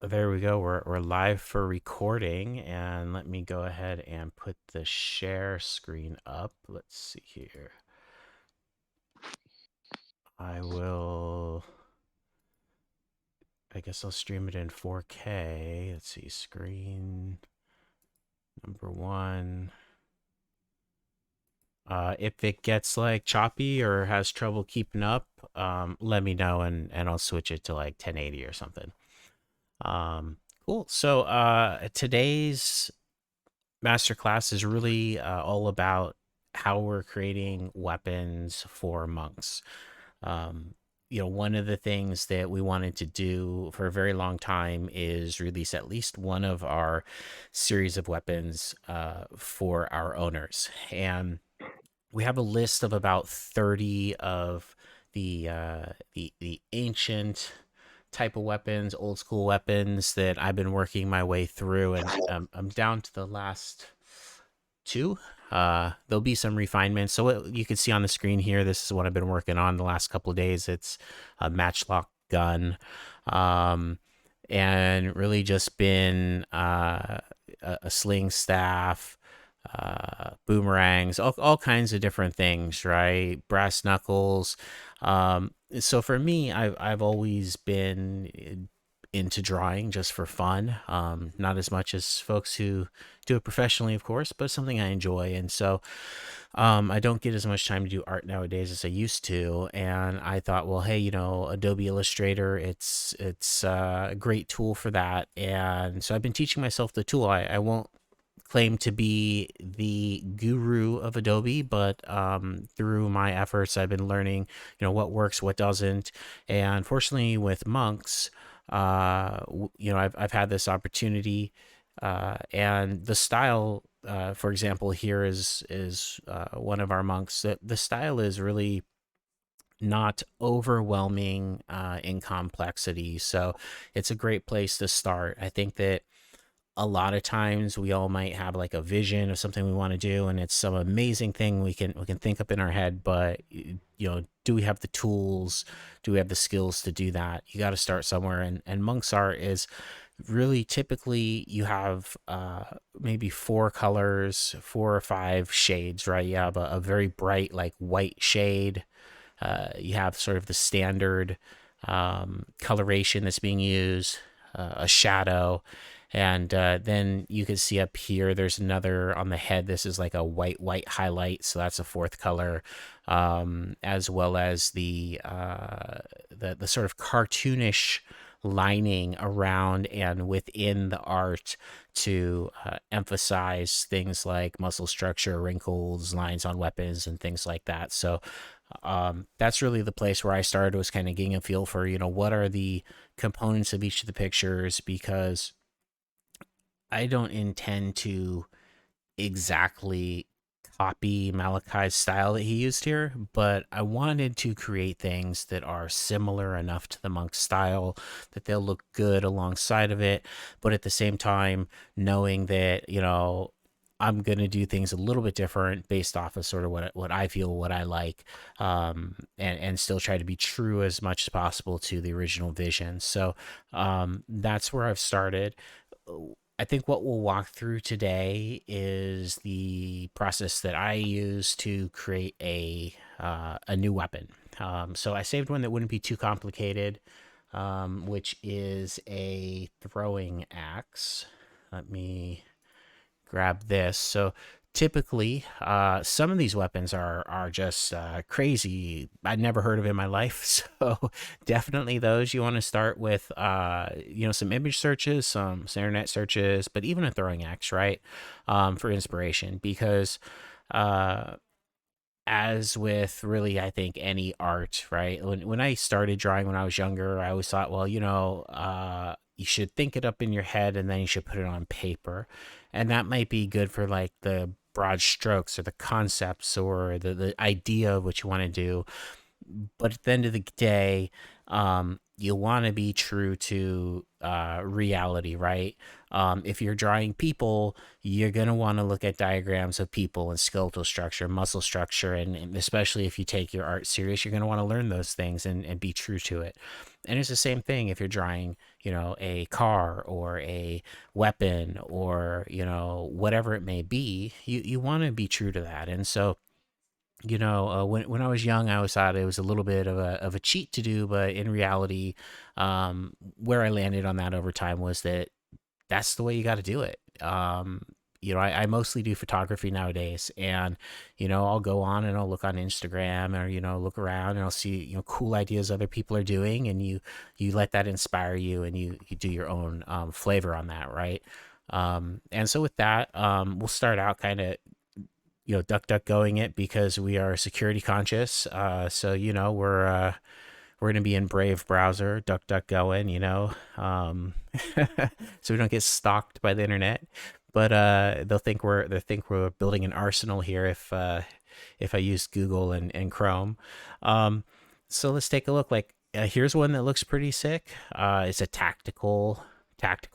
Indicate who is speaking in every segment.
Speaker 1: There we go. We're live for recording, and let me go ahead and put the share screen up. Let's see here. I will. I guess I'll stream it in 4K. Let's see. Screen number one. If it gets like choppy or has trouble keeping up, let me know and I'll switch it to like 1080 or something. Cool. So today's masterclass is really all about how we're creating weapons for monks. Um, one of the things that we wanted to do for a very long time is release at least one of our series of weapons for our owners. And we have a list of about 30 of the ancient type of weapons, old school weapons that I've been working my way through, and I'm down to the last two. There'll be some refinements. So what you can see on the screen here, this is what I've been working on the last couple of days. It's a matchlock gun, um, and really just been a sling staff, boomerangs, all kinds of different things, right? Brass knuckles. So for me, I've always been into drawing just for fun. Not as much as folks who do it professionally, of course, but it's something I enjoy. And so I don't get as much time to do art nowadays as I used to. And I thought, well, hey, Adobe Illustrator, it's a great tool for that. And so I've been teaching myself the tool. I won't claim to be the guru of Adobe, but through my efforts, I've been learning, what works, what doesn't. And fortunately, with monks, I've had this opportunity, and the style, for example, here is one of our monks. The style is really not overwhelming in complexity, so it's a great place to start. I think that a lot of times we all might have like a vision of something we want to do, and it's some amazing thing we can think up in our head, but do we have the tools, do we have the skills to do that? You got to start somewhere, and monk's art is really typically you have maybe four colors, four or five shades, right? You have a very bright like white shade. You have sort of the standard coloration that's being used, a shadow, and then you can see up here there's another on the head. This is like a white highlight, so that's a fourth color, as well as the sort of cartoonish lining around and within the art to emphasize things like muscle structure, wrinkles, lines on weapons, and things like that. So that's really the place where I started, was kind of getting a feel for, what are the components of each of the pictures, because I don't intend to exactly copy Malachi's style that he used here, but I wanted to create things that are similar enough to the monk style that they'll look good alongside of it, but at the same time, knowing that, I'm gonna do things a little bit different based off of sort of what I feel, what I like, and still try to be true as much as possible to the original vision. So that's where I've started. I think what we'll walk through today is the process that I use to create a new weapon. So I saved one that wouldn't be too complicated, which is a throwing axe. Let me grab this. So typically, some of these weapons are just crazy. I'd never heard of in my life. So definitely those you want to start with. Some image searches, some internet searches, but even a throwing axe, right? For inspiration, because uh, as with really, I think any art, right? When I started drawing when I was younger, I always thought, well, you should think it up in your head and then you should put it on paper, and that might be good for like the broad strokes or the concepts or the idea of what you want to do. But at the end of the day, you want to be true to reality, right? If you're drawing people, you're going to want to look at diagrams of people and skeletal structure, muscle structure, and especially if you take your art serious, you're going to want to learn those things and be true to it. And it's the same thing if you're drawing, a car or a weapon or, whatever it may be. You want to be true to that. And so, when I was young, I always thought it was a little bit of a cheat to do, but in reality, where I landed on that over time was that that's the way you got to do it. I mostly do photography nowadays, and I'll go on and I'll look on Instagram, or look around and I'll see cool ideas other people are doing, and you let that inspire you, and you do your own flavor on that, right? And so with that, we'll start out kind of duck duck going it because we are security conscious. So we're gonna be in Brave browser, duck duck going, so we don't get stalked by the internet. But they'll think we're building an arsenal here if I use Google and Chrome. Um, so let's take a look. Like here's one that looks pretty sick. It's a tactical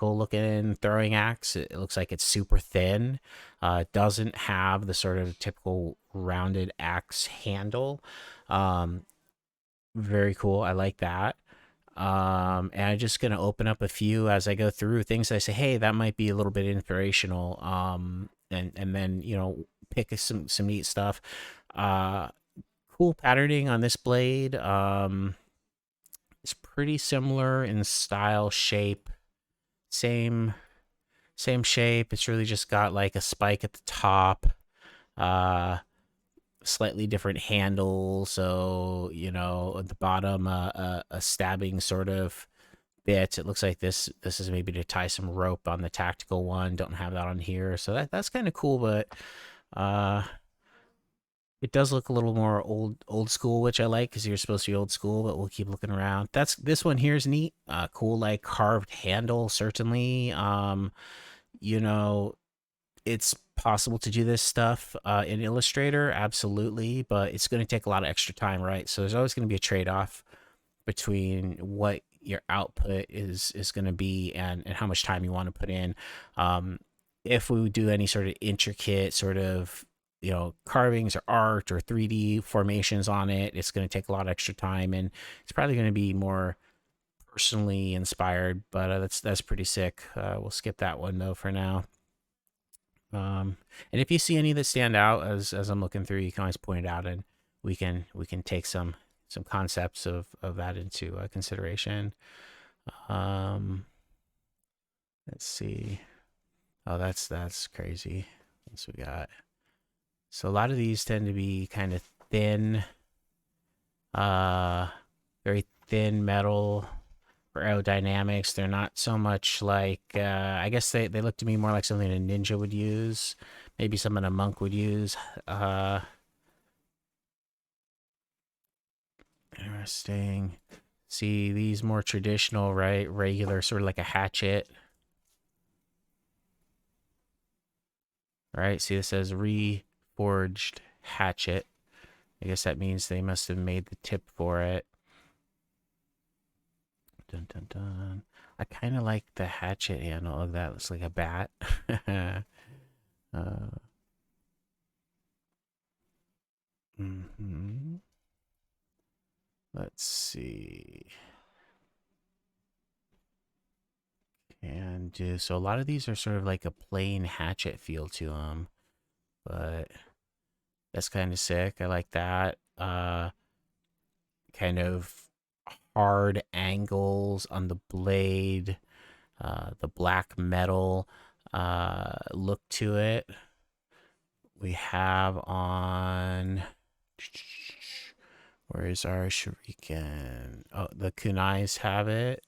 Speaker 1: looking throwing axe. It looks like it's super thin. It doesn't have the sort of typical rounded axe handle. Um, Very cool. I like that. And I'm just gonna open up a few as I go through things that I say, hey, that might be a little bit inspirational. And then pick some neat stuff. Uh, cool patterning on this blade. It's pretty similar in style, shape, same same shape. It's really just got like a spike at the top. Uh, Slightly different handle. So at the bottom, a stabbing sort of bit. It looks like this is maybe to tie some rope on the tactical one. Don't have that on here, so that's kind of cool. But uh, it does look a little more old school, which I like because you're supposed to be old school. But we'll keep looking around. This one here is neat. Cool, like carved handle. Certainly. You know, it's possible to do this stuff in Illustrator, absolutely, but it's going to take a lot of extra time, right? So there's always going to be a trade-off between what your output is going to be and how much time you want to put in. Um, if we do any sort of intricate sort of carvings or art or 3D formations on it, it's going to take a lot of extra time, and it's probably going to be more personally inspired. But that's pretty sick. We'll skip that one though for now. And if you see any that stand out as I'm looking through, you can always point it out, and we can take some concepts of that into consideration. Um, let's see. Oh, that's crazy. What's we got? So a lot of these tend to be kind of thin, uh, very thin metal for aerodynamics. They're not so much like I guess they look to me more like something a ninja would use, maybe something a monk would use. Uh, Interesting. See these more traditional, right? Regular, sort of like a hatchet, right? See, this says reforged hatchet. I guess that means they must have made the tip for it. Dun dun dun. I kind of like the hatchet handle of that. Looks like a bat. uh, mhm. Let's see. And do so. A lot of these are sort of like a plain hatchet feel to them, but that's kind of sick. I like that. Kind of hard angles on the blade, the black metal look to it. We have on. Where is our shuriken? Oh, the kunais have it.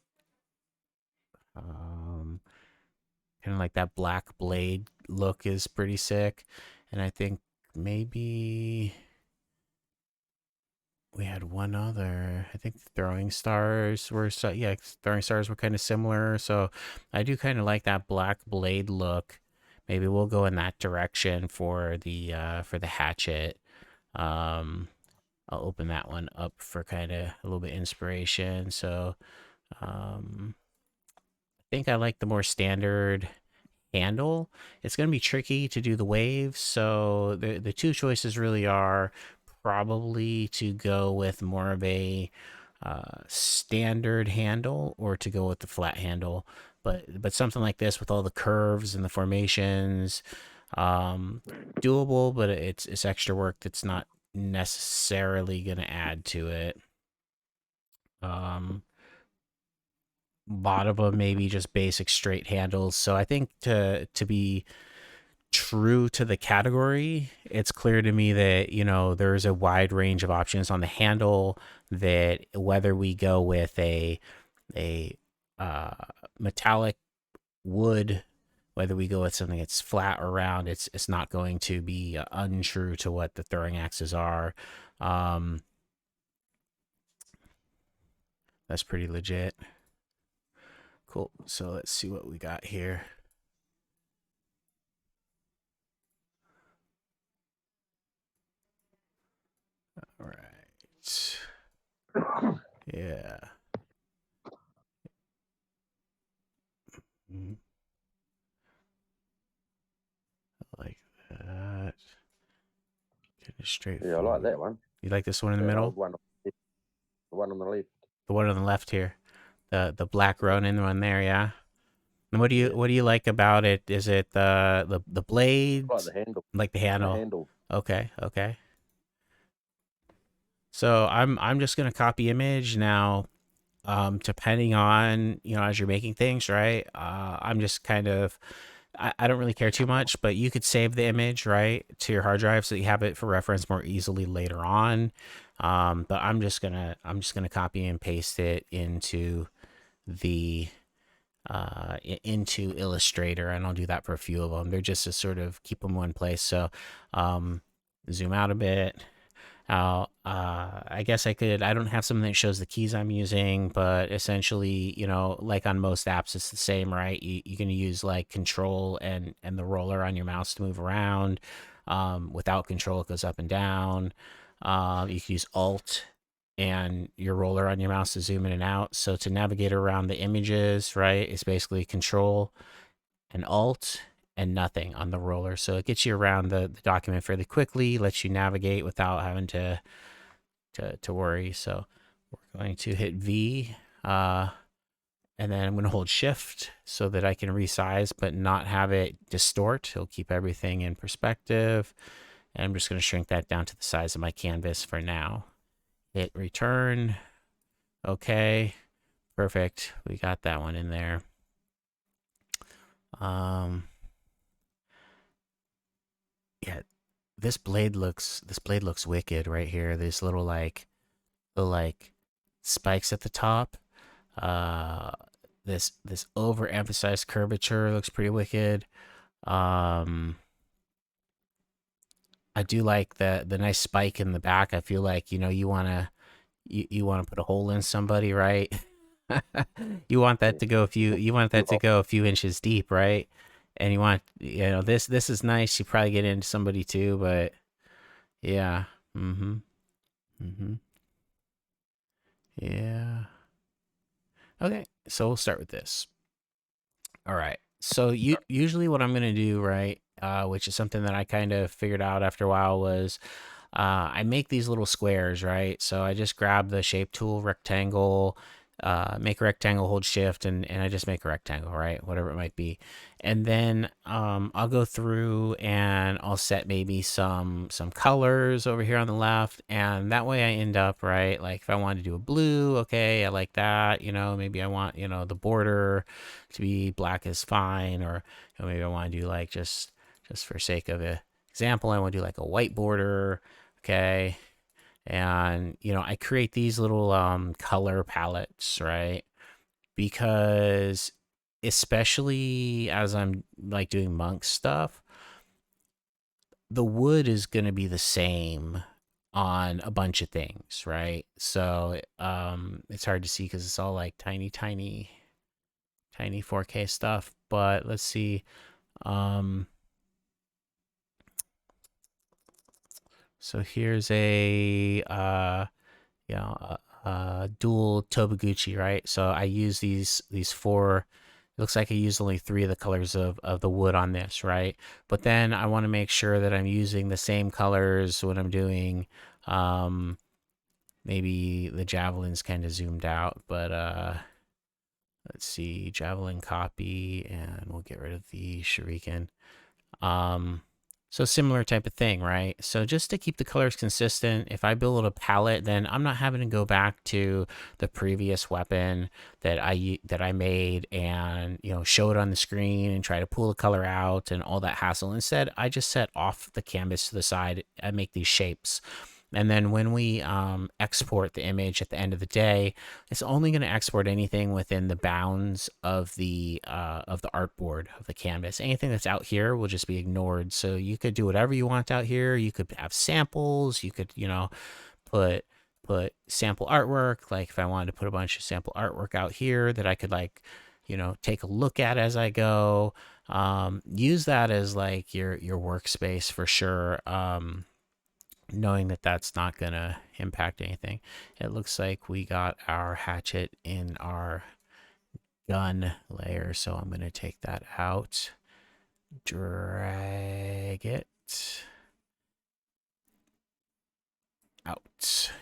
Speaker 1: Um, Kind of like that black blade look is pretty sick. And I think maybe we had one other. I think throwing stars were yeah, throwing stars were kind of similar. So I do kind of like that black blade look. Maybe we'll go in that direction for the hatchet. Um, I'll open that one up for kind of a little bit inspiration. So um, I think I like the more standard handle. It's going to be tricky to do the waves. So the two choices really are probably to go with more of a standard handle or to go with the flat handle. But something like this with all the curves and the formations, um, doable, but it's extra work that's not necessarily going to add to it. Lot of them maybe just basic straight handles. So I think to be true to the category, it's clear to me that, there's a wide range of options on the handle, that whether we go with a uh, metallic wood, whether we go with something that's flat or round, it's not going to be untrue to what the throwing axes are. Um, that's pretty legit. Cool. So let's see what we got here. All right. Yeah. Mhm. Like that. Kind of
Speaker 2: Yeah, I like
Speaker 1: straightforward.
Speaker 2: that one.
Speaker 1: You like this one in the
Speaker 2: That
Speaker 1: middle?
Speaker 2: old one, the one on the left.
Speaker 1: The one on the left here. The black Ronin one there, yeah. And what do you
Speaker 2: Yeah,
Speaker 1: what do you like about it? Is it the
Speaker 2: I like
Speaker 1: blades?
Speaker 2: the handle.
Speaker 1: Like the
Speaker 2: The
Speaker 1: handle.
Speaker 2: handle.
Speaker 1: Okay, okay. So I'm just gonna copy image now. Depending on, as you're making things, right? I'm just kind of, I don't really care too much, but you could save the image, right, to your hard drive so you have it for reference more easily later on. But I'm just gonna copy and paste it the into Illustrator, and I'll do that for a few of them. They're just to sort of keep them in one place. So, um, zoom out a bit. I guess I don't have something that shows the keys I'm using, but essentially, like on most apps, it's the same, right? You're going to use like control and the roller on your mouse to move around. Without control, it goes up and down. You can use alt and your roller on your mouse to zoom in and out. So to navigate around the images, right, it's basically control and alt and nothing on the roller. So it gets you around the document fairly quickly, lets you navigate without having to worry. So we're going to hit V, and then I'm going to hold Shift so that I can resize but not have it distort. It'll keep everything in perspective. And I'm just going to shrink that down to the size of my canvas for now. Hit return. Okay, perfect. We got that one in there. Yeah, this blade looks wicked right here. These little spikes at the top. Uh, this overemphasized curvature looks pretty wicked. Um, I do like the nice spike in the back. I feel like you wanna put a hole in somebody, right? You want that to go a few inches deep, right? And this is nice. You probably get into somebody too, but yeah. Mm-hmm. Mm-hmm. Yeah. Okay, so we'll start with this. All right. So usually what I'm gonna do, right, which is something that I kind of figured out after a while, was I make these little squares, right? So I just grab the shape tool, rectangle, make a rectangle, hold shift, and I just make a rectangle, right? Whatever it might be. And then I'll go through and I'll set maybe some colors over here on the left, and that way I end up, right, like if I wanted to do a blue, okay, I like that, maybe I want, the border to be black is fine, or maybe I want to do like just for sake of a example, I want to do like a white border, okay? And I create these little color palettes, right? Because especially as I'm like doing monk stuff, the wood is going to be the same on a bunch of things, right? So it's hard to see because it's all like tiny 4K stuff. But let's see. Um, so here's a dual Tobaguchi, right? So I use these four. It looks like I used only three of the colors of the wood on this, right? But then I want to make sure that I'm using the same colors when I'm doing maybe the javelin's kind of zoomed out, but let's see, javelin copy, and we'll get rid of the shuriken. Um, so similar type of thing, right? So just to keep the colors consistent, if I build a palette, then I'm not having to go back to the previous weapon that I made and show it on the screen and try to pull the color out and all that hassle. Instead, I just set off the canvas to the side and make these shapes. And then when we export the image at the end of the day, it's only going to export anything within the bounds of the artboard of the canvas. Anything that's out here will just be ignored. So you could do whatever you want out here. You could have samples. You could put sample artwork. Like if I wanted to put a bunch of sample artwork out here that I could take a look at as I go. Use that as like your workspace for sure. Knowing that that's not going to impact anything. It looks like we got our hatchet in our gun layer, so I'm going to take that out, drag it out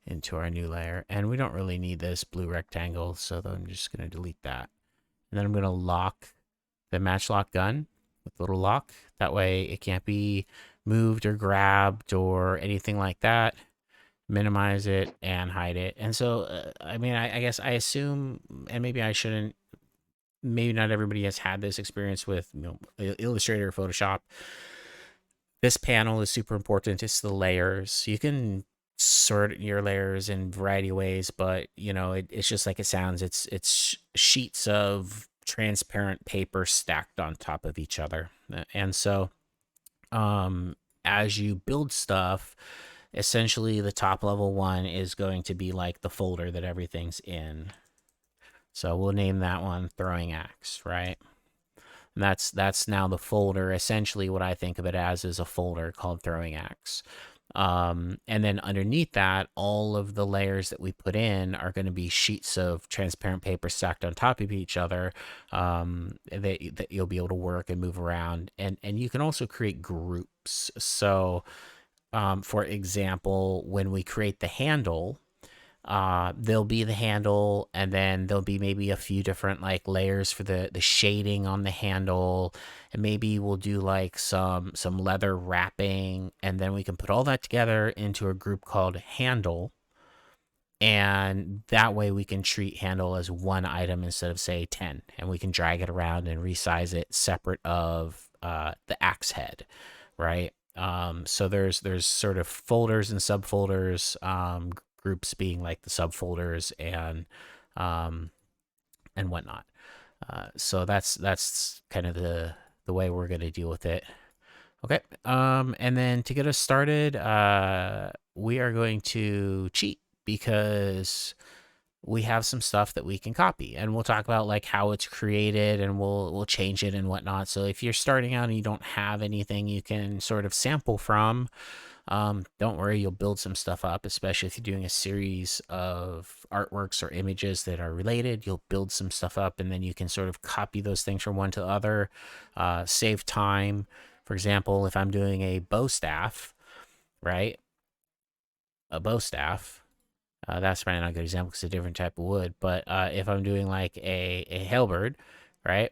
Speaker 1: into our new layer, and we don't really need this blue rectangle, so I'm just going to delete that. And then I'm going to lock the matchlock gun with a little lock. That way it can't be moved or grabbed or anything like that. Minimize it and hide it. And so, I mean, I guess I assume, and maybe I shouldn't, maybe not everybody has had this experience with Illustrator or Photoshop. This panel is super important. It's the layers. You can sort your layers in a variety of ways, but it's just like it sounds. It's sheets of transparent paper stacked on top of each other. And so as you build stuff, essentially the top level one is going to be like the folder that everything's in. So we'll name that one throwing axe, right? And that's now the folder. Essentially what I think of it as is a folder called throwing axe. And then underneath that, all of the layers that we put in are going to be sheets of transparent paper stacked on top of each other, that you'll be able to work and move around. And you can also create groups. So for example, when we create the handle, there'll be the handle, and then there'll be maybe a few different like layers for the shading on the handle, and maybe we'll do like some leather wrapping, and then we can put all that together into a group called handle. And that way we can treat handle as one item instead of say 10, and we can drag it around and resize it separate of the axe head, right? So there's sort of folders and subfolders, groups being like the subfolders and whatnot. So that's kind of the way we're going to deal with it. Okay. And then to get us started, we are going to cheat because we have some stuff that we can copy, and we'll talk about like how it's created, and we'll change it and whatnot. So if you're starting out and you don't have anything you can sort of sample from, don't worry, you'll build some stuff up, especially if you're doing a series of artworks or images that are related. You'll build some stuff up, and then you can sort of copy those things from one to the other, save time. For example, if I'm doing a bow staff, right? A bow staff, that's probably not a good example because it's a different type of wood. But if I'm doing like a halberd, right?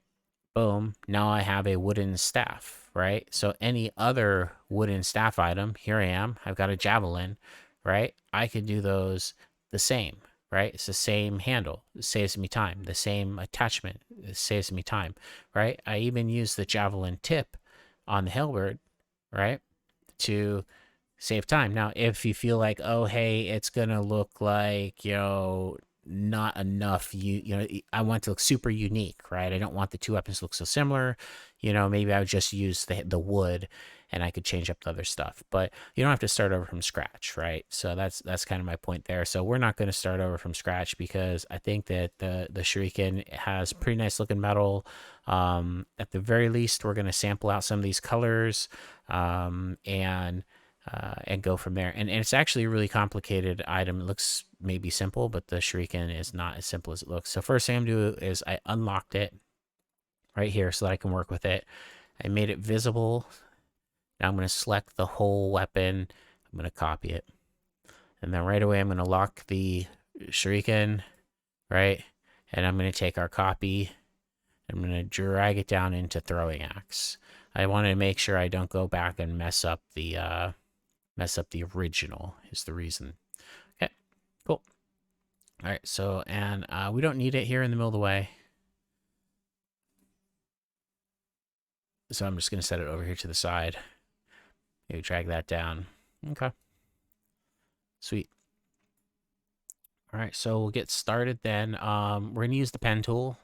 Speaker 1: Boom, now I have a wooden staff, right? So any other wooden staff item, here I am, I've got a javelin, right? I could do those the same, right? It's the same handle. It saves me time. The same attachment. It saves me time, right? I even use the javelin tip on the halberd, right, to save time. Now, if you feel like, oh, hey, it's gonna look like not enough, I want to look super unique, right? I don't want the two weapons to look so similar. Maybe I would just use the wood, and I could change up the other stuff. But you don't have to start over from scratch, right? So that's kind of my point there. So we're not going to start over from scratch because I think that the shuriken has pretty nice looking metal. At the very least, we're going to sample out some of these colors, and go from there. And it's actually a really complicated item. It looks maybe simple, but the shuriken is not as simple as it looks. So first thing I'm going to do is I unlocked it right here so that I can work with it. I made it visible. Now I'm going to select the whole weapon. I'm going to copy it. And then right away, I'm going to lock the shuriken, right? And I'm going to take our copy. I'm going to drag it down into throwing axe. I want to make sure I don't go back and mess up the original is the reason. Okay, cool. All right, so, and we don't need it here in the middle of the way. So I'm just going to set it over here to the side. Maybe drag that down. Okay, sweet. All right, so we'll get started then. We're going to use the pen tool,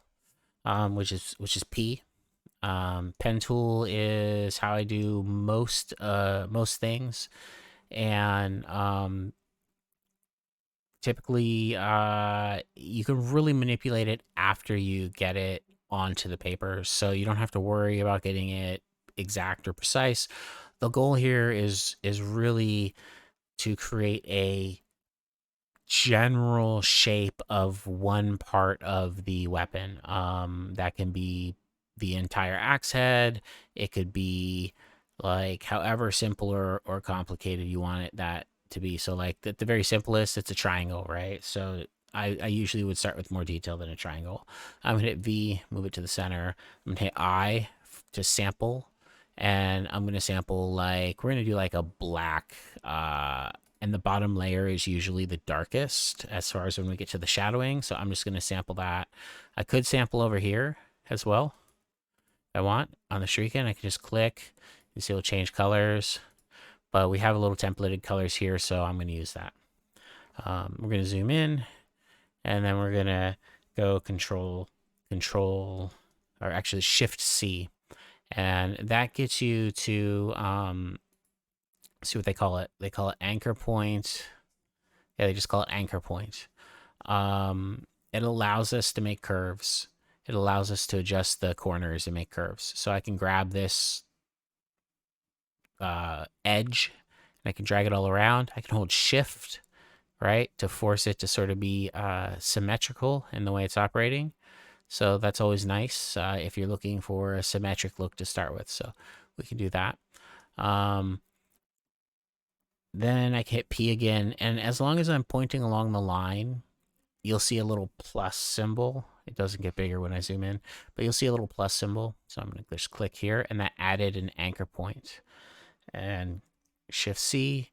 Speaker 1: which is P. Pen tool is how I do most things, and typically you can really manipulate it after you get it onto the paper, so you don't have to worry about getting it exact or precise. The goal here is really to create a general shape of one part of the weapon. That can be the entire axe head. It could be like however simple or complicated you want it that to be. So like the very simplest, it's a triangle, right? So I usually would start with more detail than a triangle. I'm gonna hit V, move it to the center. I'm gonna hit I to sample, and I'm gonna sample like we're gonna do like a black and the bottom layer is usually the darkest as far as when we get to the shadowing. So I'm just going to sample that. I could sample over here as well if I want. On the shuriken, I can just click. You see it'll change colors. But we have a little templated colors here, so I'm going to use that. We're going to zoom in, and then we're going to go control, or actually Shift C. And that gets you to, see what they call it. They call it anchor point. Yeah, they just call it anchor point. It allows us to make curves. It allows us to adjust the corners and make curves. So I can grab this edge and I can drag it all around. I can hold shift, right, to force it to sort of be symmetrical in the way it's operating. So that's always nice if you're looking for a symmetric look to start with. So we can do that. Then I can hit P again. And as long as I'm pointing along the line, you'll see a little plus symbol. It doesn't get bigger when I zoom in, but you'll see a little plus symbol. So I'm going to just click here, and that added an anchor point. And Shift C,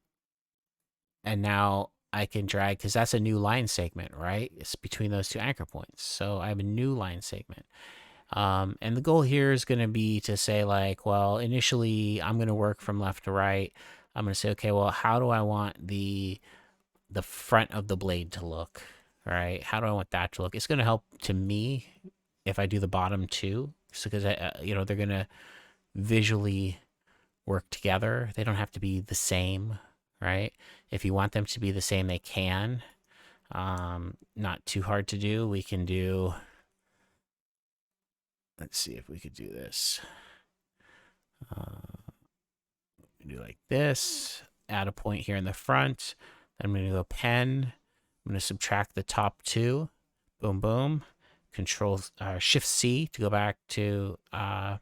Speaker 1: and now I can drag, because that's a new line segment, right? It's between those two anchor points. So I have a new line segment. And the goal here is going to be to say like, well, initially I'm going to work from left to right. I'm going to say, okay, well, how do I want the front of the blade to look, right? How do I want that to look? It's going to help to me if I do the bottom too, because they're going to visually work together. They don't have to be the same, right? If you want them to be the same, they can. Not too hard to do. We can do. Let's see if we could do this. Do like this. Add a point here in the front. Then I'm going to go pen. I'm going to subtract the top two. Boom, boom. Control Shift C to go back to the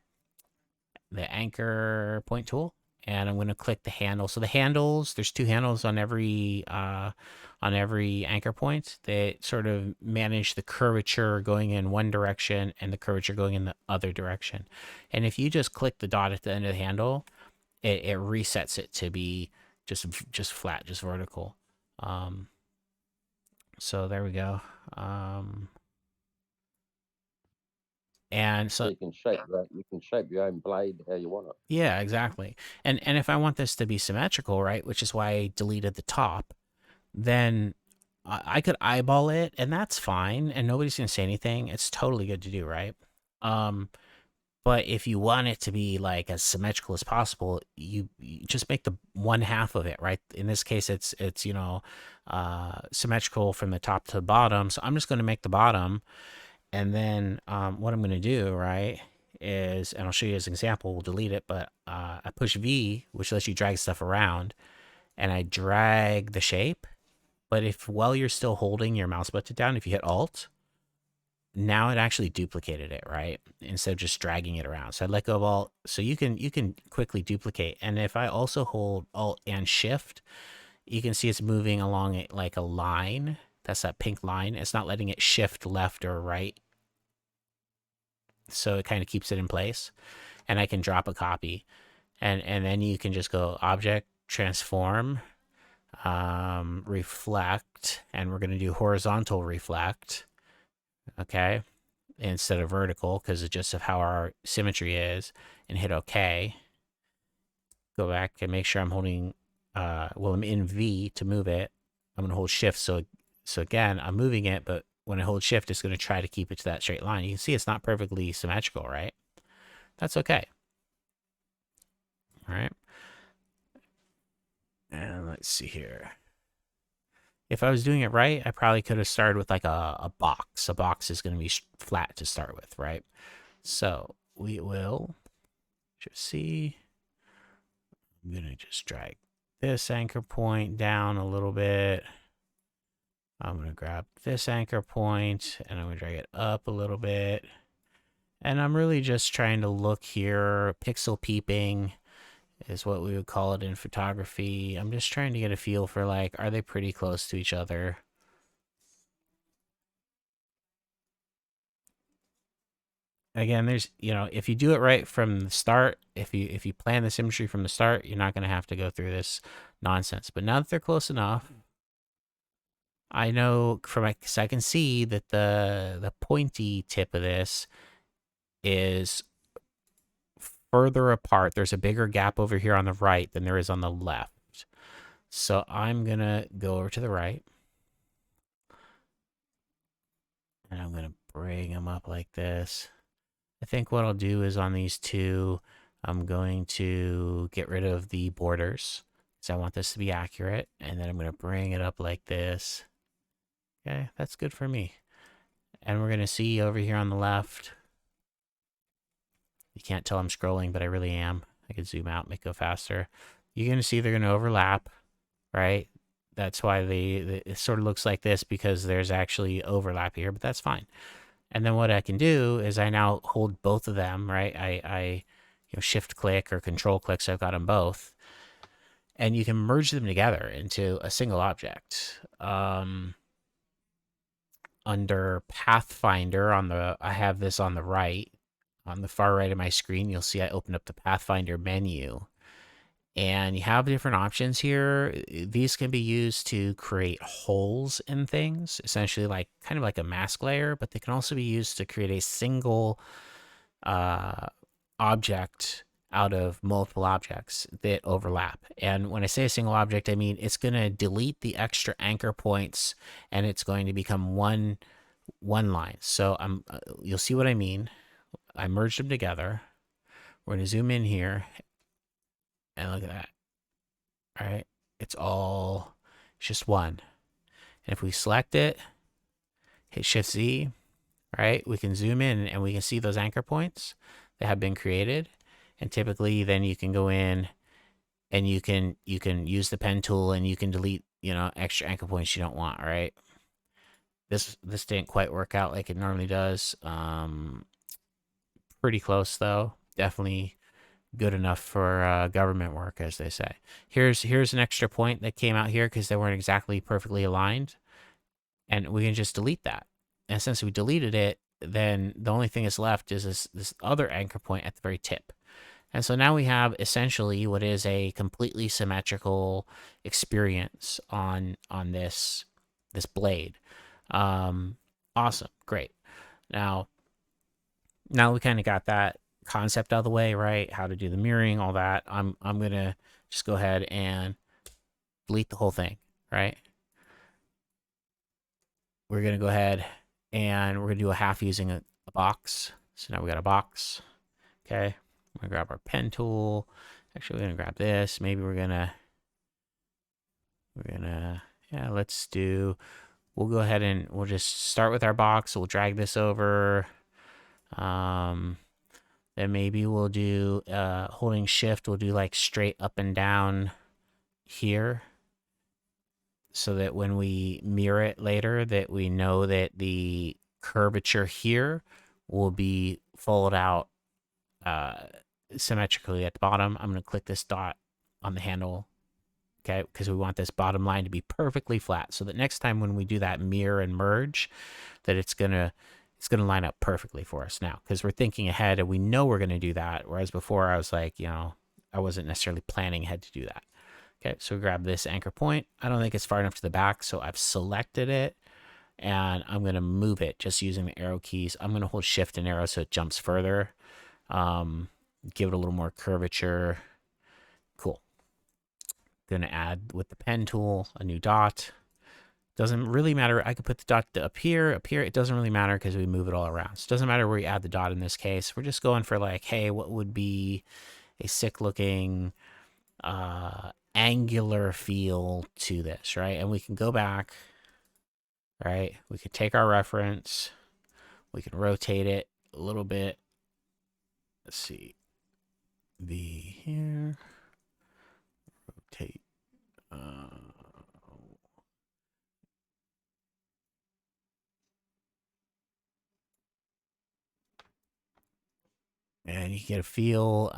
Speaker 1: anchor point tool. And I'm going to click the handle. So the handles, there's two handles on every anchor point. They sort of manage the curvature going in one direction and the curvature going in the other direction. And if you just click the dot at the end of the handle, it resets it to be just flat, just vertical. So there we go. And
Speaker 2: So
Speaker 1: so
Speaker 2: you can shape your own blade how you want it.
Speaker 1: yeah, exactly. And if I want this to be symmetrical, right, which is why I deleted the top, then I could eyeball it, and that's fine, and nobody's gonna say anything. It's totally good to do, right? But if you want it to be like as symmetrical as possible, you just make the one half of it, right? In this case, it's symmetrical from the top to the bottom. So I'm just going to make the bottom, and then what I'm going to do, right, is, and I'll show you as an example. We'll delete it, but I push V, which lets you drag stuff around, and I drag the shape. But if while you're still holding your mouse button down, if you hit Alt, now it actually duplicated it, right? Instead of just dragging it around. So I let go of Alt. So you can quickly duplicate. And if I also hold Alt and Shift, you can see it's moving along it like a line. That's that pink line. It's not letting it shift left or right. So it kind of keeps it in place. And I can drop a copy. And then you can just go object, transform, reflect, and we're going to do horizontal reflect. Okay. Instead of vertical, because it's just of how our symmetry is, and hit OK. Go back and make sure I'm holding, well, I'm in V to move it. I'm going to hold shift. So again, I'm moving it, but when I hold shift, it's going to try to keep it to that straight line. You can see it's not perfectly symmetrical, right? That's okay. All right. And let's see here. If I was doing it right, I probably could have started with like a box. A box is going to be flat to start with, right? So we will just see. I'm going to just drag this anchor point down a little bit. I'm going to grab this anchor point and I'm going to drag it up a little bit. And I'm really just trying to look here. Pixel peeping is what we would call it in photography. I'm just trying to get a feel for like, are they pretty close to each other? Again, there's, if you do it right from the start, if you plan the symmetry from the start, you're not going to have to go through this nonsense. But now that they're close enough, I know cause I can see that the pointy tip of this is further apart. There's a bigger gap over here on the right than there is on the left. So I'm going to go over to the right. And I'm going to bring them up like this. I think what I'll do is on these two, I'm going to get rid of the borders because I want this to be accurate. And then I'm going to bring it up like this. Okay, that's good for me. And we're going to see over here on the left. You can't tell I'm scrolling, but I really am. I could zoom out, make it go faster. You're going to see they're going to overlap, right? That's why it sort of looks like this because there's actually overlap here, but that's fine. And then what I can do is I now hold both of them, right? I shift click or control click, so I've got them both. And you can merge them together into a single object. Under Pathfinder, I have this on the right. On the far right of my screen, you'll see I opened up the Pathfinder menu. And you have different options here. These can be used to create holes in things, essentially like kind of like a mask layer, but they can also be used to create a single object out of multiple objects that overlap. And when I say a single object, I mean it's going to delete the extra anchor points and it's going to become one line. So you'll see what I mean. I merged them together. We're going to zoom in here and look at that. All right, it's just one. And if we select it, hit Shift Z, right, we can zoom in and we can see those anchor points that have been created. And typically then you can go in and you can use the pen tool and you can delete, extra anchor points you don't want, right? This didn't quite work out like it normally does. Pretty close though. Definitely good enough for government work, as they say. Here's an extra point that came out here because they weren't exactly perfectly aligned. And we can just delete that. And since we deleted it, then the only thing that's left is this other anchor point at the very tip. And so now we have essentially what is a completely symmetrical experience on this blade. Awesome, great. Now we kind of got that concept out of the way, right? How to do the mirroring, all that. I'm gonna just go ahead and delete the whole thing, right? We're gonna go ahead and we're gonna do a half using a box. So now we got a box. Okay, we're gonna grab our pen tool. Actually, we're gonna grab this. Maybe we're gonna yeah. We'll go ahead and we'll just start with our box. We'll drag this over. Then maybe we'll do holding shift. We'll do like straight up and down here, so that when we mirror it later, that we know that the curvature here will be followed out symmetrically at the bottom. I'm going to click this dot on the handle. okay? Because we want this bottom line to be perfectly flat so that next time when we do that mirror and merge, that it's gonna line up perfectly for us now because we're thinking ahead and we know we're gonna do that. Whereas before I was like, I wasn't necessarily planning ahead to do that. Okay, so we grab this anchor point. I don't think it's far enough to the back, so I've selected it and I'm gonna move it just using the arrow keys. I'm gonna hold shift and arrow so it jumps further. Um, Give it a little more curvature. Cool. Gonna add with the pen tool a new dot. Doesn't really matter. I could put the dot up here, up here. It doesn't really matter because we move it all around. So it doesn't matter where you add the dot in this case. We're just going for like, hey, what would be a sick looking angular feel to this, right? And we can go back, right? We could take our reference, we can rotate it a little bit. Let's see, here, rotate. And you get a feel.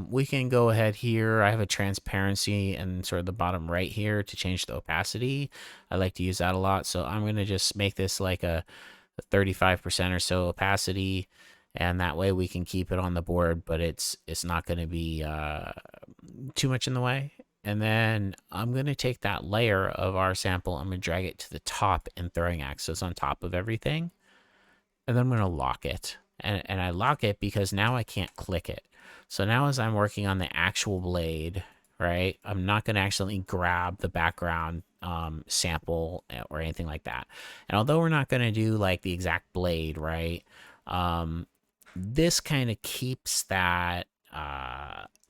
Speaker 1: We can go ahead here. I have a transparency and sort of the bottom right here to change the opacity. I like to use that a lot. So I'm going to just make this like a 35% or so opacity. And that way we can keep it on the board, but it's not going to be too much in the way. And then I'm going to take that layer of our sample. I'm going to drag it to the top in throwing axis on top of everything. And then I'm going to lock it. And I lock it because now I can't click it. So now as I'm working on the actual blade, right, I'm not going to accidentally grab the background sample or anything like that. And although we're not going to do like the exact blade, right, this kind of keeps that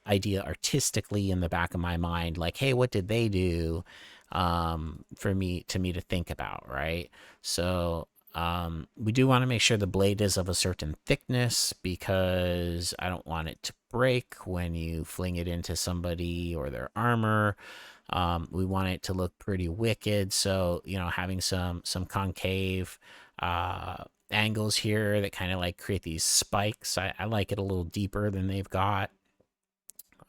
Speaker 1: idea artistically in the back of my mind. Like, hey, what did they do for me to think about, right? So we do want to make sure the blade is of a certain thickness because I don't want it to break when you fling it into somebody or their armor. We want it to look pretty wicked, so having some concave angles here that kind of like create these spikes. I like it a little deeper than they've got.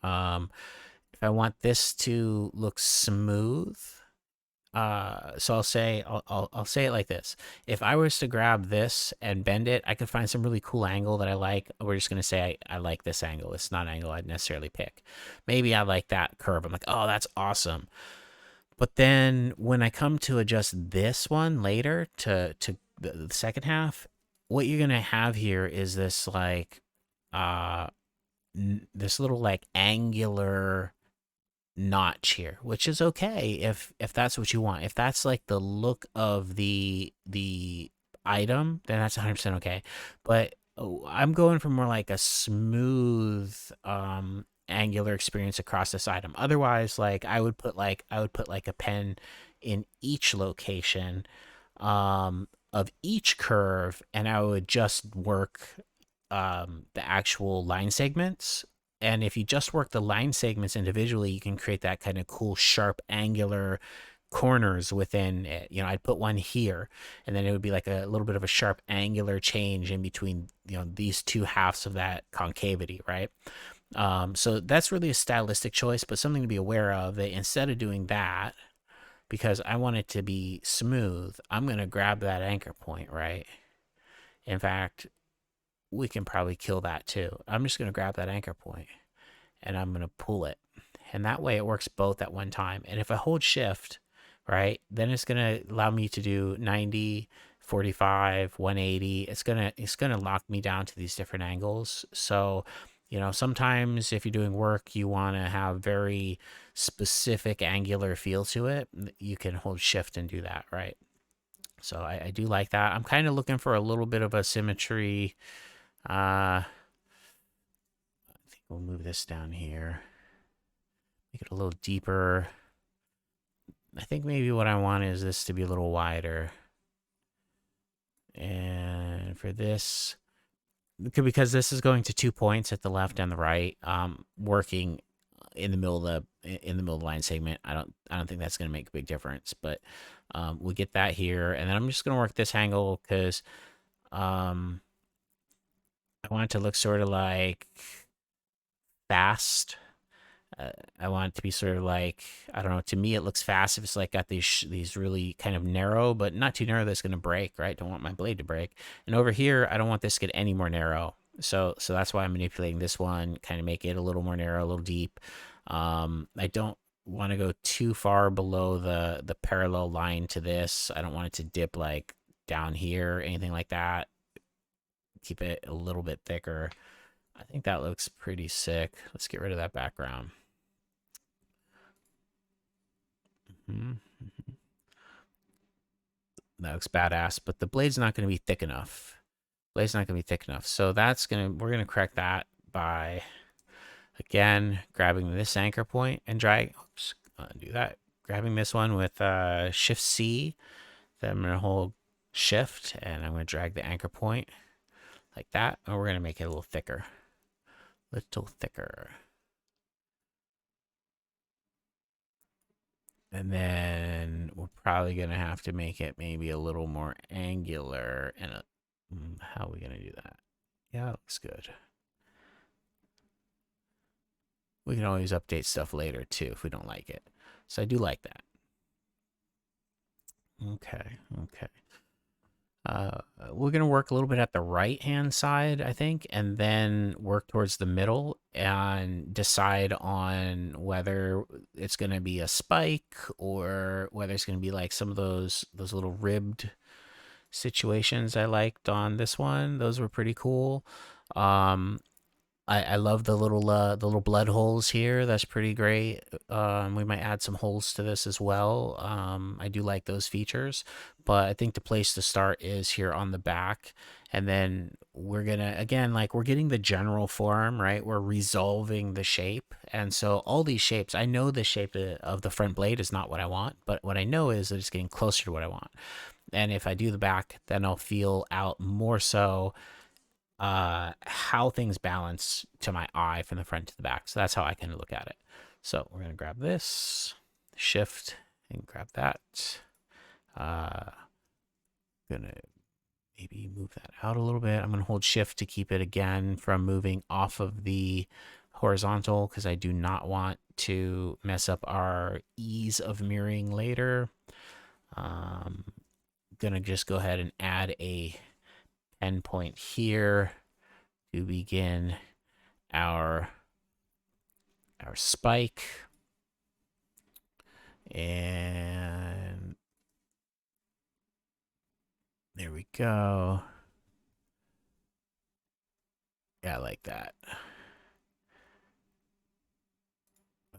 Speaker 1: If I want this to look smooth, so I'll say it like this. If I was to grab this and bend it, I could find some really cool angle that I like. We're just gonna say I like this angle. It's not an angle I'd necessarily pick. Maybe I like that curve. I'm like, oh, that's awesome. But then when I come to adjust this one later to the second half, what you're gonna have here is this like uh this little like angular notch here, which is okay if that's what you want. If that's like the look of the item, then that's 100% okay. But I'm going for more like a smooth angular experience across this item. Otherwise, like I would put like a pen in each location of each curve, and I would just work the actual line segments. And if you just work the line segments individually, you can create that kind of cool, sharp, angular corners within it. I'd put one here, and then it would be like a little bit of a sharp, angular change in between, these two halves of that concavity, right? So that's really a stylistic choice, but something to be aware of that instead of doing that, because I want it to be smooth, I'm going to grab that anchor point, right? In fact, we can probably kill that too. I'm just going to grab that anchor point and I'm going to pull it. And that way it works both at one time. And if I hold shift, right, then it's going to allow me to do 90, 45, 180. It's going to lock me down to these different angles. So, sometimes if you're doing work, you want to have very specific angular feel to it. You can hold shift and do that, right? So I do like that. I'm kind of looking for a little bit of a symmetry. I think we'll move this down here. Make it a little deeper. I think maybe what I want is this to be a little wider. And for this, because this is going to 2 points at the left and the right, working in the middle of the line segment, I don't think that's going to make a big difference. But we'll get that here, and then I'm just going to work this angle because I want it to look sort of like fast. I want it to be sort of like, I don't know. To me, it looks fast if it's like got these really kind of narrow, but not too narrow that's going to break. Right? Don't want my blade to break. And over here, I don't want this to get any more narrow. So that's why I'm manipulating this one, kind of make it a little more narrow, a little deep. I don't want to go too far below the parallel line to this. I don't want it to dip like down here, anything like that. Keep it a little bit thicker. I think that looks pretty sick. Let's get rid of that background. Hmm. That looks badass, but the blade's not going to be thick enough. Blade's not going to be thick enough. So we're going to correct that by, again, grabbing this anchor point and drag, oops, undo that. Grabbing this one with Shift C. Then I'm going to hold Shift and I'm going to drag the anchor point like that. And we're going to make it a little thicker. Little thicker. And then we're probably going to have to make it maybe a little more angular. And how are we going to do that? Yeah, it looks good. We can always update stuff later too if we don't like it. So I do like that. Okay, okay. We're going to work a little bit at the right hand side, I think, and then work towards the middle and decide on whether it's going to be a spike or whether it's going to be like some of those little ribbed situations I liked on this one. Those were pretty cool. Um, I love the little blood holes here. That's pretty great. We might add some holes to this as well. I do like those features, but I think the place to start is here on the back. And then we're gonna, again, like we're getting the general form, right? We're resolving the shape. And so all these shapes, I know the shape of the front blade is not what I want, but what I know is that it's getting closer to what I want. And if I do the back, then I'll feel out more so how things balance to my eye from the front to the back. So that's how I kind of look at it. So we're gonna grab this, shift, and grab that. Gonna maybe move that out a little bit. I'm gonna hold shift to keep it again from moving off of the horizontal because I do not want to mess up our ease of mirroring later. Gonna just go ahead and add a endpoint here to begin our spike, and there we go. Yeah, I like that.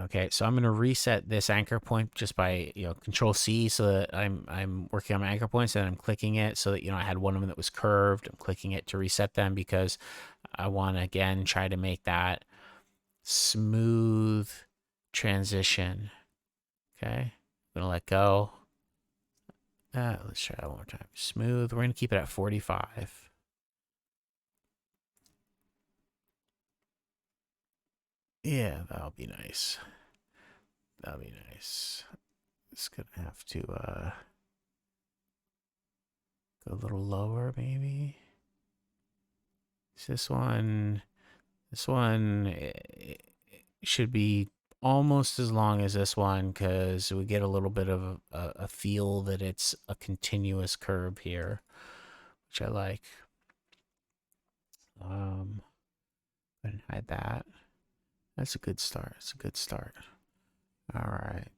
Speaker 1: Okay, so I'm gonna reset this anchor point just by Control C, so that I'm working on my anchor points and I'm clicking it so that I had one of them that was curved. I'm clicking it to reset them because I want to again try to make that smooth transition. Okay, I'm gonna let go. Let's try that one more time. Smooth. We're gonna keep it at 45. Yeah, that'll be nice. That'll be nice. It's gonna have to go a little lower, maybe. Is this one? This one should be almost as long as this one because we get a little bit of a feel that it's a continuous curve here, which I like. And hide that. That's a good start. It's a good start. All right.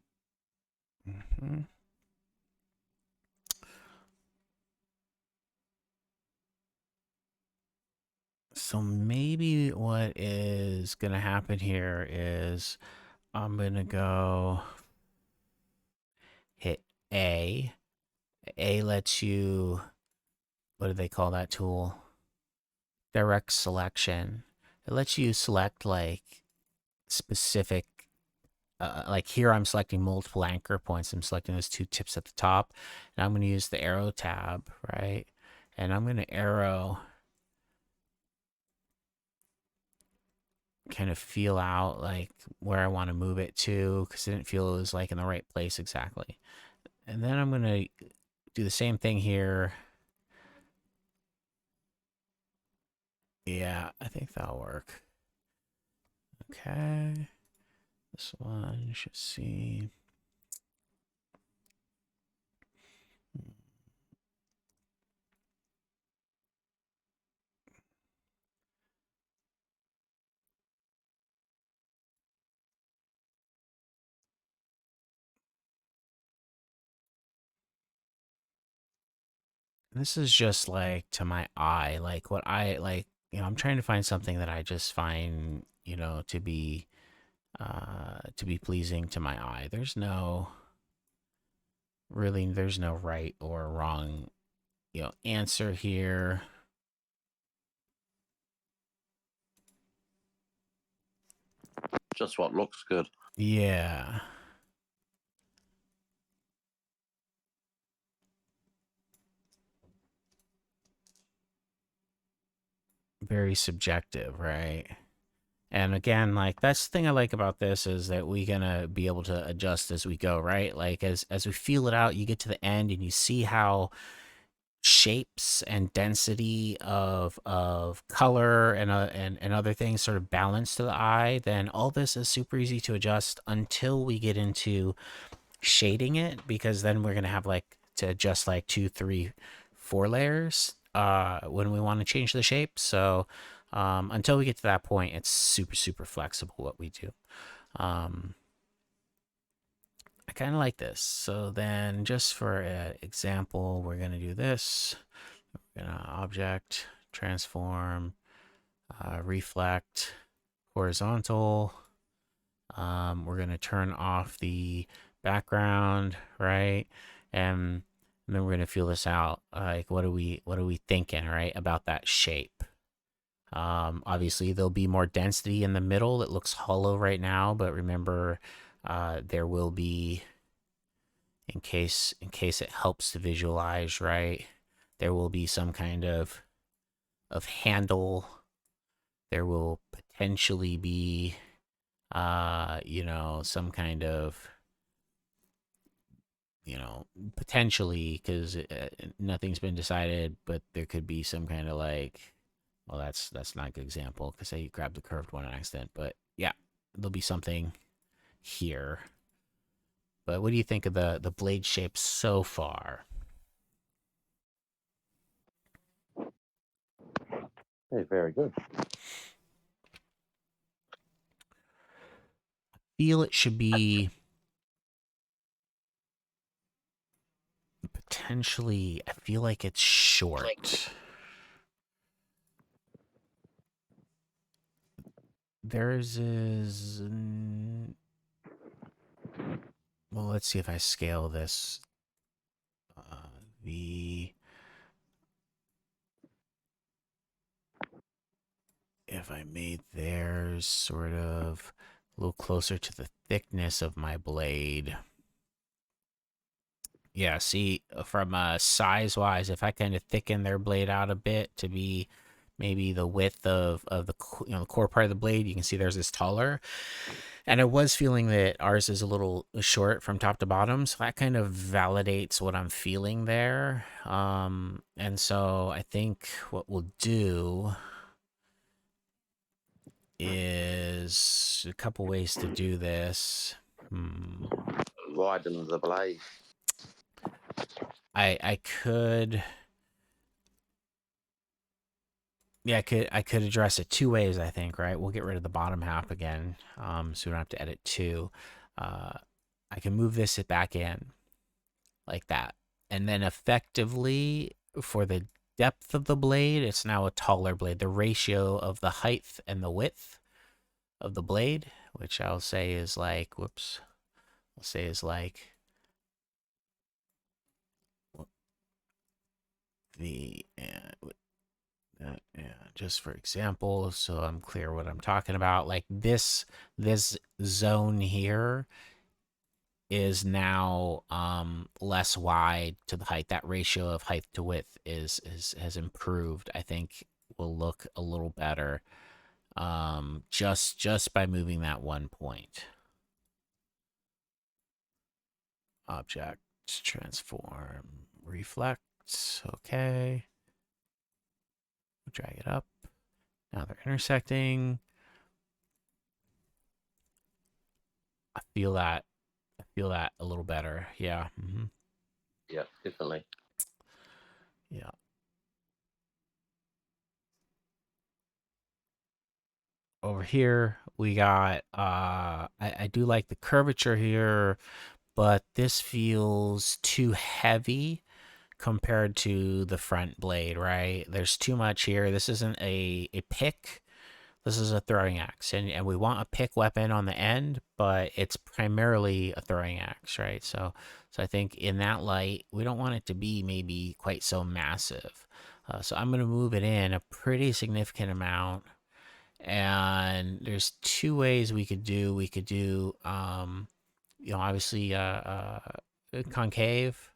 Speaker 1: So maybe what is going to happen here is I'm going to go hit A. A lets you, what do they call that tool? Direct selection. It lets you select like specific, like here I'm selecting multiple anchor points. I'm selecting those two tips at the top. And I'm going to use the arrow tab, right? And I'm going to arrow, kind of feel out like where I want to move it to because I didn't feel it was like in the right place exactly. And then I'm going to do the same thing here. Yeah, I think that'll work. Okay. This one should see. This is just like to my eye, like what I like, I'm trying to find something that I just find, to be pleasing to my eye. There's no right or wrong, answer here.
Speaker 2: Just what looks good.
Speaker 1: Yeah. Very subjective, right? And again, like that's the thing I like about this is that we gonna be able to adjust as we go, right? Like as we feel it out, you get to the end and you see how shapes and density of color and other things sort of balance to the eye. Then all this is super easy to adjust until we get into shading it, because then we're gonna have like to adjust like 2, 3, 4 layers when we want to change the shape. So until we get to that point, it's super flexible what we do. um, I kind of like this. So then just for an example, we're gonna do this. We're gonna object, transform, reflect, horizontal. We're gonna turn off the background, right? And then we're gonna feel this out. Like, what are we thinking, right, about that shape? Obviously, there'll be more density in the middle. It looks hollow right now, but remember, there will be, in case it helps to visualize, right? There will be some kind of handle. There will potentially be, some kind of, you know, potentially, because nothing's been decided, but there could be some kind of like, well, that's not a good example because I grabbed the curved one on accident, but yeah, there'll be something here. But what do you think of the blade shape so far?
Speaker 2: Yeah, very good.
Speaker 1: Feel it should be potentially. I feel like it's short. Theirs is. Well, let's see if I scale this. The If I made theirs sort of a little closer to the thickness of my blade. Yeah, see, from size wise, if I kind of thicken their blade out a bit to be maybe the width of the core part of the blade, you can see theirs is taller. And I was feeling that ours is a little short from top to bottom, so that kind of validates what I'm feeling there. And so I think what we'll do is a couple ways to do this.
Speaker 2: Widen the blade.
Speaker 1: I could, yeah, I could address it 2 ways. I think, right. We'll get rid of the bottom half again, so we don't have to edit two. Uh, I can move this back in like that, and then effectively for the depth of the blade, it's now a taller blade. The ratio of the height and the width of the blade, which I'll say is like, whoops, I'll say is like the yeah, just for example, so I'm clear what I'm talking about. Like this zone here is now less wide to the height. That ratio of height to width is has improved. I think will look a little better just by moving that one point. Object, transform, reflect. Okay. Drag it up. Now they're intersecting. feel that. I feel that a little better. Yeah.
Speaker 2: Yeah, definitely.
Speaker 1: Yeah. Over here we got I do like the curvature here, but this feels too heavy compared to the front blade, right? There's too much here. This isn't a pick. This is a throwing axe, and we want a pick weapon on the end, but it's primarily a throwing axe, right? So I think in that light, we don't want it to be maybe quite so massive. So I'm going to move it in a pretty significant amount, and there's two ways we could do. We could do, obviously, concave,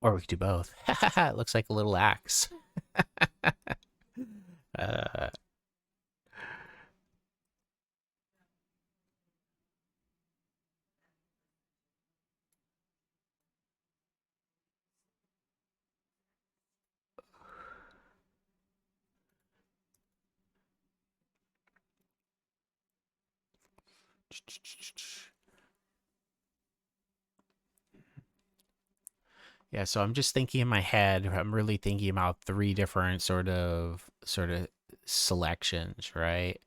Speaker 1: or we could do both. It looks like a little axe. uh, Yeah, so I'm just thinking in my head, I'm really thinking about three different sort of selections, right?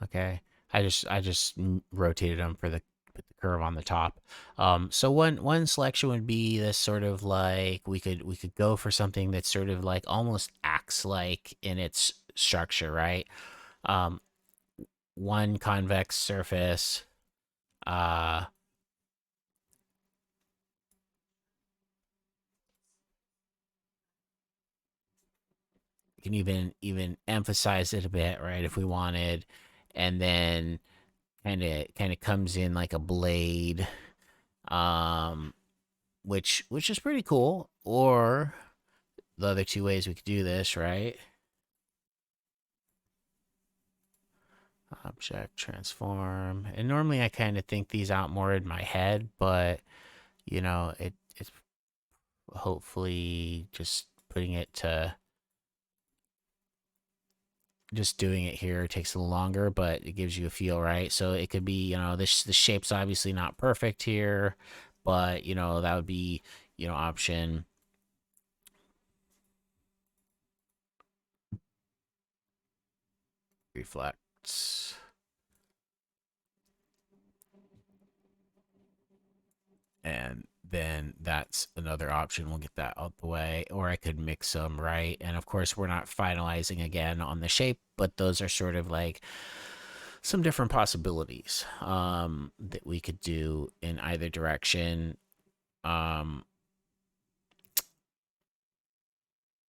Speaker 1: Okay. I just rotated them for the put the curve on the top. So one selection would be this sort of like we could go for something that's sort of like almost axe like in its structure, right? Um, one convex surface, uh, you can even emphasize it a bit, right? If we wanted, and then kind of comes in like a blade, um, which is pretty cool. Or the other two ways we could do this, right? Object transform, and normally I kind of think these out more in my head, but it's hopefully putting it to just doing it here takes a little longer, but it gives you a feel, right? So it could be, this the shape's obviously not perfect here, but that would be, option reflects, and then that's another option. We'll get that out the way, or I could mix them, right? And of course, we're not finalizing again on the shape, but those are sort of like some different possibilities that we could do in either direction. Um,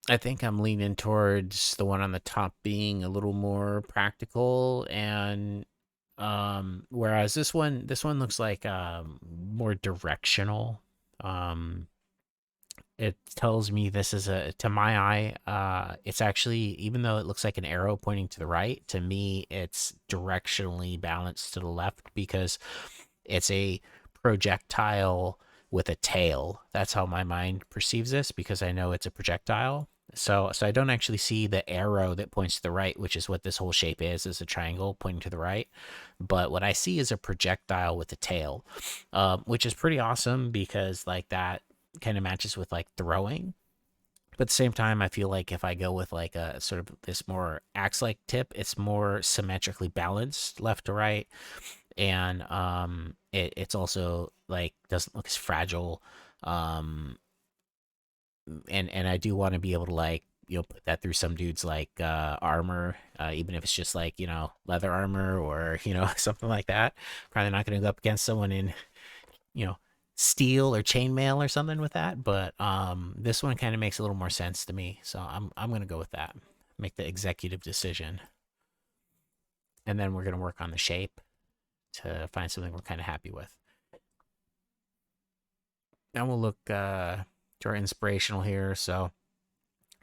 Speaker 1: I think I'm leaning towards the one on the top being a little more practical, and whereas this one looks like more directional. Um it tells me this is a to my eye, it's actually, even though it looks like an arrow pointing to the right, to me it's directionally balanced to the left because it's a projectile with a tail. That's how my mind perceives this, because I know it's a projectile. So I don't actually see the arrow that points to the right, which is what this whole shape is a triangle pointing to the right. But what I see is a projectile with a tail, which is pretty awesome because like that kind of matches with like throwing. But at the same time, I feel like if I go with like a sort of this more axe like tip, it's more symmetrically balanced left to right, and it's also like doesn't look as fragile. um and I do want to be able to like put that through some dudes like armor, even if it's just like leather armor or something like that. Probably not going to go up against someone in you know steel or chainmail or something with that, but this one kind of makes a little more sense to me, so I'm going to go with that, make the executive decision, and then we're going to work on the shape to find something we're kind of happy with. Now we'll look to our inspirational here. So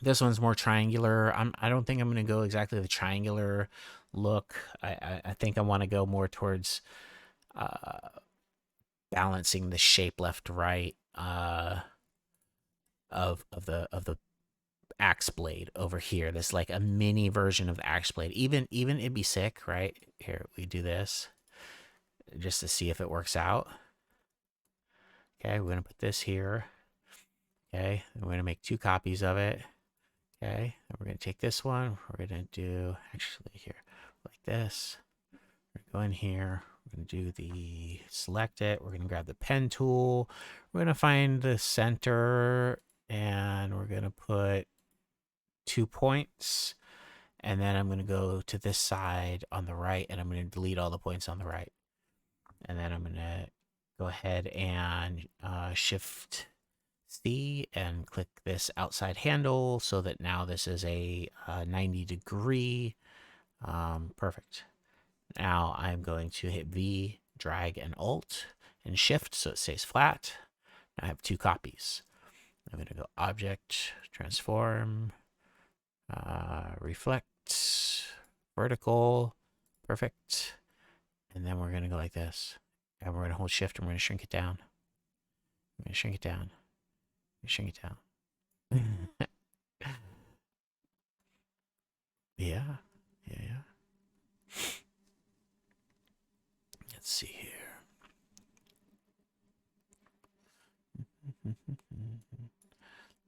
Speaker 1: This one's more triangular. I don't think I'm going to go exactly the triangular look. I think I want to go more towards uh, balancing the shape left right of the axe blade over here. This like a mini version of the axe blade. Even it'd be sick, right? Here we do this just to see if it works out. Okay, we're gonna put this here. Okay, and we're gonna make two copies of it. Okay, and we're gonna take this one. We're gonna do actually here like this. We're gonna go in here. We're gonna do the select it. We're gonna grab the pen tool. We're gonna find the center, and we're gonna put 2 points. And then I'm gonna go to this side on the right, and I'm gonna delete all the points on the right. And then I'm gonna go ahead and Shift C and click this outside handle so that now this is a 90-degree. Perfect. Now I'm going to hit V, drag, and Alt, and Shift so it stays flat. I have two copies. I'm going to go Object, Transform, Reflect, Vertical, perfect. And then we're going to go like this. And we're going to hold Shift and we're going to shrink it down. I'm going to shrink it down. Shrink it down. Yeah. Yeah, yeah. Let's see here.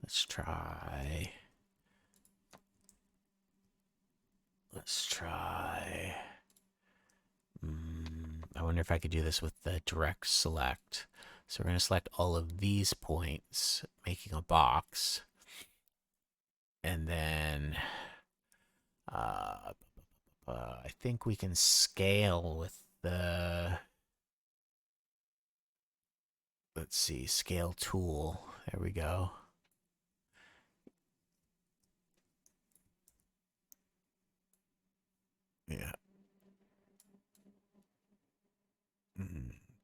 Speaker 1: Let's try. Let's try. I wonder if I could do this with the direct select. So we're going to select all of these points, making a box. And then uh, I think we can scale with the, let's see, scale tool. There we go. Yeah.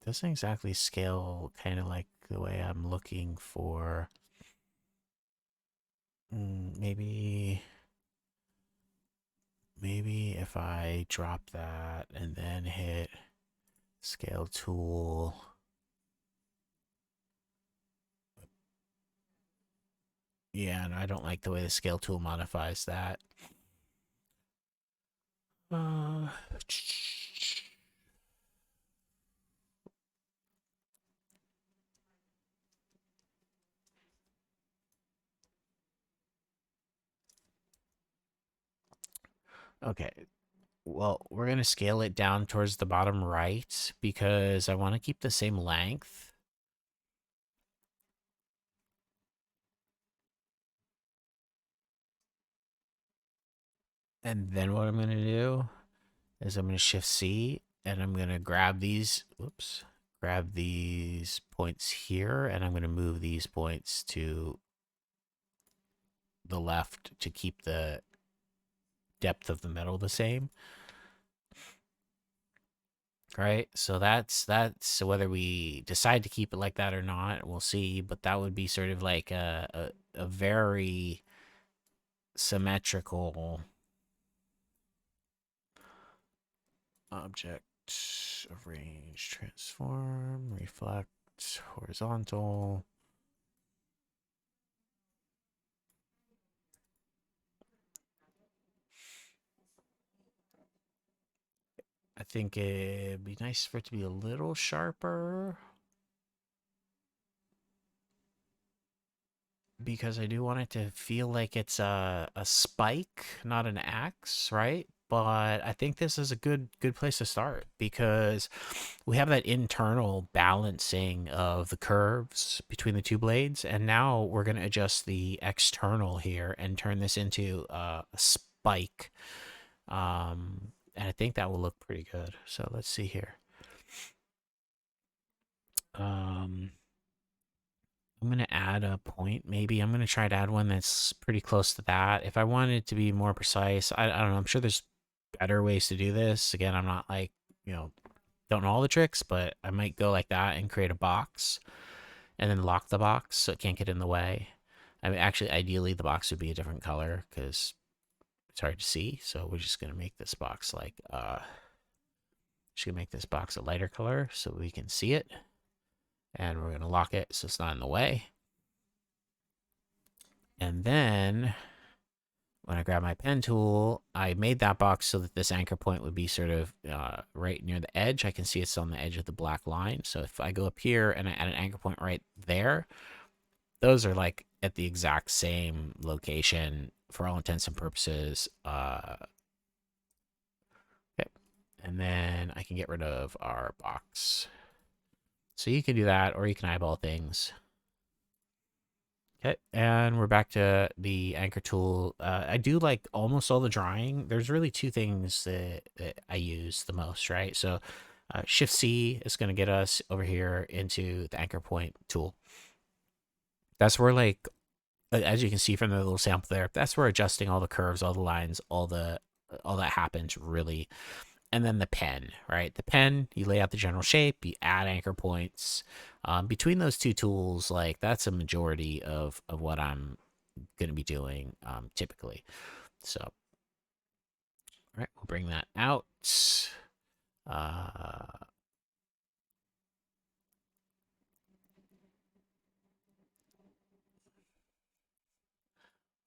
Speaker 1: Doesn't exactly scale kind of like the way I'm looking for. Maybe if I drop that and then hit scale tool. Yeah, and I don't like the way the scale tool modifies that. Uh, okay. Well, we're going to scale it down towards the bottom right because I want to keep the same length. And then what I'm going to do is I'm going to Shift C and I'm going to grab these, whoops, grab these points here and I'm going to move these points to the left to keep the depth of the metal the same. Right, so that's whether we decide to keep it like that or not, we'll see. But that would be sort of like a very symmetrical object. Arrange, transform, reflect, horizontal. I think it'd be nice for it to be a little sharper because I do want it to feel like it's a spike, not an axe, right? But I think this is a good place to start because we have that internal balancing of the curves between the two blades, and now we're going to adjust the external here and turn this into a spike. And I think that will look pretty good. So let's see here. Um, I'm going to add a point. Maybe I'm going to try to add one that's pretty close to that. If I wanted to be more precise, I don't know. I'm sure there's better ways to do this. Again, I'm not like, you know, don't know all the tricks, but I might go like that and create a box and then lock the box so it can't get in the way. I mean, actually, ideally, the box would be a different color because it's hard to see. So we're just gonna make this box like just gonna make this box a lighter color so we can see it, and we're gonna lock it so it's not in the way. And then when I grab my pen tool, I made that box so that this anchor point would be sort of right near the edge. I can see it's on the edge of the black line. So if I go up here and I add an anchor point right there, those are like at the exact same location for all intents and purposes. Okay. And then I can get rid of our box. So you can do that, or you can eyeball things. Okay, and we're back to the anchor tool. I do like almost all the drawing. There's really two things that I use the most, right? So Shift C is going to get us over here into the anchor point tool. That's where, like, as you can see from the little sample there, that's where adjusting all the curves, all the lines, all that happens really. And then the pen, right? The pen, you lay out the general shape, you add anchor points. Between those two tools, like that's a majority of what I'm going to be doing typically. So, all right, we'll bring that out. Uh,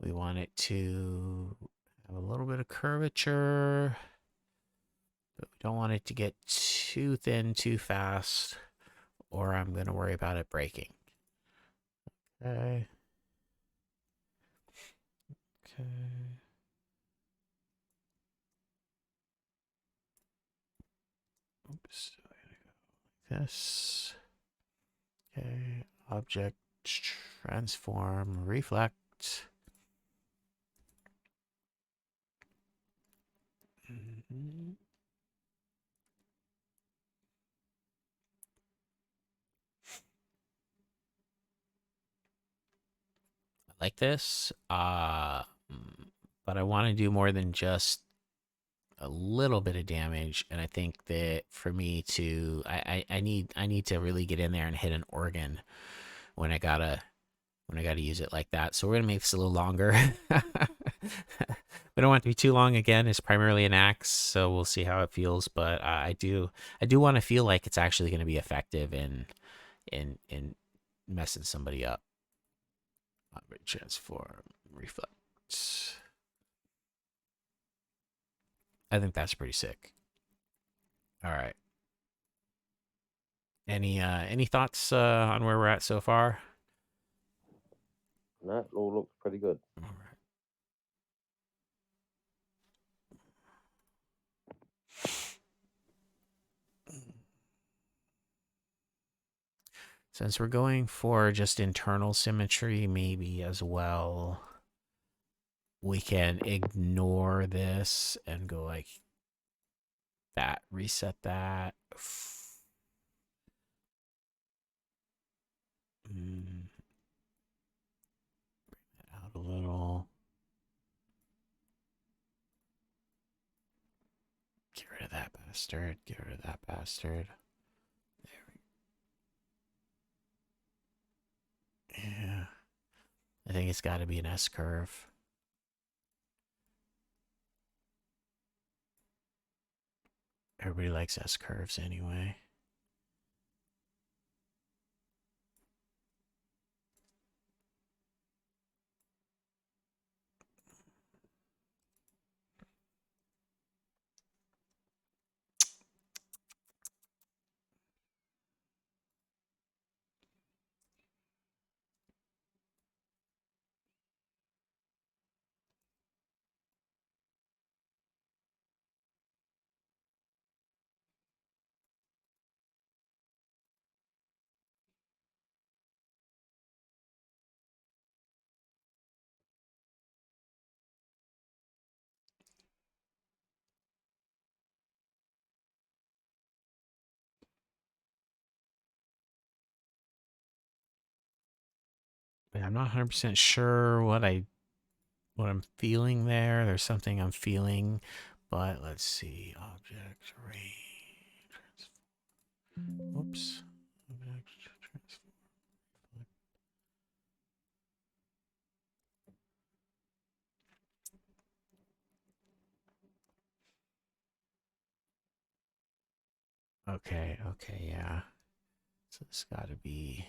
Speaker 1: we want it to have a little bit of curvature, but we don't want it to get too thin too fast, or I'm going to worry about it breaking. Okay. Okay. Oops. This. Okay. Object transform reflect. Mhm. I like this. But I want to do more than just a little bit of damage, and I think that for me to, I need to really get in there and hit an organ when I gotta use it like that. So we're gonna make this a little longer. We don't want it to be too long. Again, it's primarily an axe, so we'll see how it feels. But I do want to feel like it's actually going to be effective in messing somebody up. Transform, reflect. I think that's pretty sick. All right. Any thoughts on where we're at so far?
Speaker 2: That all looks pretty good.
Speaker 1: All right. Since we're going for just internal symmetry, maybe as well, we can ignore this and go like that, reset that. Mm, out a little. Get rid of that bastard. Get rid of that bastard. There we go. Yeah. I think it's got to be an S curve. Everybody likes S curves anyway. I'm not 100% sure what I'm feeling there. There's something I'm feeling, but let's see. Object range. Oops. Object transform. Okay, okay, yeah. So it's got to be.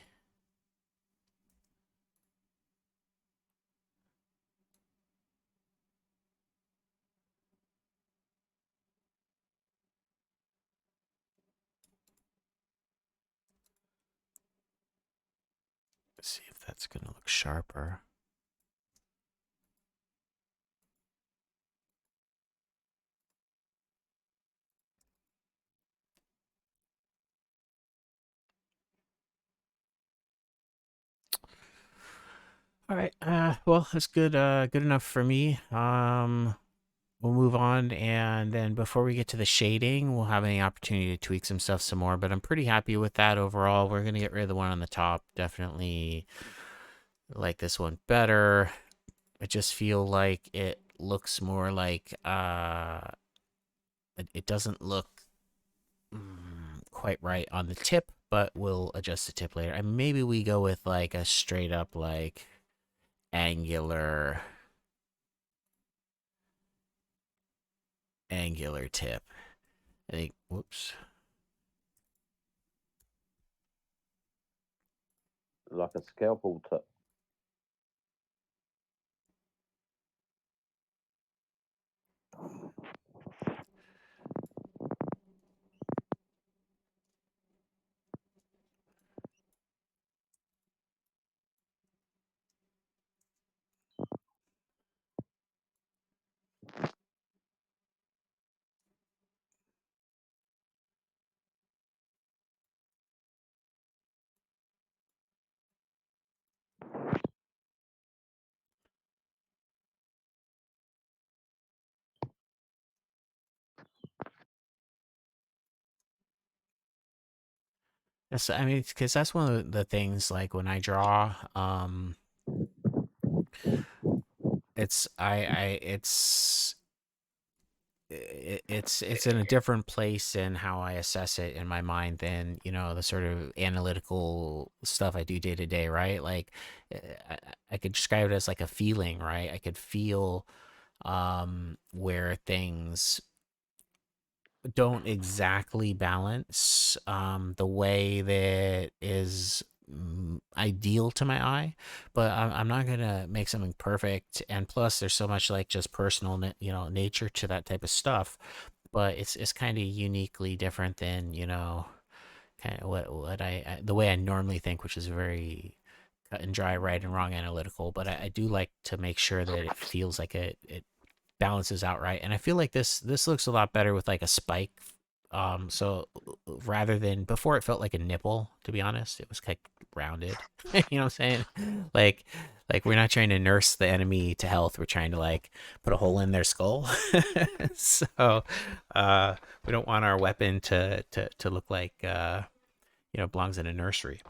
Speaker 1: Let's see if that's gonna look sharper. All right. Well, that's good. Good enough for me. We'll move on, and then before we get to the shading, we'll have any opportunity to tweak some stuff some more. But I'm pretty happy with that overall. We're gonna get rid of the one on the top. Definitely like this one better. I just feel like it looks more like it doesn't look quite right on the tip, but we'll adjust the tip later. And maybe we go with like a straight up like angular angular tip. I think whoops.
Speaker 2: Like a scalpel tip.
Speaker 1: That's I mean, because that's one of the things like when I draw, it's it's in a different place in how I assess it in my mind than the sort of analytical stuff I do day to day, right? Like uh, I, I could describe it as like a feeling, right? I could feel where things don't exactly balance the way that is ideal to my eye, but I'm not gonna make something perfect. And plus, there's so much like just personal, nature to that type of stuff. But it's kind of uniquely different than kind of what the way I normally think, which is very cut and dry, right and wrong analytical. But I do like to make sure that it feels like it balances out right. And I feel like this looks a lot better with like a spike. So rather than before, it felt like a nipple. To be honest, it was like rounded. You know what I'm saying? Like like we're not trying to nurse the enemy to health. We're trying to like put a hole in their skull. So uh, we don't want our weapon to look like belongs in a nursery.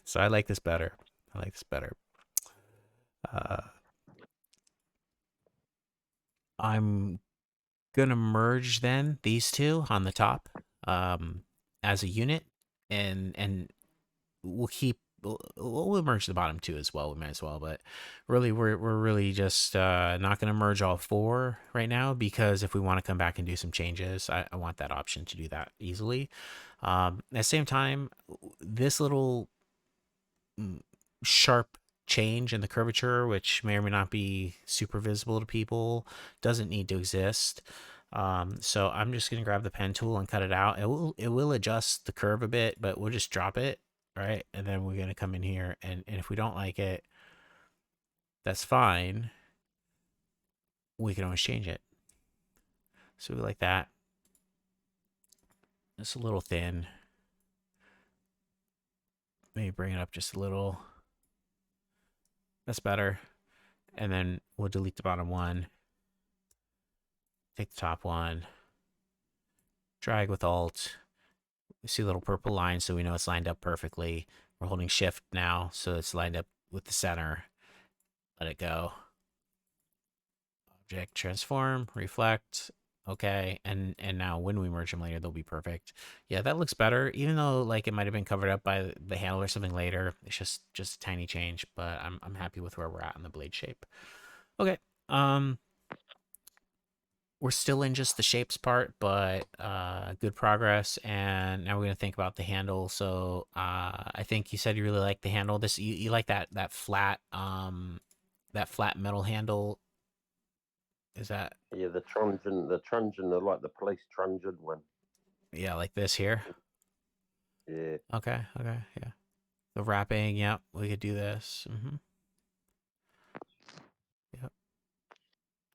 Speaker 1: So I like this better. I like this better. Uh, I'm gonna merge then these two on the top um, as a unit, and we'll keep we'll merge the bottom two as well. We might as well, but really we're really just not gonna merge all four right now because if we want to come back and do some changes, I want that option to do that easily. At the same time, this little mm, sharp change in the curvature, which may or may not be super visible to people, doesn't need to exist. So I'm just gonna grab the pen tool and cut it out. It will adjust the curve a bit, but we'll just drop it, right? And then we're gonna come in here and if we don't like it, that's fine. We can always change it. So we like that. It's a little thin. Maybe bring it up just a little. That's better. And then we'll delete the bottom one. Take the top one. Drag with Alt. We see a little purple line, so we know it's lined up perfectly. We're holding Shift now, so it's lined up with the center. Let it go. Object transform, reflect. Okay, and now when we merge them later, they'll be perfect. Yeah, that looks better. Even though like it might have been covered up by the handle or something later, it's just a tiny change. But I'm happy with where we're at in the blade shape. Okay. Um, we're still in just the shapes part, but good progress. And now we're gonna think about the handle. So I think you said you really like the handle. This you like that flat metal handle. Is that
Speaker 2: Yeah, the like the police truncheon one.
Speaker 1: yeah like this here?
Speaker 2: Yeah,
Speaker 1: Okay, okay, yeah. The wrapping, yep. We could do this. Yep.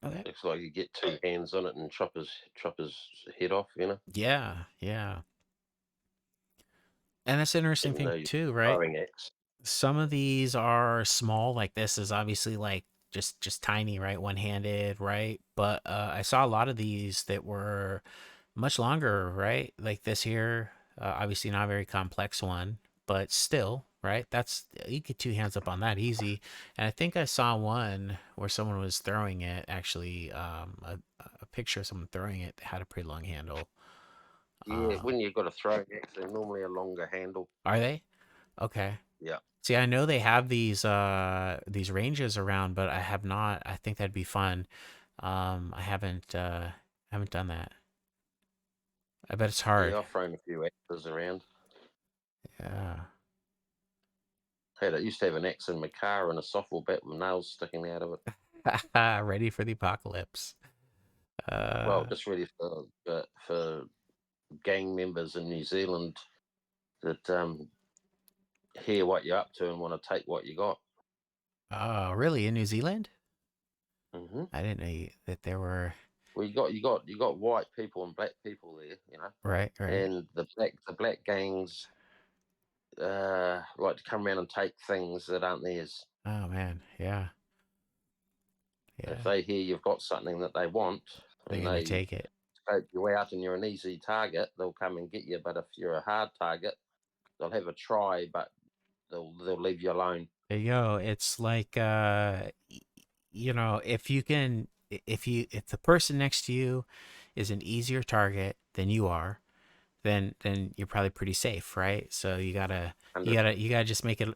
Speaker 1: Okay.
Speaker 2: looks like you get two hands on it and chop his head off.
Speaker 1: Yeah, yeah. And that's an interesting
Speaker 2: Even though
Speaker 1: thing
Speaker 2: you're
Speaker 1: too, right?
Speaker 2: throwing axe.
Speaker 1: Some of these are small, like this is obviously like just tiny, right? One-handed, right? But I saw a lot of these that were much longer, right? Like this here, obviously not a very complex one, but still, right? That's you get two hands up on that easy. And I think I saw one where someone was throwing it, actually, a picture of someone throwing it that had a pretty long handle.
Speaker 2: Yeah,
Speaker 1: Uh,
Speaker 2: when you've got a throwing axe, they're normally a longer handle.
Speaker 1: are they? Okay.
Speaker 2: Yeah,
Speaker 1: See, I know they have these ranges around, but I have not. I think that'd be fun. I haven't done that. I bet it's hard.
Speaker 2: yeah, I've thrown a few axes around.
Speaker 1: Yeah.
Speaker 2: I used to have an axe in my car and a softball bat with nails sticking out of it.
Speaker 1: Ready for the apocalypse.
Speaker 2: Well,
Speaker 1: Uh,
Speaker 2: just really for gang members in New Zealand that hear what you're up to and want to take what you got.
Speaker 1: oh, really? In New Zealand?
Speaker 2: Hmm.
Speaker 1: I didn't know that there were.
Speaker 2: Well, you got white people and black people there,
Speaker 1: Right, right.
Speaker 2: and the black gangs like to come around and take things that aren't theirs.
Speaker 1: Oh man, yeah,
Speaker 2: If
Speaker 1: yeah.
Speaker 2: they hear you've got something that they want
Speaker 1: They're
Speaker 2: and
Speaker 1: gonna
Speaker 2: they
Speaker 1: take it.
Speaker 2: scope you out and you're an easy target, they'll come and get you. But if you're a hard target, they'll have a try, but they'll leave you alone.
Speaker 1: There you go. It's like if you can, if the person next to you is an easier target than you are, then you're probably pretty safe, right? So
Speaker 2: Hundred
Speaker 1: you gotta just make it,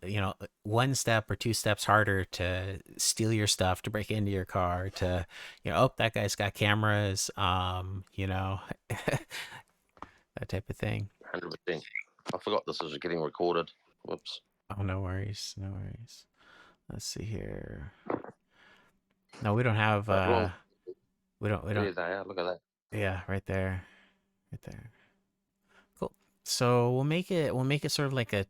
Speaker 1: one step or two steps harder to steal your stuff, to break into your car, to, oh, that guy's got cameras, that type of thing.
Speaker 2: 100%. I forgot this was getting recorded. Whoops.
Speaker 1: Oh, no worries, no worries. Let's see here. No, we don't have,
Speaker 2: But long,
Speaker 1: we don't,
Speaker 2: there they are. Look at that.
Speaker 1: yeah, right there, right there. Cool. So we'll make it sort of like a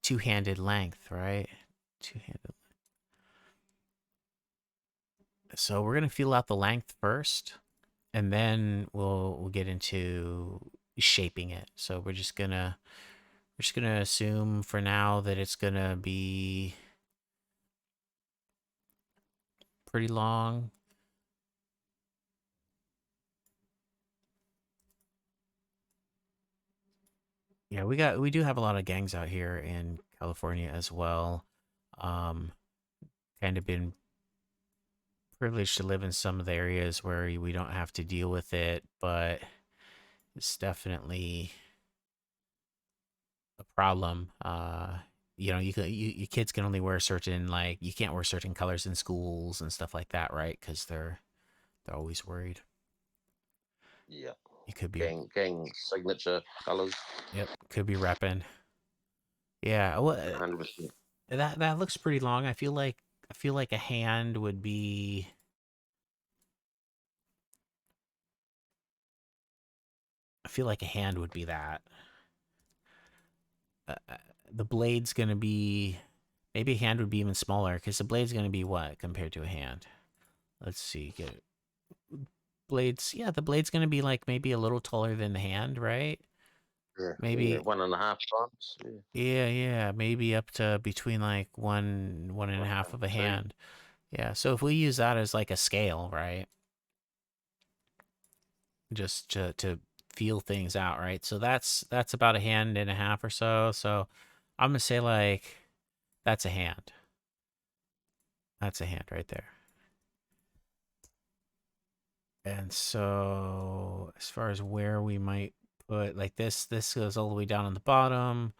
Speaker 1: two-handed length, right? Two-handed. So we're gonna feel out the length first, and then we'll get into shaping it. So we're just gonna assume for now that it's gonna be pretty long. Yeah, we do have a lot of gangs out here in California as well. Um, Kind of been privileged to live in some of the areas where we don't have to deal with it, but it's definitely a problem. Your kids can only wear certain, like, you can't wear certain colors in schools and stuff like that, right? Because they're always worried.
Speaker 2: Yeah.
Speaker 1: You could be,
Speaker 2: Gang signature colours.
Speaker 1: yep, could be repping. Yeah, well,
Speaker 2: 100%.
Speaker 1: that looks pretty long. I feel like a hand would be. I feel like a hand would be that. The blade's gonna be, maybe a hand would be even smaller because the blade's gonna be what compared to a hand. Let's see, get blades. Yeah, the blade's gonna be like maybe a little taller than the hand, right?
Speaker 2: Yeah,
Speaker 1: Maybe.
Speaker 2: 1.5 times. Yeah.
Speaker 1: Yeah, yeah, maybe up to between like one and a
Speaker 2: One
Speaker 1: half
Speaker 2: and
Speaker 1: of a
Speaker 2: two.
Speaker 1: hand. Yeah, so if we use that as like a scale, right? Just to feel things out, right? So that's about a hand and a half or so. So I'm gonna say like that's a hand. That's a hand right there. And so as far as where we might put, like, this goes all the way down on the bottom,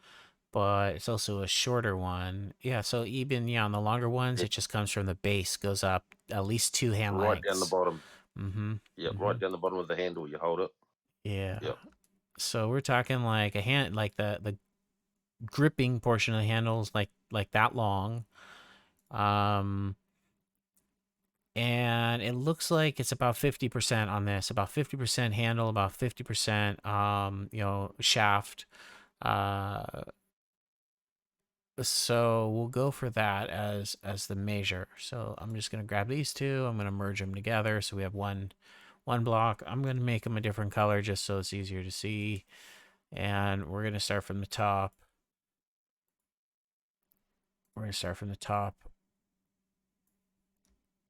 Speaker 1: but it's also a shorter one. Yeah, so even, yeah, on the longer ones,
Speaker 2: Yeah,
Speaker 1: it just comes from the base, goes up at least two hand
Speaker 2: right down the
Speaker 1: lengths.
Speaker 2: bottom.
Speaker 1: Mm-hmm.
Speaker 2: Yep,
Speaker 1: Mm-hmm.
Speaker 2: right down the bottom of the handle, you hold it.
Speaker 1: Yeah.
Speaker 2: Yep.
Speaker 1: So we're talking like a hand, like the gripping portion of the handles, like that long. Um, and it looks like it's about 50% on this, about 50% handle, about 50% shaft. Uh, so we'll go for that as the measure. So I'm just gonna grab these two. I'm gonna merge them together so we have one block. I'm gonna make them a different color just so it's easier to see. And we're gonna start from the top. We're gonna start from the top,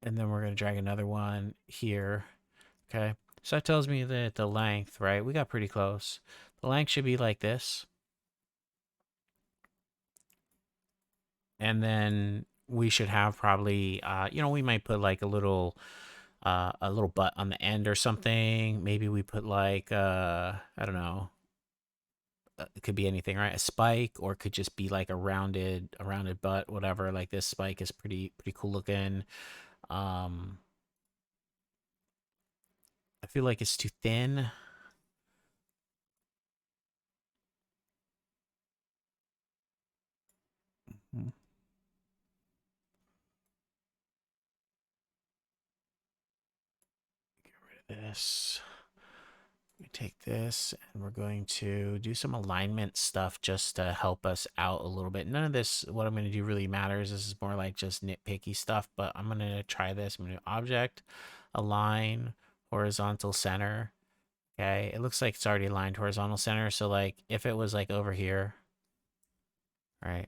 Speaker 1: and then we're gonna drag another one here. Okay. So that tells me that the length, right? We got pretty close. The length should be like this. And then we should have probably, we might put like a little butt on the end or something. Maybe we put like, I don't know, it could be anything, right? A spike, or it could just be like a rounded butt, whatever. Like this spike is pretty cool looking. Um, I feel like it's too thin. Get rid of this. We take this and we're going to do some alignment stuff just to help us out a little bit. None of this, what I'm going to do really matters. This is more like just nitpicky stuff, but I'm going to try this. I'm going to object, align, horizontal center. Okay. It looks like it's already aligned horizontal center. So like if it was like over here, right?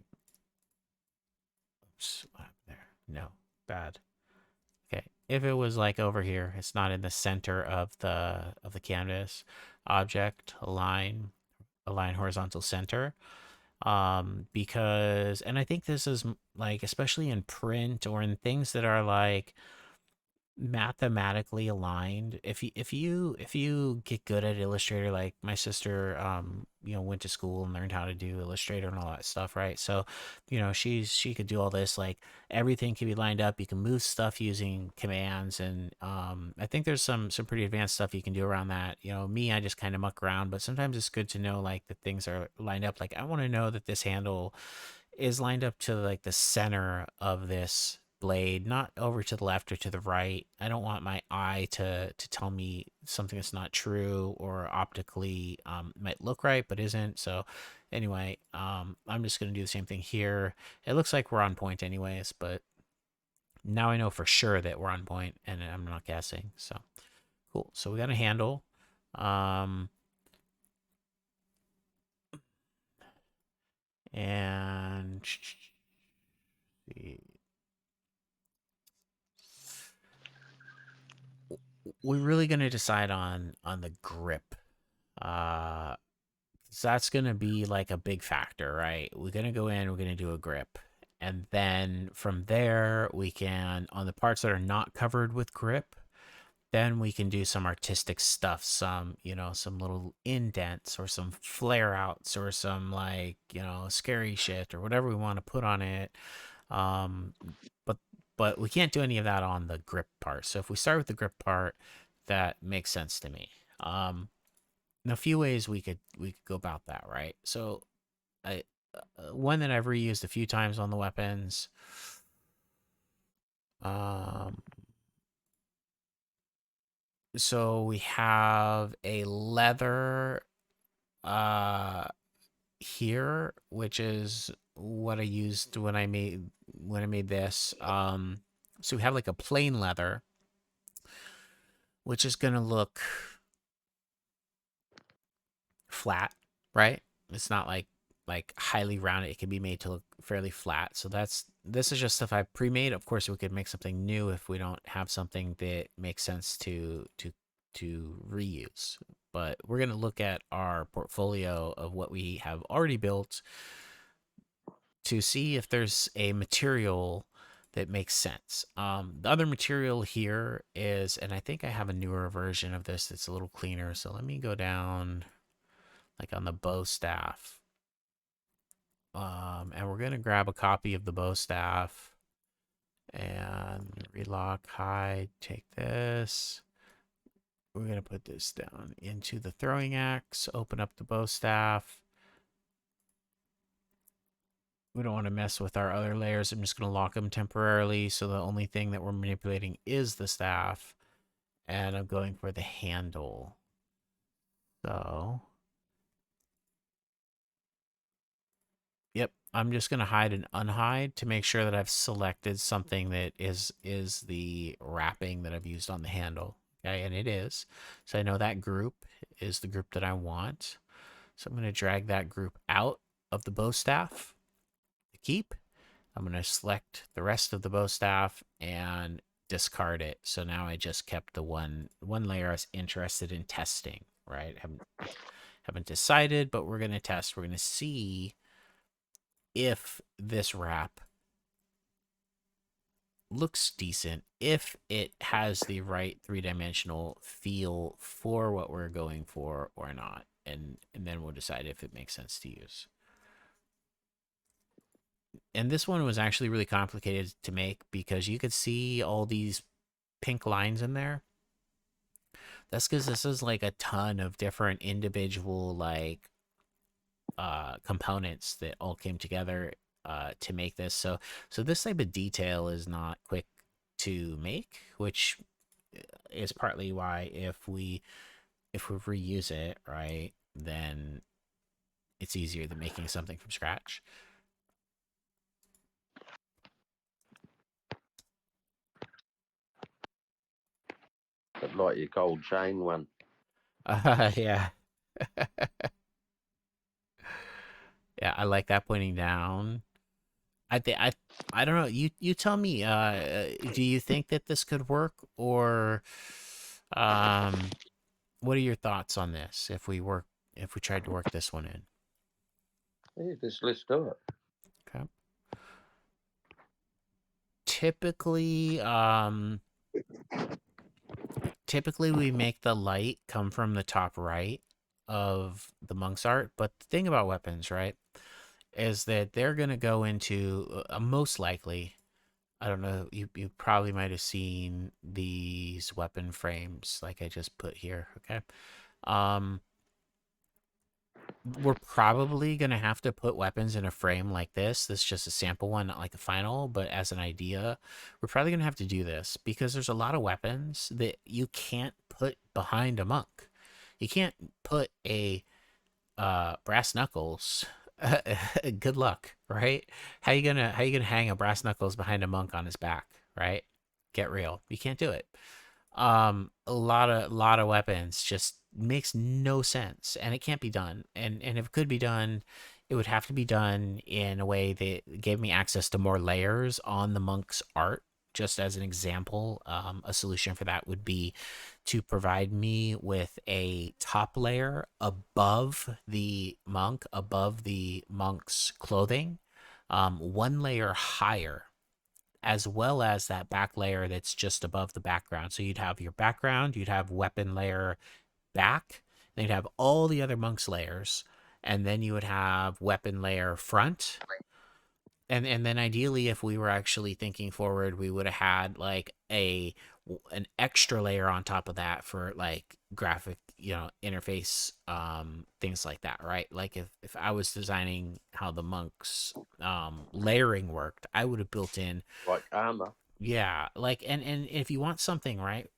Speaker 1: Oops, what happened there? No, bad. Okay. If it was like over here, it's not in the center of the canvas. Object, align horizontal center. Because, and I think this is like, especially in print or in things that are like mathematically aligned, if you get good at Illustrator, like my sister went to school and learned how to do Illustrator and all that stuff, right? So she could do all this, like everything can be lined up. You can move stuff using commands, and I think there's some pretty advanced stuff you can do around that. Me, I just kind of muck around, but sometimes it's good to know like that things are lined up. Like I want to know that this handle is lined up to like the center of this blade, not over to the left or to the right. I don't want my eye to tell me something that's not true, or optically might look right but isn't. So anyway, I'm just gonna do the same thing here. It looks like we're on point anyways, but now I know for sure that we're on point and I'm not guessing. So cool. So we got a handle. Um, and we're really going to decide on the grip. Uh, 'Cause that's going to be like a big factor, right? We're going to go in, we're going to do a grip. And then from there, we can, on the parts that are not covered with grip, then we can do some artistic stuff, some little indents or some flare outs or some like, scary shit or whatever we want to put on it. Um, but but we can't do any of that on the grip part. So if we start with the grip part, that makes sense to me. In a few ways we could go about that, right? So I one that I've reused a few times on the weapons. Um, so we have a leather uh here, which is what I used when I made this. So we have like a plain leather, which is gonna look flat, right? It's not like highly rounded. It can be made to look fairly flat. So this is just stuff I pre-made. Of course, we could make something new if we don't have something that makes sense to reuse. But we're gonna look at our portfolio of what we have already built to see if there's a material that makes sense. The other material here is, and I think I have a newer version of this that's a little cleaner. So let me go down like on the bow staff. And we're gonna grab a copy of the bow staff and relock, hide, take this. we're going to put this down into the throwing axe, open up the bow staff. We don't want to mess with our other layers. I'm just going to lock them temporarily. So the only thing that we're manipulating is the staff. And I'm going for the handle. So, yep, I'm just going to hide and unhide to make sure that I've selected something that is the wrapping that I've used on the handle. Okay, and it is. So I know that group is the group that I want. So I'm going to drag that group out of the bow staff to keep. I'm going to select the rest of the bow staff and discard it. So now I just kept the one layer I was interested in testing, right? Haven't decided, but we're going to test. We're going to see if this wrap looks decent, if it has the right three-dimensional feel for what we're going for or not. And then we'll decide if it makes sense to use. And this one was actually really complicated to make because you could see all these pink lines in there. That's because this is like a ton of different individual like components that all came together to make this. So this type of detail is not quick to make, which is partly why if we reuse it, right, then it's easier than making something from scratch.
Speaker 2: But like your gold chain one.
Speaker 1: Yeah. Yeah, I like that pointing down. I think I don't know. You tell me. Do you think that this could work, or um, what are your thoughts on this? If we tried to work this one in,
Speaker 2: Yeah, let's do it.
Speaker 1: okay. Typically, typically we make the light come from the top right of the monk's art. But the thing about weapons, right, is that they're gonna go into most likely. I don't know. You probably might have seen these weapon frames like I just put here. Okay. Um, we're probably gonna have to put weapons in a frame like this. This is just a sample one, not like a final, but as an idea, we're probably gonna have to do this because there's a lot of weapons that you can't put behind a monk. You can't put a brass knuckles. Good luck, right? How you gonna hang a brass knuckles behind a monk on his back, right? Get real. You can't do it. A lot of weapons just makes no sense, and it can't be done. And if it could be done, it would have to be done in a way that gave me access to more layers on the monk's art. Just as an example, a solution for that would be to provide me with a top layer above the monk's clothing, one layer higher, as well as that back layer that's just above the background. So you'd have your background, you'd have weapon layer back, then you'd have all the other monks layers, and then you would have weapon layer front. And then ideally, if we were actually thinking forward, we would have had like an extra layer on top of that for like graphic, interface, things like that, right? Like if I was designing how the monks layering worked, I would have built in,
Speaker 2: Like armor.
Speaker 1: yeah, like, and if you want something, right?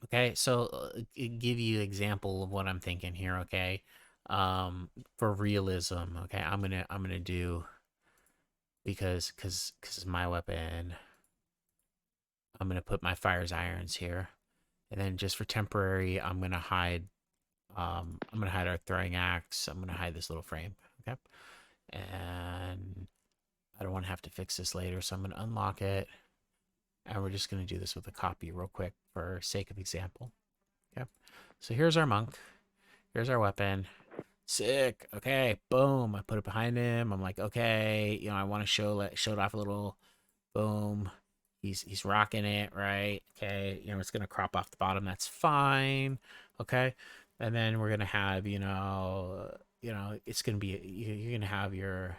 Speaker 1: Okay, so give you example of what I'm thinking here, okay? For realism, okay, I'm gonna do, because my weapon, I'm gonna put my fire's irons here, and then just for temporary, I'm gonna hide our throwing axe. I'm gonna hide this little frame, okay? And I don't want to have to fix this later, so I'm gonna unlock it, and we're just gonna do this with a copy real quick for sake of example, okay? So here's our monk. Here's our weapon. Sick. Okay, boom. I put it behind him. I'm like, okay, I want to show it off a little. Boom. He's rocking it, right? Okay, it's gonna crop off the bottom. That's fine. Okay, and then we're gonna have, it's gonna be, you're gonna have your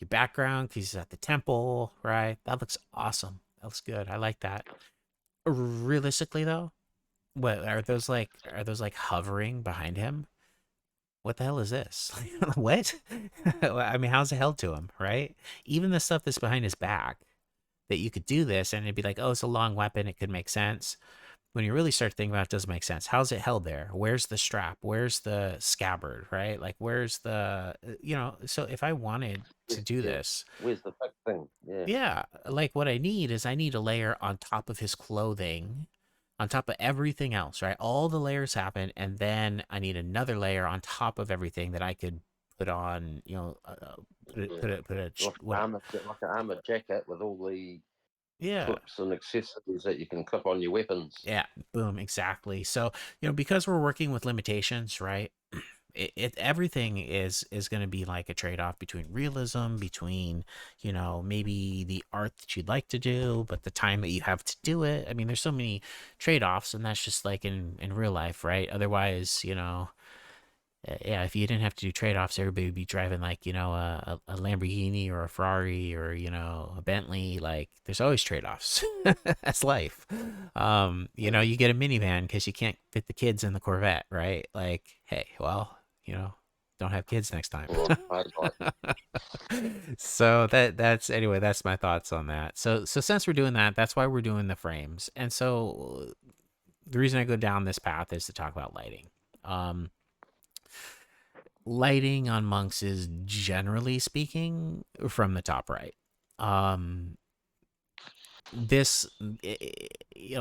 Speaker 1: background because he's at the temple, right? That looks awesome. That looks good. I like that. Realistically, though, What are those like hovering behind him? What the hell is this? What? I mean, how's it held to him, right? Even the stuff that's behind his back that you could do this and it'd be like, oh, it's a long weapon. It could make sense. When you really start thinking about it, it doesn't make sense. How's it held there? Where's the strap? Where's the scabbard, right? Like, where's the, so if I wanted to do
Speaker 2: Yeah.
Speaker 1: this,
Speaker 2: Where's the fixed thing? Yeah.
Speaker 1: yeah, like what I need is I need a layer on top of his clothing, on top of everything else, right? All the layers happen, and then I need another layer on top of everything that I could put on,
Speaker 2: Yeah.
Speaker 1: put a,
Speaker 2: Like
Speaker 1: what,
Speaker 2: like an armor jacket with all the
Speaker 1: yeah,
Speaker 2: clips and accessories that you can clip on your weapons.
Speaker 1: yeah, boom, exactly. So, because we're working with limitations, right? Everything is going to be like a trade-off between realism, between maybe the art that you'd like to do but the time that you have to do it. I mean, there's so many trade-offs, and that's just like in real life, right? Otherwise, yeah, if you didn't have to do trade-offs, everybody would be driving like a Lamborghini or a Ferrari or a Bentley. Like, there's always trade-offs. That's life.
Speaker 2: Mm.
Speaker 1: You get a minivan because you can't fit the kids in the Corvette, right? Like, hey, well, don't have kids next time.
Speaker 2: Right, right.
Speaker 1: So that's anyway, that's my thoughts on that. So since we're doing that, that's why we're doing the frames. And so the reason I go down this path is to talk about lighting. Um, Lighting on monks is, generally speaking, from the top right. Um, this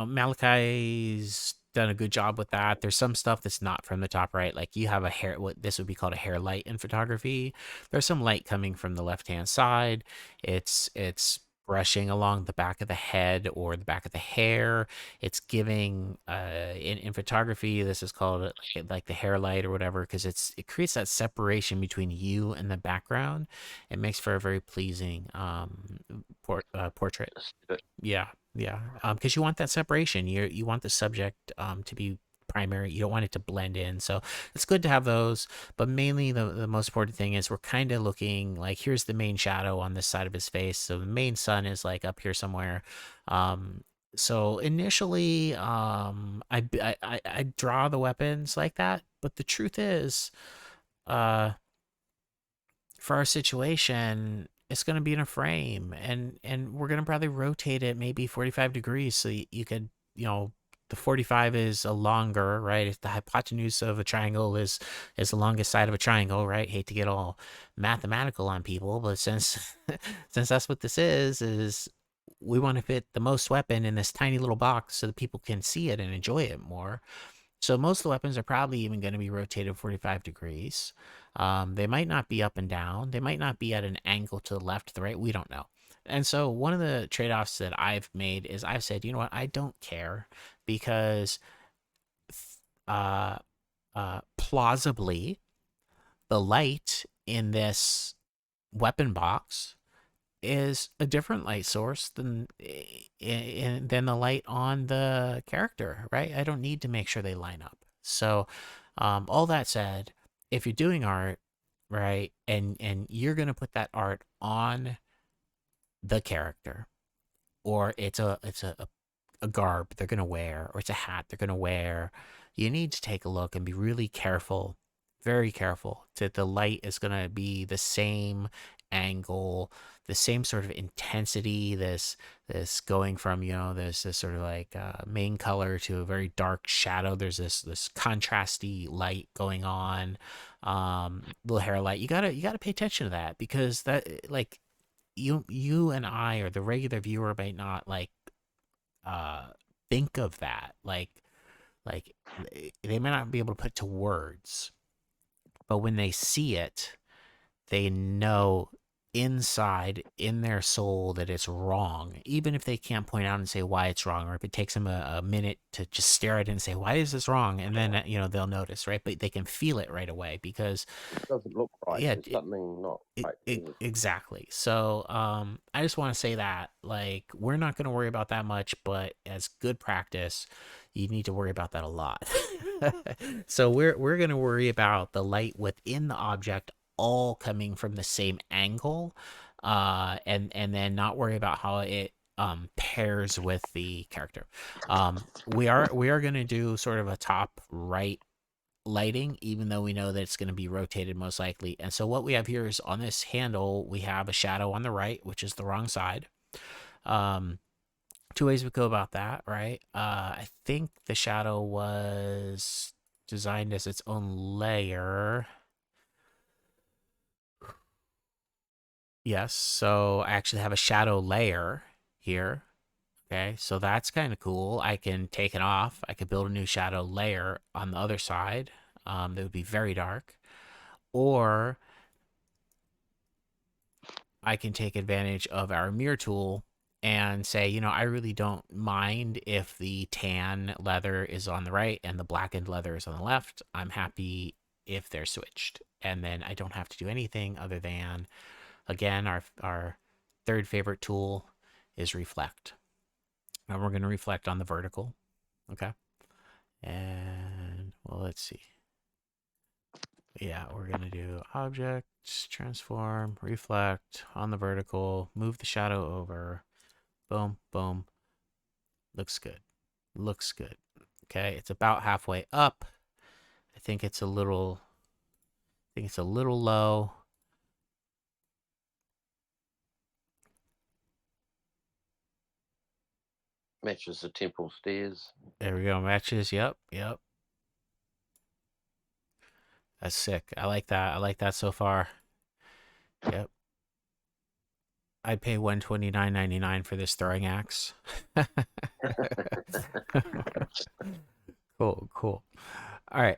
Speaker 1: Malachi's done a good job with that. There's some stuff that's not from the top right, like you have a hair, what this would be called a hair light in photography. There's some light coming from the left hand side. It's brushing along the back of the head or the back of the hair. It's giving in photography, this is called like the hair light or whatever, because it creates that separation between you and the background. It makes for a very pleasing portrait.
Speaker 2: But
Speaker 1: Yeah, yeah. Because you want that separation. You want the subject to be primary. You don't want it to blend in. So it's good to have those. But mainly the most important thing is we're kind of looking like, here's the main shadow on this side of his face. So the main sun is like up here somewhere. Um, so initially, I draw the weapons like that. But the truth is, uh, for our situation, it's going to be in a frame, and we're going to probably rotate it maybe 45 degrees so you could, the 45 is a longer, right? If the hypotenuse of a triangle is the longest side of a triangle, right? Hate to get all mathematical on people, but since since that's what this is we want to fit the most weapon in this tiny little box so that people can see it and enjoy it more. So most of the weapons are probably even going to be rotated 45 degrees. They might not be up and down. They might not be at an angle to the left, to the right. We don't know. And so one of the trade-offs that I've made is I've said, you know what, I don't care because uh, plausibly the light in this weapon box is a different light source than the light on the character, right? I don't need to make sure they line up. So, all that said, if you're doing art, right, and you're gonna put that art on the character, or it's a garb they're gonna wear, or it's a hat they're gonna wear, you need to take a look and be really careful, very careful, that the light is gonna be the same angle, the same sort of intensity. This going from this sort of like main color to a very dark shadow. There's this contrasty light going on. Little hair light. You gotta pay attention to that, because that, like, you and I, or the regular viewer, might not like uh think of that, like they may not be able to put to words, but when they see it, they know inside in their soul that it's wrong, even if they can't point out and say why it's wrong, or if it takes them a minute to just stare at it and say, why is this wrong? And then they'll notice, right? But they can feel it right away because,
Speaker 2: it doesn't look right.
Speaker 1: yeah,
Speaker 2: There's something not right.
Speaker 1: exactly. So I just want to say that, like, we're not going to worry about that much, but as good practice, you need to worry about that a lot. So we're going to worry about the light within the object all coming from the same angle, and then not worry about how it pairs with the character. We are going to do sort of a top right lighting, even though we know that it's going to be rotated most likely. And so what we have here is on this handle, we have a shadow on the right, which is the wrong side. Um, Two ways we go about that, right? I think the shadow was designed as its own layer. Yes, so I actually have a shadow layer here. Okay, so that's kind of cool. I can take it off. I could build a new shadow layer on the other side. That would be very dark. Or I can take advantage of our mirror tool and say, I really don't mind if the tan leather is on the right and the blackened leather is on the left. I'm happy if they're switched. And then I don't have to do anything other than, again, our third favorite tool is reflect. Now we're going to reflect on the vertical. Okay. And well, let's see. Yeah, we're going to do objects, transform, reflect on the vertical, move the shadow over. Boom, boom. Looks good. Looks good. Okay, it's about halfway up. I think it's a little low.
Speaker 2: Matches the temple stairs.
Speaker 1: There we go. Matches. Yep, yep. That's sick. I like that. I like that so far. Yep. I'd pay $129.99 for this throwing axe. Cool, cool. All right.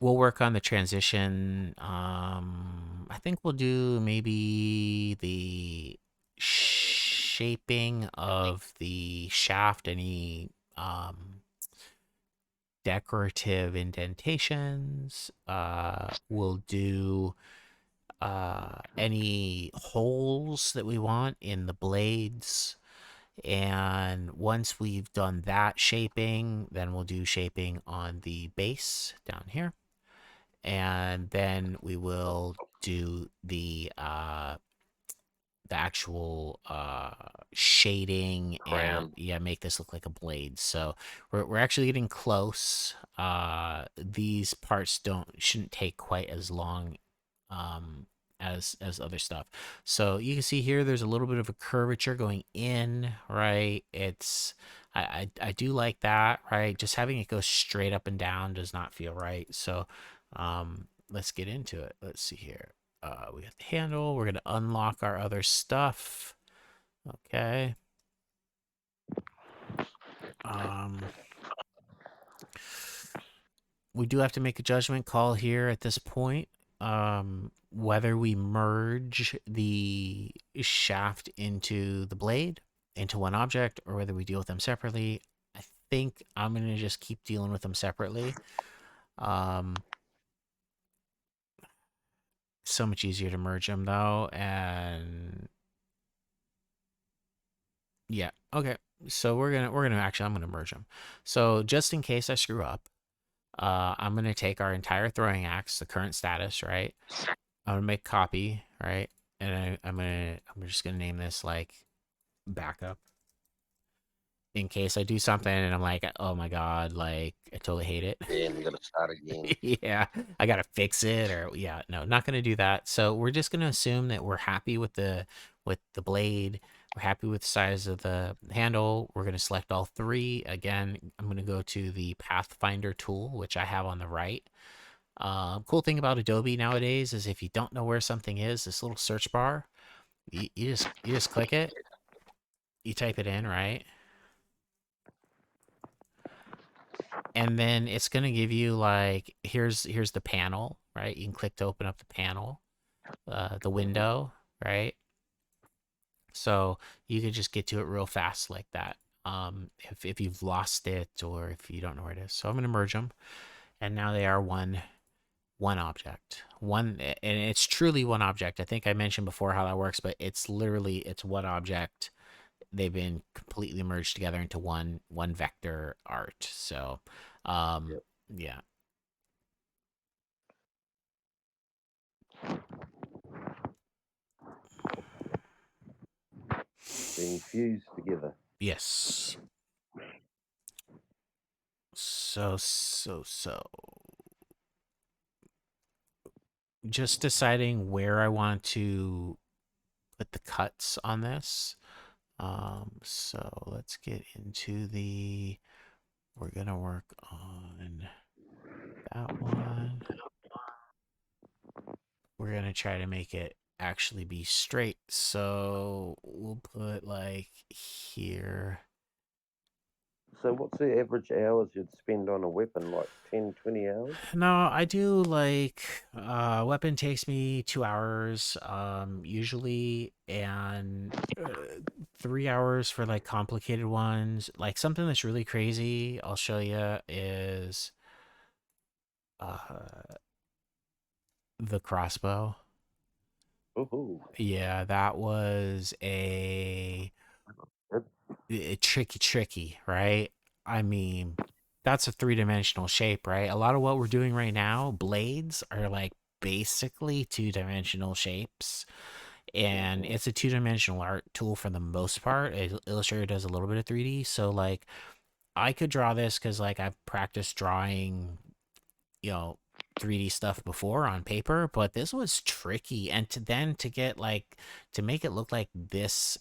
Speaker 1: We'll work on the transition. I think we'll do maybe the shaping of the shaft, any decorative indentations. We'll do any holes that we want in the blades. And once we've done that shaping, then we'll do shaping on the base down here. And then we will do the actual shading and
Speaker 2: Crown.
Speaker 1: yeah, make this look like a blade. So we're actually getting close. These parts shouldn't take quite as long um, as other stuff. So you can see here, there's a little bit of a curvature going in, right? I do like that, right? Just having it go straight up and down does not feel right. So let's get into it. Let's see here. We got the handle. We're going to unlock our other stuff. Okay. Um, we do have to make a judgment call here at this point. Whether we merge the shaft into the blade, into one object, or whether we deal with them separately. I think I'm going to just keep dealing with them separately. So much easier to merge them though. And yeah, okay. So I'm gonna merge them. So just in case I screw up, I'm gonna take our entire throwing axe, the current status, right? I'm gonna make a copy, right? And I'm just gonna name this like backup in case I do something and I'm like, oh my god, like I totally hate it.
Speaker 2: Yeah, and you got to start again.
Speaker 1: Yeah, I gotta fix it, or yeah, no, not gonna do that. So we're just gonna assume that we're happy with the blade. We're happy with the size of the handle. We're gonna select all three. Again, I'm gonna go to the Pathfinder tool, which I have on the right. Cool thing about Adobe nowadays is if you don't know where something is, this little search bar, you just click it, you type it in, right? And then it's gonna give you like here's the panel, right? You can click to open up the panel, the window, right? So you can just get to it real fast like that. If you've lost it or if you don't know where it is. So I'm gonna merge them, and now they are one object. One, and it's truly one object. I think I mentioned before how that works, but it's one object. They've been completely merged together into one vector art. So
Speaker 2: Yep.
Speaker 1: yeah.
Speaker 2: being fused together.
Speaker 1: Yes. So. Just deciding where I want to put the cuts on this. So let's get into we're gonna work on that one. We're gonna try to make it actually be straight. So we'll put like here.
Speaker 2: So what's the average hours you'd spend on a weapon? Like 10, 20 hours?
Speaker 1: No, I do like weapon takes me 2 hours usually, and 3 hours for like complicated ones. Like something that's really crazy I'll show you is uh the crossbow.
Speaker 2: Ooh,
Speaker 1: Yeah, that was a tricky, right? I mean, that's a three-dimensional shape, right? A lot of what we're doing right now, blades are like basically two-dimensional shapes, and
Speaker 2: mm-hmm.
Speaker 1: it's a two-dimensional art tool for the most part. Illustrator does a little bit of 3D, so like I could draw this because like I've practiced drawing, you know, 3D stuff before on paper, but this was tricky. And to get like to make it look like this,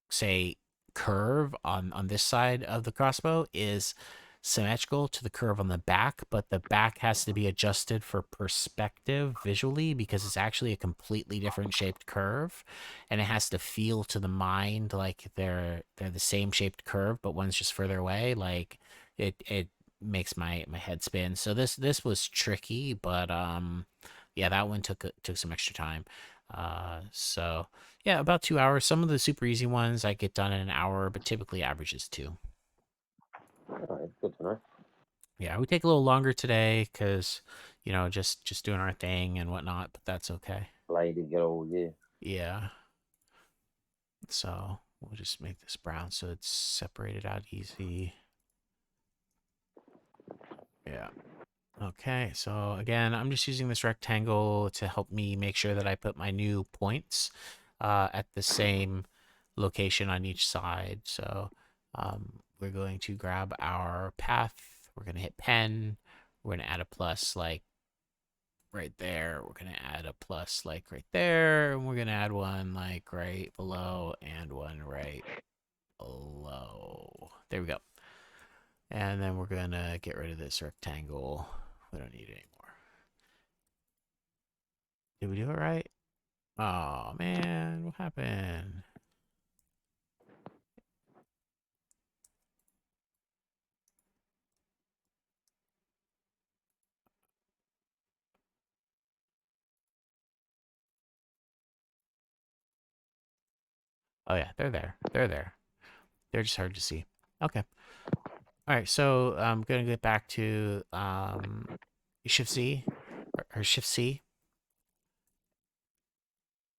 Speaker 1: say, curve on this side of the crossbow is symmetrical to the curve on the back, but the back has to be adjusted for perspective visually because it's actually a completely different shaped curve, and it has to feel to the mind like they're the same shaped curve, but one's just further away. Like it makes my head spin. So this was tricky, but yeah, that one took some extra time. So yeah, about 2 hours. Some of the super easy ones I get done in an hour, but typically averages two.
Speaker 2: Oh, good to know.
Speaker 1: Yeah, we take a little longer today because, just doing our thing and whatnot, but that's okay.
Speaker 2: Lady girl, yeah.
Speaker 1: Yeah. So we'll just make this brown so it's separated out easy. Yeah. Okay, so again, I'm just using this rectangle to help me make sure that I put my new points at the same location on each side. So we're going to grab our path. We're going to hit pen. We're going to add a plus like right there. We're going to add a plus like right there. And we're going to add one like right below and one right below. There we go. And then we're going to get rid of this rectangle. We don't need it anymore. Did we do it right? Oh man, what happened? Oh yeah, they're there. They're there. They're just hard to see. Okay. All right. So I'm gonna get back to Shift C or Shift C,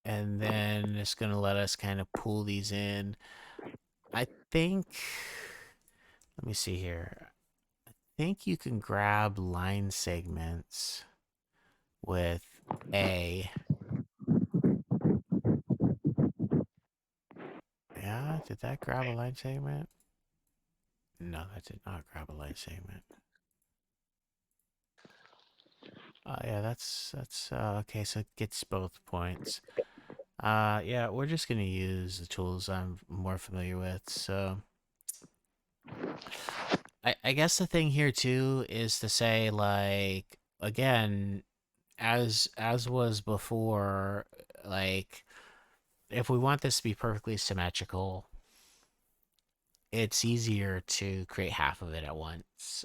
Speaker 1: and then it's gonna let us kind of pull these in. I think. Let me see here. I think you can grab line segments with A. Yeah, did that grab a line segment? No, that did not grab a line segment. Yeah, that's okay. So it gets both points. Yeah, we're just gonna use the tools I'm more familiar with. So I guess the thing here too is to say like again, as was before, like if we want this to be perfectly symmetrical, it's easier to create half of it at once.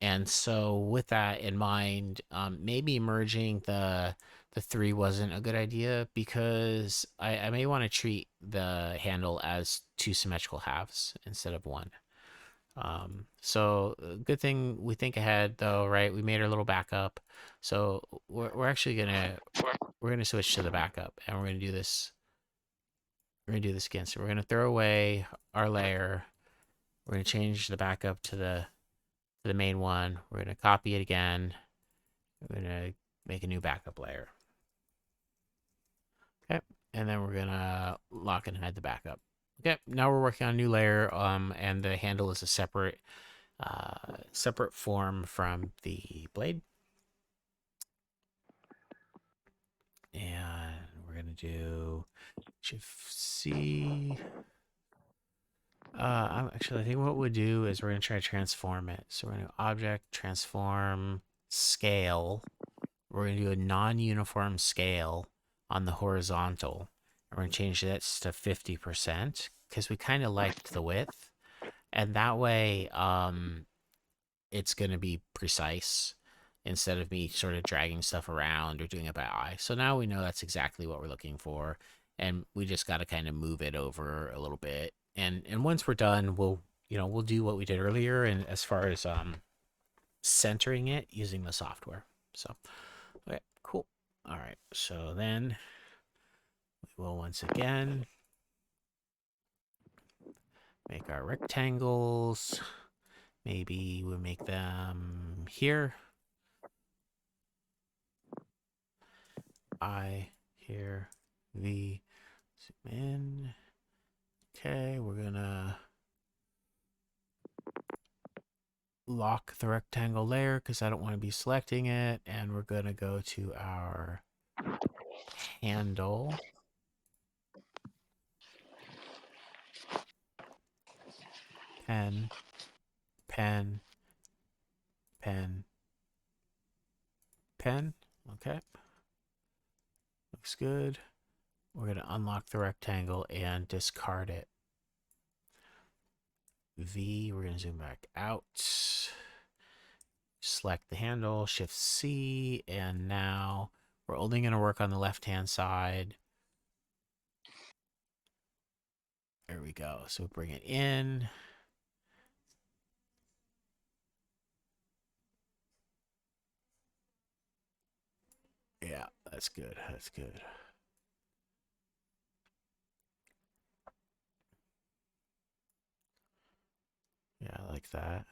Speaker 1: And so with that in mind, maybe merging the three wasn't a good idea because I may want to treat the handle as two symmetrical halves instead of one. So good thing we think ahead though, right? We made our little backup. So we're actually we're gonna switch to the backup and we're gonna do this again. So we're gonna throw away our layer. We're going to change the backup to the main one. We're going to copy it again. We're going to make a new backup layer. Okay. And then we're going to lock and hide the backup. Yep. Now we're working on a new layer. And the handle is a separate form from the blade. And we're gonna do Shift C. Actually, I think what we'll do is we're gonna try to transform it. So we're gonna object transform scale. We're gonna do a non-uniform scale on the horizontal. And we're gonna change this to 50% because we kind of liked the width, and that way, it's going to be precise instead of me sort of dragging stuff around or doing it by eye. So now we know that's exactly what we're looking for, and we just got to kind of move it over a little bit. And once we're done, we'll do what we did earlier, and as far as centering it using the software. So okay, cool. All right. So then we will once again make our rectangles. Maybe we'll make them here. I here, V, zoom in. Okay, we're gonna lock the rectangle layer because I don't want to be selecting it. And we're gonna go to our handle, pen, pen, pen, pen. Okay, looks good. We're gonna unlock the rectangle and discard it. V, we're gonna zoom back out. Select the handle, Shift C, and now we're only going to work on the left-hand side. There we go. So bring it in. Yeah, that's good. That's good. Yeah, I like that.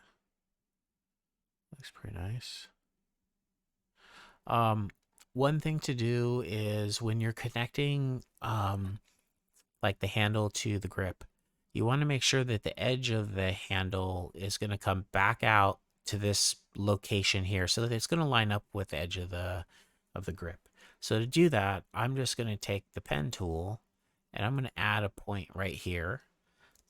Speaker 1: Looks pretty nice. Um, One thing to do is when you're connecting like the handle to the grip, you want to make sure that the edge of the handle is going to come back out to this location here so that it's going to line up with the edge of the grip. So to do that, I'm just going to take the pen tool and I'm going to add a point right here,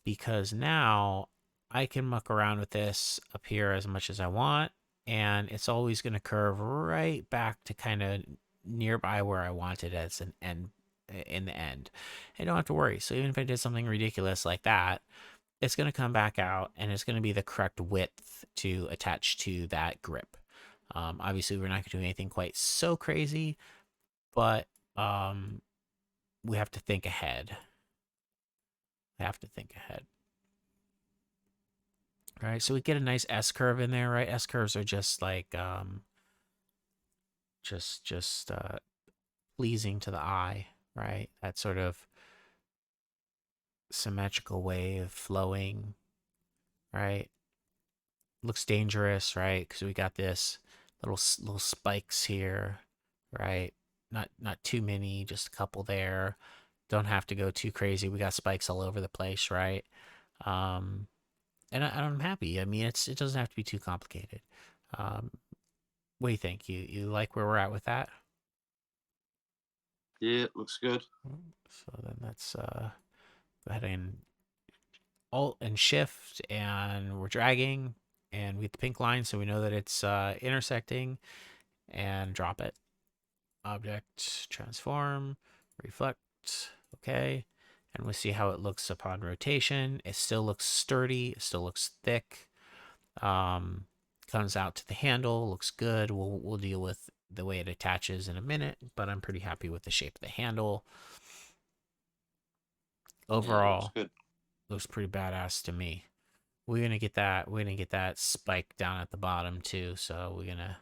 Speaker 1: because now I can muck around with this up here as much as I want, and it's always going to curve right back to kind of nearby where I want it as an end in the end. I don't have to worry. So even if I did something ridiculous like that, it's going to come back out and it's going to be the correct width to attach to that grip. Obviously, we're not going to do anything quite so crazy, but we have to think ahead. We have to think ahead. All right, so we get a nice S curve in there, right? S curves are just like just pleasing to the eye, right? That sort of symmetrical way of flowing, right? Looks dangerous, right? Because we got this little spikes here, right? Not too many, just a couple there. Don't have to go too crazy. We got spikes all over the place, right? Um, I'm happy. I mean, it doesn't have to be too complicated. Um, what do you think? You like where we're at with that?
Speaker 2: Yeah, it looks good.
Speaker 1: So then let's go ahead and Alt and Shift, and we're dragging, and we hit the pink line so we know that it's intersecting, and drop it. Object, transform, reflect, okay. And we'll see how it looks upon rotation. It still looks sturdy, it still looks thick. Um, Comes out to the handle, looks good. We'll deal with the way it attaches in a minute, but I'm pretty happy with the shape of the handle.
Speaker 2: Yeah, it looks
Speaker 1: Overall,
Speaker 2: good.
Speaker 1: looks pretty badass to me. We're gonna get that spike down at the bottom too. So we're gonna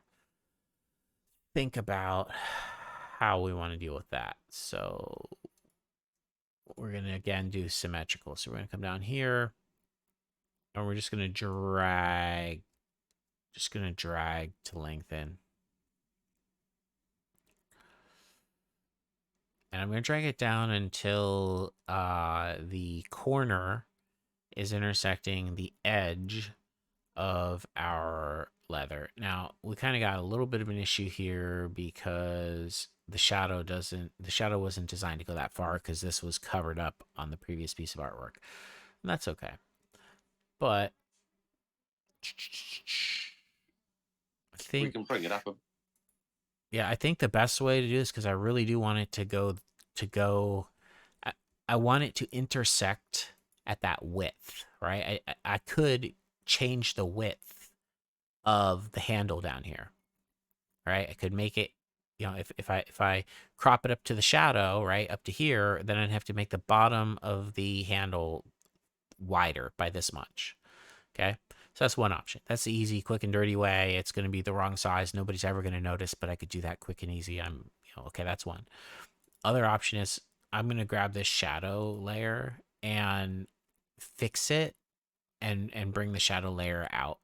Speaker 1: think about how we want to deal with that. So we're gonna again do symmetrical. So we're gonna come down here and we're just gonna drag to lengthen. And I'm going to drag it down until the corner is intersecting the edge of our leather. Now, we kind of got a little bit of an issue here because the shadow wasn't designed to go that far because this was covered up on the previous piece of artwork. And that's okay. But I
Speaker 2: We
Speaker 1: think,
Speaker 2: can bring it up.
Speaker 1: yeah, I think the best way to do this, because I really do want it to go, I, I want it to intersect at that width, right? I could change the width of the handle down here, right? I could make it, if I crop it up to the shadow, right, up to here, then I'd have to make the bottom of the handle wider by this much. Okay. So that's one option. That's the easy, quick and dirty way. It's going to be the wrong size. Nobody's ever going to notice, but I could do that quick and easy. Okay, that's one. Other option is I'm going to grab this shadow layer and fix it and bring the shadow layer out,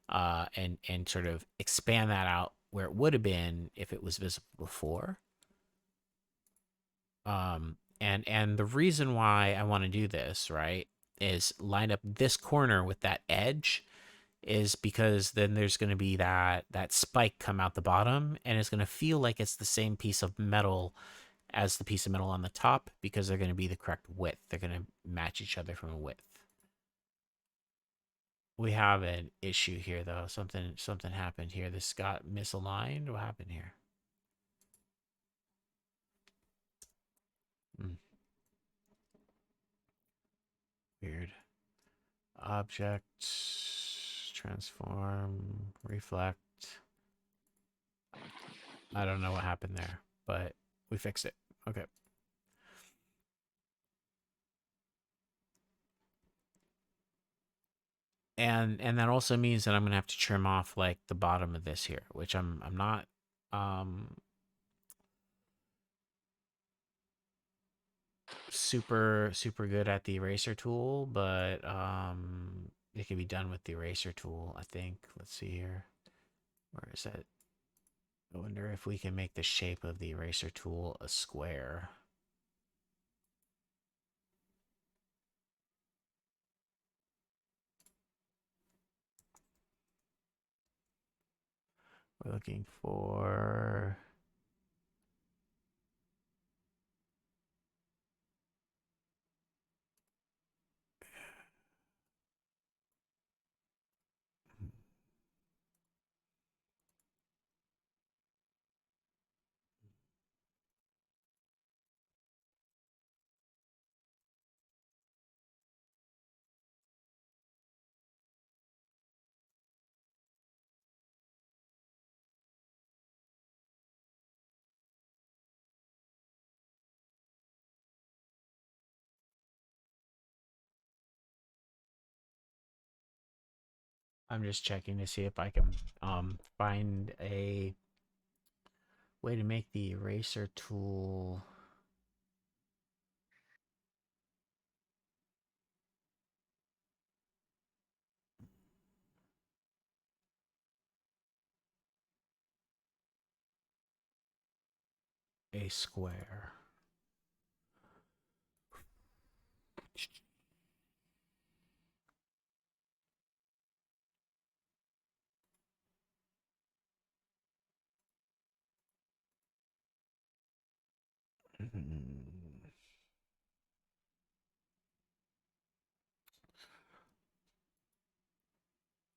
Speaker 1: and sort of expand that out where it would have been if it was visible before. And the reason why I want to do this, right, is line up this corner with that edge, is because then there's going to be that spike come out the bottom, and it's going to feel like it's the same piece of metal as the piece of metal on the top, because they're going to be the correct width. They're going to match each other from a width. We have an issue here though. Something happened here. This got misaligned. What happened here? Hmm, weird. Object, transform, reflect. I don't know what happened there, but we fixed it. Okay. And that also means that I'm gonna have to trim off like the bottom of this here, which I'm not um super good at the eraser tool, but it can be done with the eraser tool, I think. Let's see here. Where is that? I wonder if we can make the shape of the eraser tool a square. We're looking for, I'm just checking to see if I can find a way to make the eraser tool a square.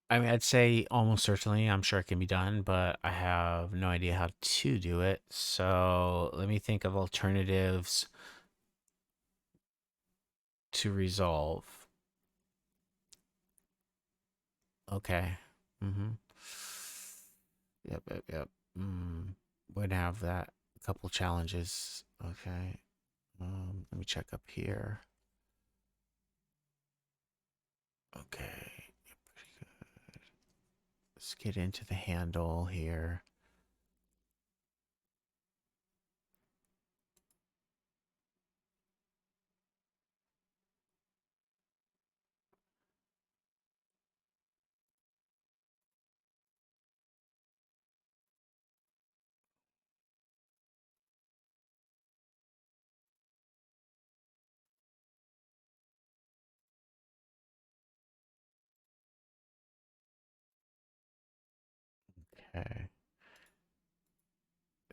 Speaker 1: I mean, I'd say almost certainly, I'm sure it can be done, but I have no idea how to do it. So let me think of alternatives to resolve. Okay. Mm-hmm. Yep. Mm, would have that. A couple challenges. Okay. Let me check up here. Okay. Let's get into the handle here. Okay.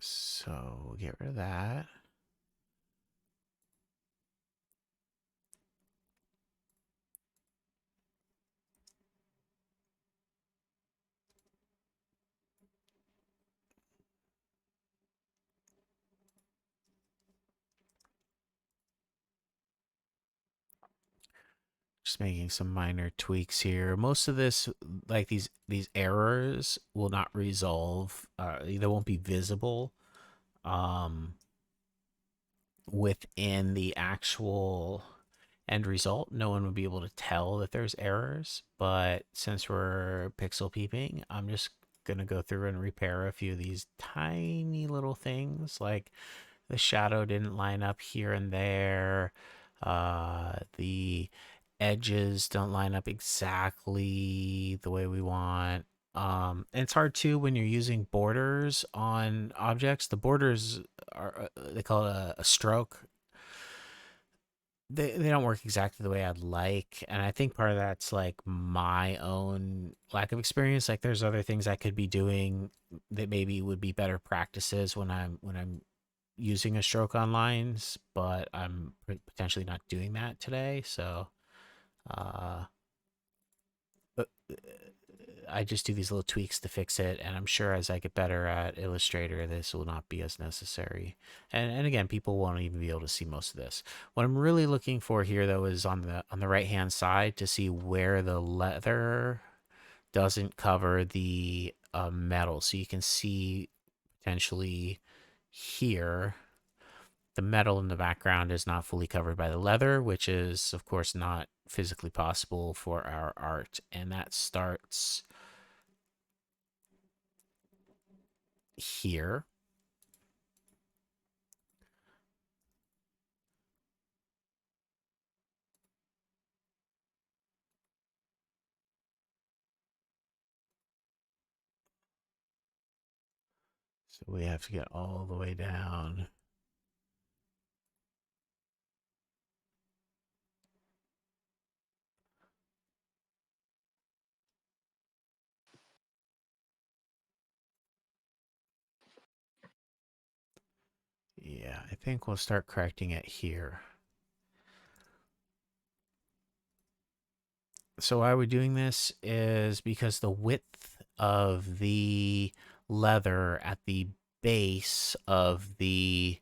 Speaker 1: So we'll get rid of that. Just making some minor tweaks here. Most of this, like these errors, will not resolve. They won't be visible um, within the actual end result. No one would be able to tell that there's errors. But since we're pixel peeping, I'm just gonna go through and repair a few of these tiny little things, like the shadow didn't line up here and there. The edges don't line up exactly the way we want. And it's hard too when you're using borders on objects. The borders are, they call it a stroke. They don't work exactly the way I'd like. And I think part of that's like my own lack of experience. Like there's other things I could be doing that maybe would be better practices when I'm using a stroke on lines, but I'm potentially not doing that today. So, uh, but I just do these little tweaks to fix it, and I'm sure as I get better at Illustrator, this will not be as necessary. And again, people won't even be able to see most of this. What I'm really looking for here, though, is on the right hand side to see where the leather doesn't cover the metal, so you can see potentially here the metal in the background is not fully covered by the leather, which is, of course, not physically possible for our art. And that starts here. So we have to get all the way down. Yeah, I think we'll start correcting it here. So why we're doing this is because the width of the leather at the base of the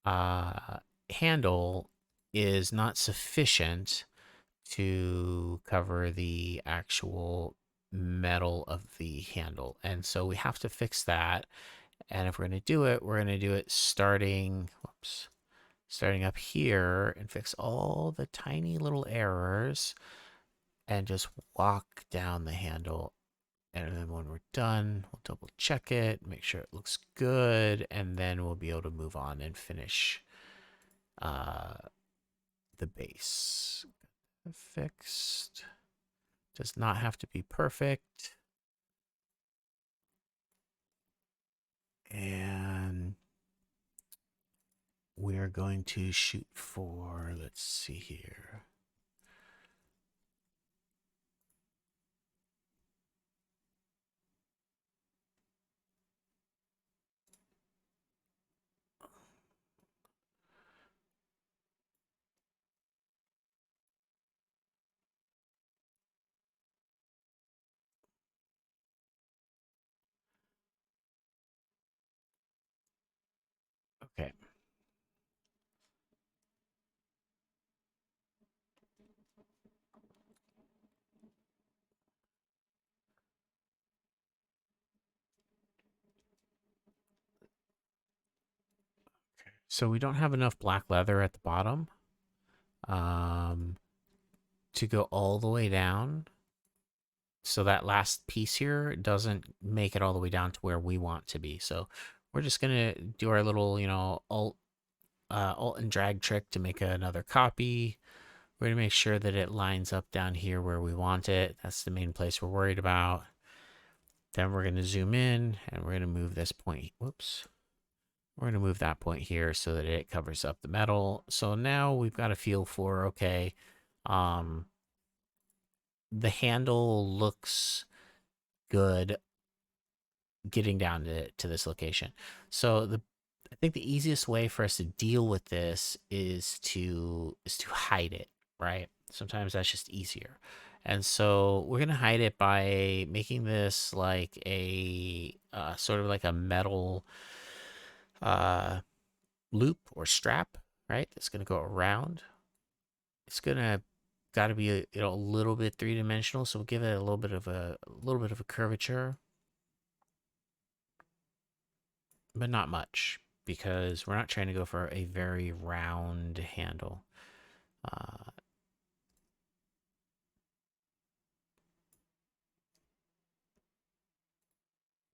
Speaker 1: uh, handle is not sufficient to cover the actual metal of the handle. And so we have to fix that. And if we're going to do it, we're going to do it starting up here and fix all the tiny little errors and just walk down the handle. And then when we're done, we'll double check it, make sure it looks good, and then we'll be able to move on and finish uh, the base. Fixed. Does not have to be perfect. And we're going to shoot for, let's see here. Okay. So we don't have enough black leather at the bottom um, to go all the way down. So that last piece here doesn't make it all the way down to where we want to be. So we're just gonna do our little, alt and drag trick to make another copy. We're gonna make sure that it lines up down here where we want it. That's the main place we're worried about. Then we're gonna zoom in and we're gonna move this point. Whoops. We're gonna move that point here so that it covers up the metal. So now we've got a feel for, okay, um, the handle looks good getting down to this location. So I think the easiest way for us to deal with this is to hide it, right? Sometimes that's just easier. And so we're gonna hide it by making this like a sort of like a metal uh, loop or strap, right? That's gonna go around. It's gonna got to be a little bit three dimensional, so we'll give it a little bit of a curvature, but not much because we're not trying to go for a very round handle. Uh,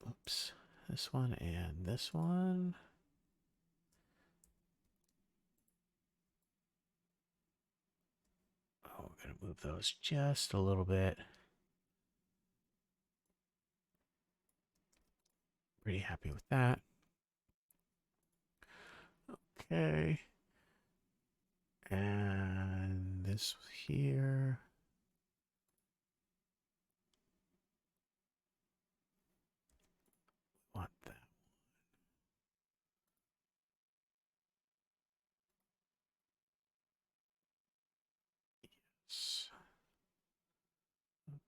Speaker 1: oops, this one and this one. Oh, we're gonna move those just a little bit. Pretty happy with that. Okay, and this here. Want that?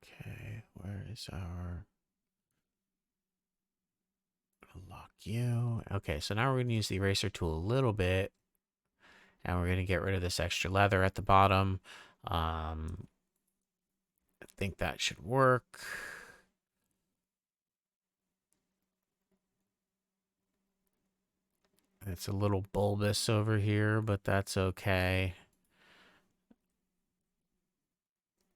Speaker 1: Okay, where is our lock you? Okay, so now we're going to use the eraser tool a little bit, and we're going to get rid of this extra leather at the bottom. I think that should work. It's a little bulbous over here, but that's okay.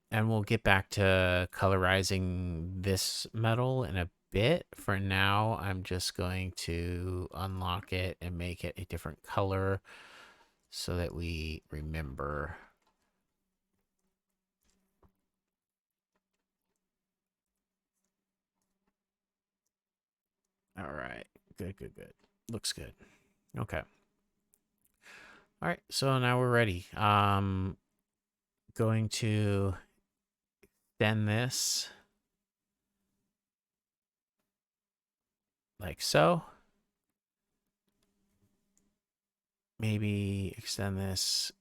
Speaker 1: And we'll get back to colorizing this metal in a bit. For now, I'm just going to unlock it and make it a different color so that we remember. All right. Good, good, good. Looks good. Okay. All right. So now we're ready. Going to extend this like so. Maybe extend this.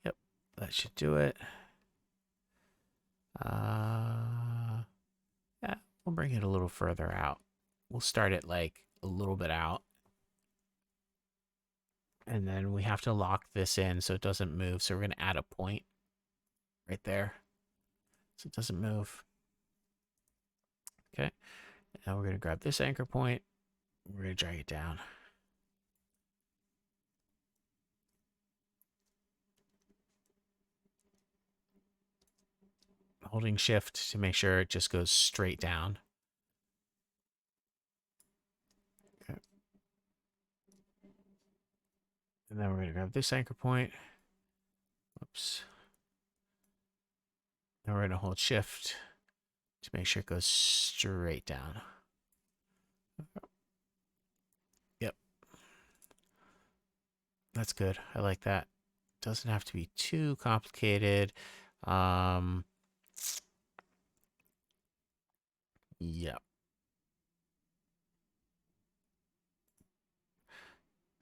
Speaker 1: Yep, that should do it. Yeah, we'll bring it a little further out. We'll start it like a little bit out. And then we have to lock this in so it doesn't move. So we're going to add a point right there so it doesn't move. Okay. Now we're going to grab this anchor point. We're going to drag it down. Holding shift to make sure it just goes straight down. Okay. And then we're going to grab this anchor point. Oops. Then we're going to hold shift to make sure it goes straight down. Yep. That's good. I like that. Doesn't have to be too complicated. Um, yeah.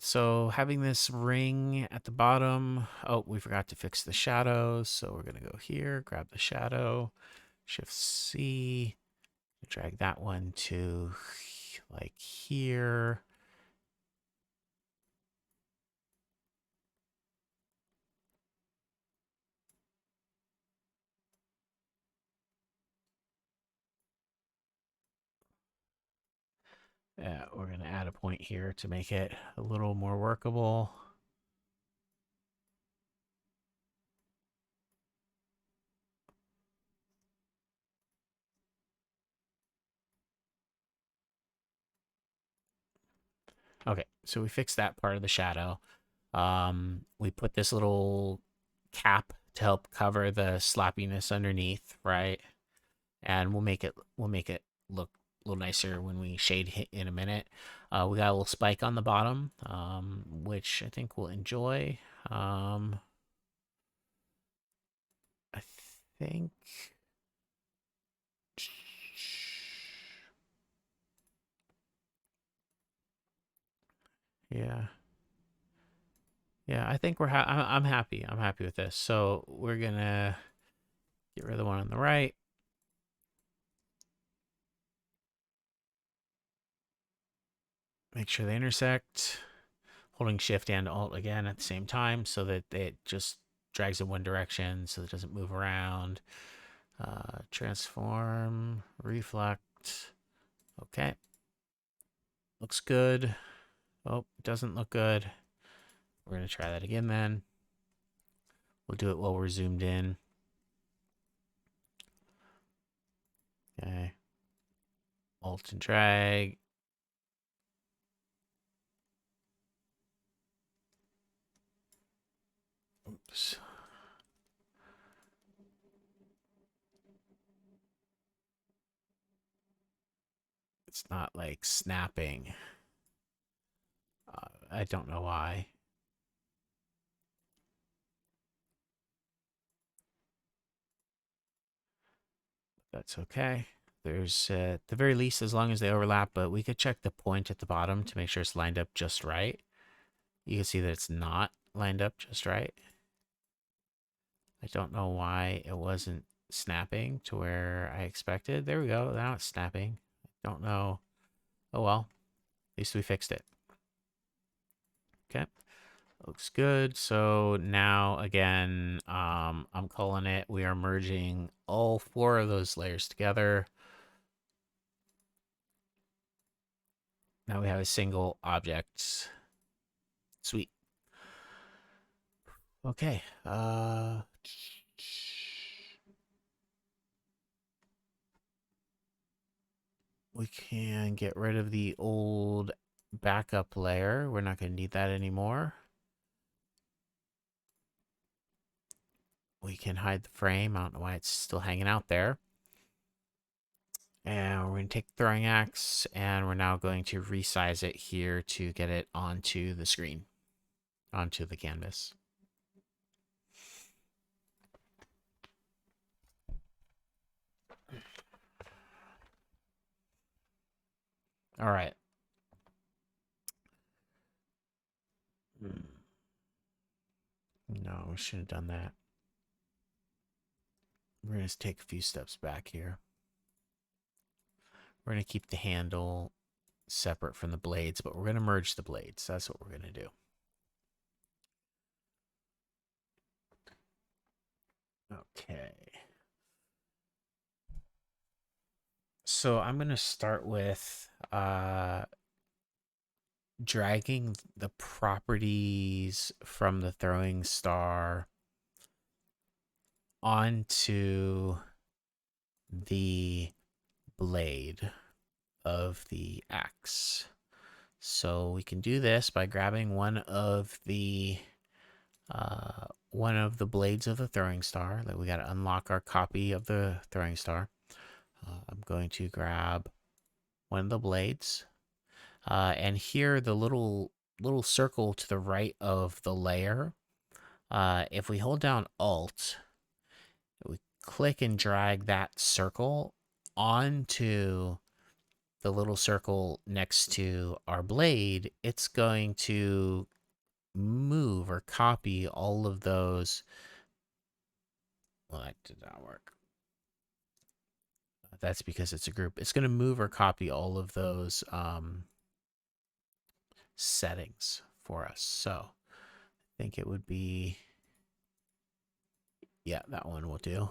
Speaker 1: So having this ring at the bottom. Oh, we forgot to fix the shadows. So we're going to go here, grab the shadow, Shift C, drag that one to like here. We're going to add a point here to make it a little more workable. Okay, so we fixed that part of the shadow. We put this little cap to help cover the sloppiness underneath, right? And we'll make it look a little nicer when we shade in a minute. We got a little spike on the bottom, which I think we'll enjoy. I think Yeah. Yeah, I think I'm happy. I'm happy with this. So we're gonna get rid of the one on the right. Make sure they intersect. Holding Shift and Alt again at the same time so that it just drags in one direction so it doesn't move around. Transform, reflect. Okay. Looks good. Oh, it doesn't look good. We're going to try that again then. We'll do it while we're zoomed in. Okay. Alt and drag. Oops. It's not like snapping. I don't know why. That's okay. There's, at the very least, as long as they overlap, but we could check the point at the bottom to make sure it's lined up just right. You can see that it's not lined up just right. I don't know why it wasn't snapping to where I expected. There we go. Now it's snapping. I don't know. Oh well. At least we fixed it. Okay. Looks good. So now again, I'm calling it. We are merging all four of those layers together. Now we have a single object. Sweet. Okay. We can get rid of the old backup layer. We're not going to need that anymore. We can hide the frame. I don't know why it's still hanging out there. And we're going to take the throwing axe and we're now going to resize it here to get it onto the screen, onto the canvas. All right. No, we shouldn't have done that. We're going to take a few steps back here. We're going to keep the handle separate from the blades, but we're going to merge the blades. That's what we're going to do. Okay. So I'm going to start with dragging the properties from the throwing star onto the blade of the axe. So we can do this by grabbing one of the blades of the throwing star. Like we got to unlock our copy of the throwing star. I'm going to grab one of the blades, and here the little circle to the right of the layer. If we hold down Alt, we click and drag that circle onto the little circle next to our blade, it's going to move or copy all of those. Well, that did not work. That's because it's a group. It's going to move or copy all of those settings for us. So I think it would be, yeah, that one will do.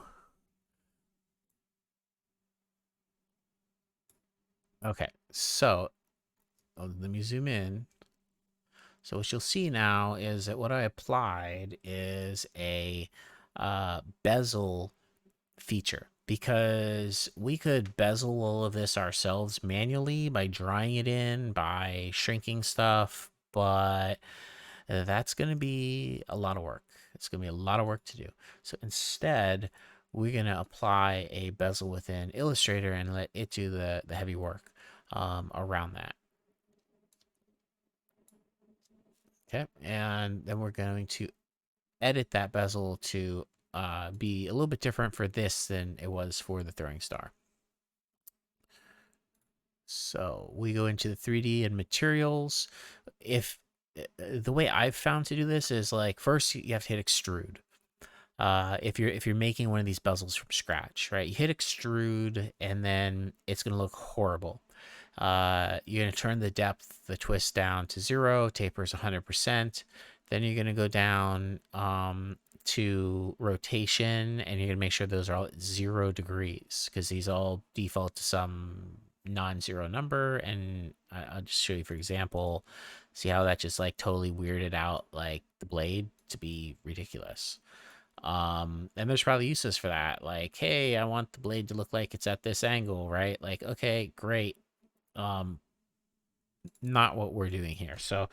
Speaker 1: Okay, so let me zoom in. So what you'll see now is that what I applied is a bezel feature, because we could bezel all of this ourselves manually by drawing it in, by shrinking stuff, but that's going to be a lot of work. It's going to be a lot of work to do. So instead, we're going to apply a bezel within Illustrator and let it do the heavy work around that. Okay, and then we're going to edit that bezel to be a little bit different for this than it was for the throwing star. So we go into the 3D and materials. If the way I've found to do this is like first you have to hit extrude. If you're making one of these bezels from scratch, right? You hit extrude, and then it's gonna look horrible. You're gonna turn the depth, the twist down to 0, tapers 100%. Then you're gonna go down to rotation, and you're gonna make sure those are all at 0 degrees because these all default to some non-zero number. And I'll just show you for example. See how that just like totally weirded out like the blade to be ridiculous. And there's probably uses for that. Like, hey, I want the blade to look like it's at this angle, right? Like, okay, great. Um, Not what we're doing here. So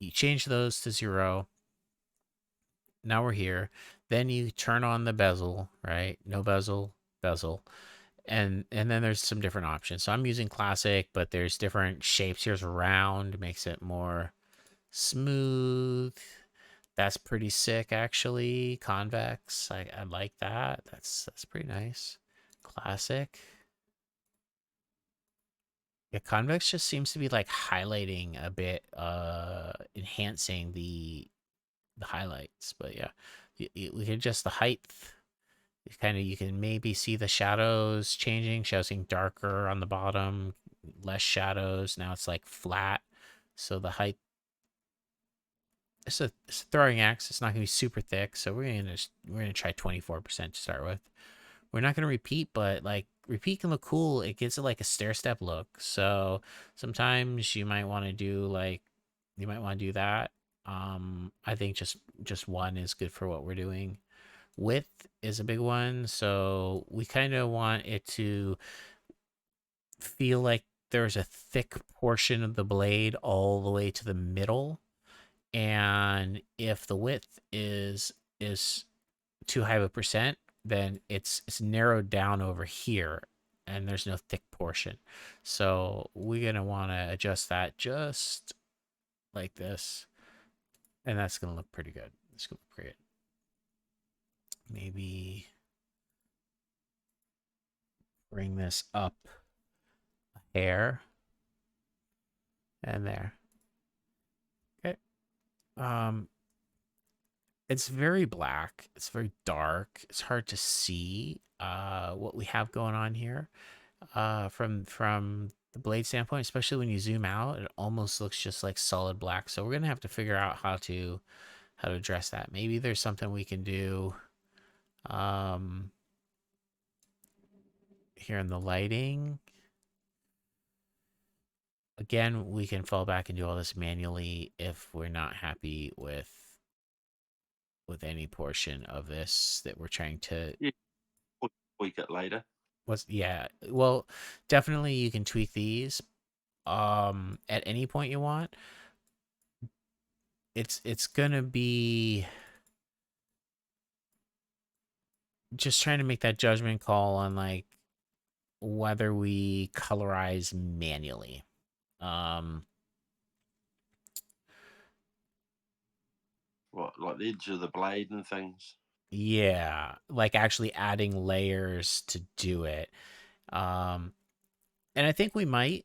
Speaker 1: you change those to 0. Now we're here. Then you turn on the bezel, right? No bezel, bezel. And then there's some different options. So I'm using classic, but there's different shapes. Here's round, makes it more smooth. That's pretty sick, actually. Convex, I like that. That's pretty nice. Classic. Yeah, convex just seems to be like highlighting a bit, enhancing the highlights. But yeah, we can adjust the height. Kind of, you can maybe see the shadows changing. Shadows getting darker on the bottom, less shadows. Now it's like flat, so the height. It's a throwing axe. It's not gonna be super thick, so we're gonna try 24% to start with. We're not gonna repeat, but like repeat can look cool. It gives it like a stair step look. So sometimes you might want to do that. I think just one is good for what we're doing. Width is a big one, so we kind of want it to feel like there's a thick portion of the blade all the way to the middle. And if the width is too high of a percent, then it's narrowed down over here, and there's no thick portion. So we're gonna want to adjust that just like this, and that's gonna look pretty good. It's gonna look great. Maybe bring this up a hair, and there. Okay. Um, it's very black. It's very dark. It's hard to see what we have going on here. From the blade standpoint, especially when you zoom out, it almost looks just like solid black. So we're gonna have to figure out how to address that. Maybe there's something we can do um, here in the lighting. Again, we can fall back and do all this manually if we're not happy with any portion of this that we're trying to.
Speaker 2: Yeah, we'll tweak it later.
Speaker 1: What's Yeah, well, definitely you can tweak these at any point you want. It's gonna be just trying to make that judgment call on like whether we colorize manually. Um,
Speaker 2: What, like the edge of the blade and things?
Speaker 1: yeah, like actually adding layers to do it. Um, and I think we might.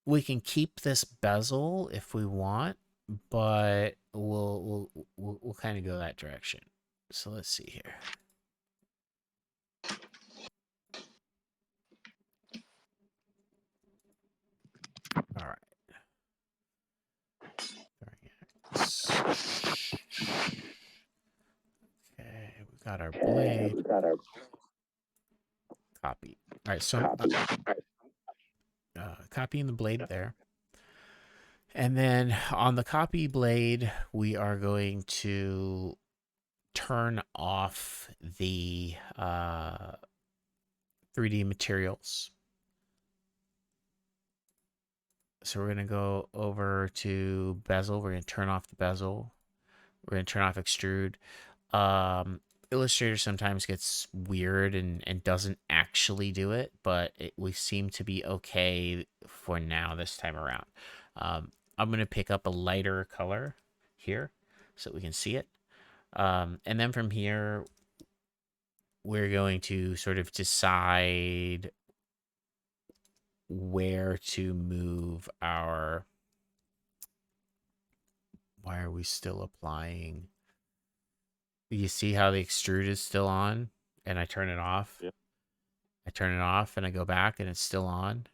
Speaker 1: We can keep this bezel if we want, but we'll kind of go that direction. So let's see here. All right. Okay, we got our blade. Copy. All right, so copying the blade there. And then on the copy blade, we are going to turn off the 3D materials. So we're going to go over to bezel. We're going to turn off the bezel. We're going to turn off extrude. Illustrator sometimes gets weird and doesn't actually do it, but we seem to be okay for now this time around. I'm going to pick up a lighter color here so we can see it. And then from here, we're going to sort of decide where to move our. Why are we still applying? You see how the extrude is still on, and I turn it off.
Speaker 2: Yeah.
Speaker 1: I turn it off, and I go back, and it's still on,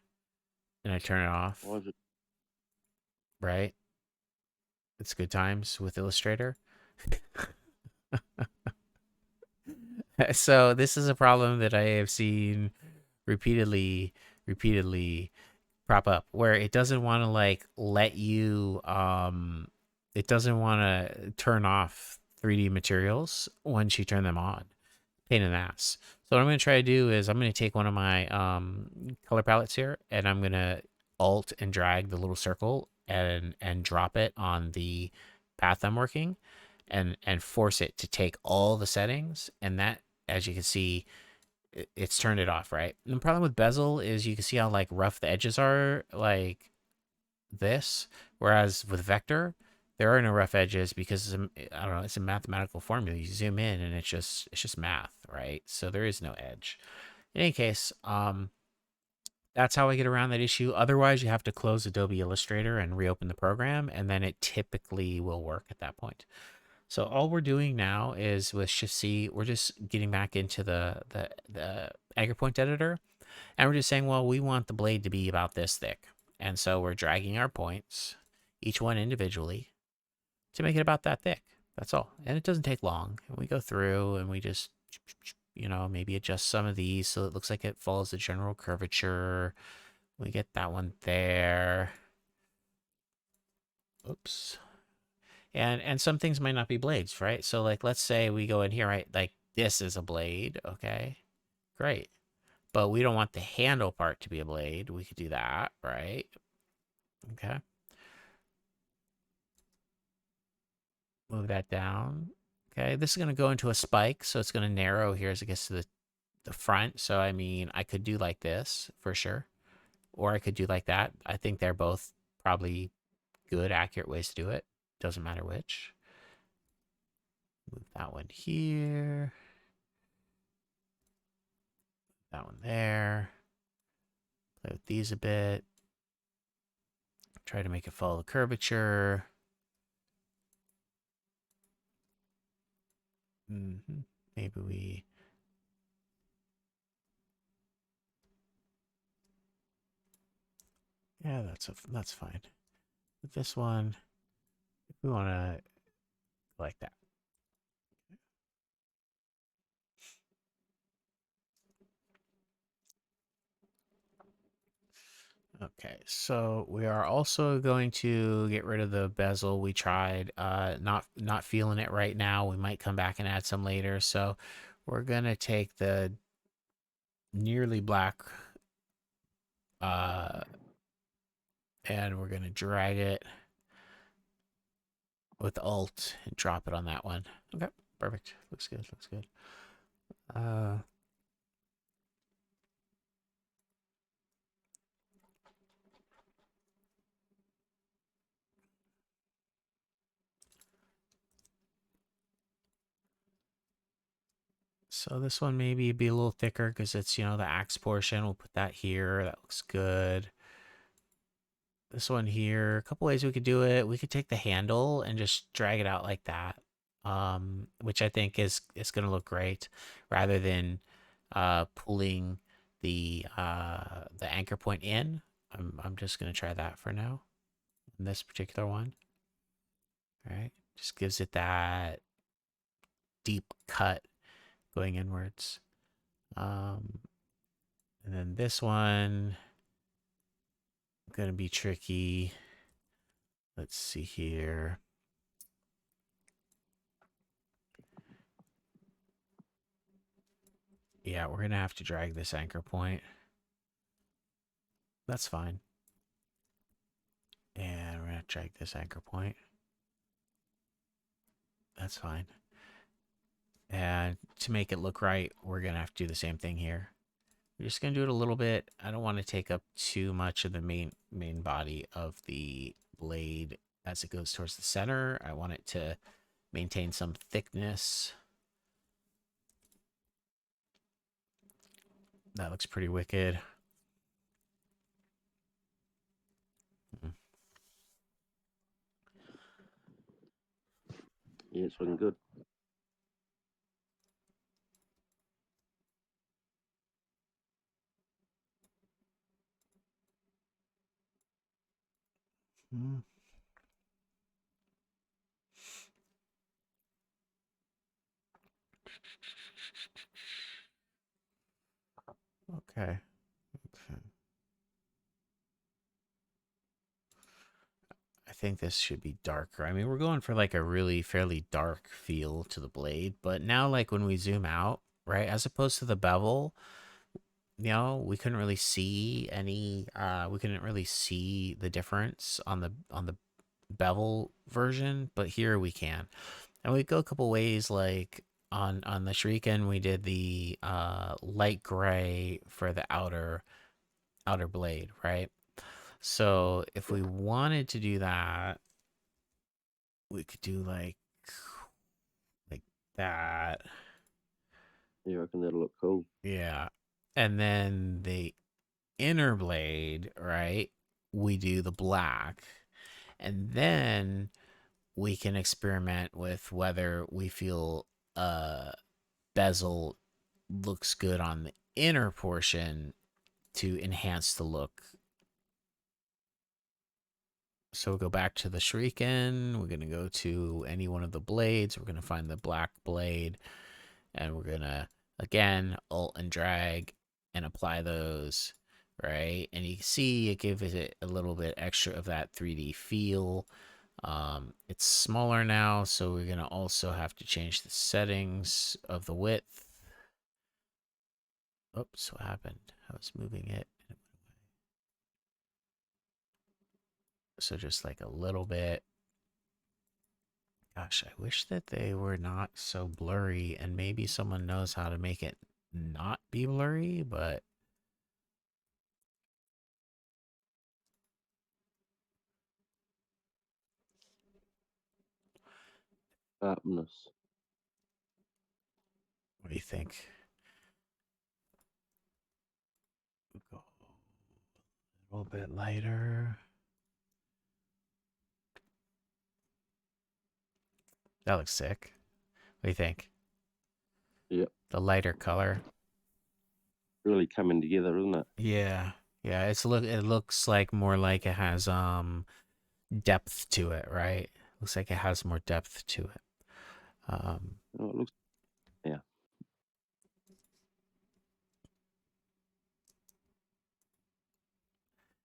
Speaker 1: and I turn it
Speaker 2: Why
Speaker 1: off.
Speaker 2: is it?
Speaker 1: Right? It's good times with Illustrator. So this is a problem that I have seen repeatedly, repeatedly prop up, where it doesn't want to like let you it doesn't want to turn off 3D materials once you turn them on. Pain in the ass. So what I'm going to try to do is I'm going to take one of my color palettes here, and I'm going to alt and drag the little circle and drop it on the path I'm working, and force it to take all the settings. And that, as you can see, it's turned it off, right? And the problem with bezel is you can see how like rough the edges are, like this. Whereas with vector, there are no rough edges because I don't know, it's a mathematical formula. You zoom in and it's just math, right? So there is no edge. In any case, that's how I get around that issue. Otherwise, you have to close Adobe Illustrator and reopen the program, and then it typically will work at that point. So all we're doing now is with Shift C, we're just getting back into the anchor point editor, and we're just saying, well, we want the blade to be about this thick. And so we're dragging our points, each one individually, to make it about that thick. That's all. And it doesn't take long. And we go through and we just, maybe adjust some of these so it looks like it follows the general curvature. We get that one there. Oops. And some things might not be blades, right? So like let's say we go in here, right? Like this is a blade, okay? Great. But we don't want the handle part to be a blade. We could do that, right? Okay. Move that down. Okay, this is going to go into a spike, so it's going to narrow here as it gets to the front. So, I mean, I could do like this for sure, or I could do like that. I think they're both probably good, accurate ways to do it. Doesn't matter which. Move that one here, that one there. Play with these a bit. Try to make it follow the curvature. Maybe we. Yeah, that's fine. With this one, if we want to like that. Okay, so we are also going to get rid of the bezel. We tried, not feeling it right now. We might come back and add some later. So we're gonna take the nearly black, uh, and we're gonna drag it with Alt and drop it on that one. Okay, perfect. Looks good. Looks good. Uh, so this one maybe be a little thicker because it's the axe portion. We'll put that here. That looks good. This one here, a couple ways we could do it. We could take the handle and just drag it out like that, which I think is going to look great, rather than pulling the anchor point in. I'm just going to try that for now in this particular one. All right, just gives it that deep cut going inwards. And then this one going to be tricky. Let's see here. Yeah, we're going to have to drag this anchor point. That's fine. And we're going to drag this anchor point. That's fine. And to make it look right, we're going to have to do the same thing here. We're just going to do it a little bit. I don't want to take up too much of the main body of the blade as it goes towards the center. I want it to maintain some thickness. That looks pretty wicked.
Speaker 2: Yeah, it's looking good.
Speaker 1: Hmm. Okay. Okay. I think this should be darker. I mean, we're going for like a really fairly dark feel to the blade, but now like when we zoom out, right, as opposed to the bevel, we couldn't really see any we couldn't really see the difference on the bevel version, but here we can. And we go a couple ways like on the Shuriken we did the light gray for the outer blade, right? So if
Speaker 2: Yeah,
Speaker 1: we wanted to do that, we could do like that.
Speaker 2: yeah, I reckon that'll look cool.
Speaker 1: Yeah. And then the inner blade, right? We do the black. And then we can experiment with whether we feel bezel looks good on the inner portion to enhance the look. So we'll go back to the Shuriken. We're going to go to any one of the blades. We're going to find the black blade. And we're going to, again, alt and drag and apply those, right? And you can see it gives it a little bit extra of that 3D feel. It's smaller now, so we're going to also have to change the settings of the width. Oops, what happened? I was moving it. So just like a little bit. Gosh, I wish that they were not so blurry, and maybe someone knows how to make it not be blurry, but
Speaker 2: Sharpness.
Speaker 1: what do you think? Go a little bit lighter. That looks sick. What do you think?
Speaker 2: Yep,
Speaker 1: The lighter color.
Speaker 2: really coming together, isn't it?
Speaker 1: Yeah. Yeah, it looks like more like it has depth to it, right? Looks like it has more depth to it. Um
Speaker 2: Oh, it looks. Yeah,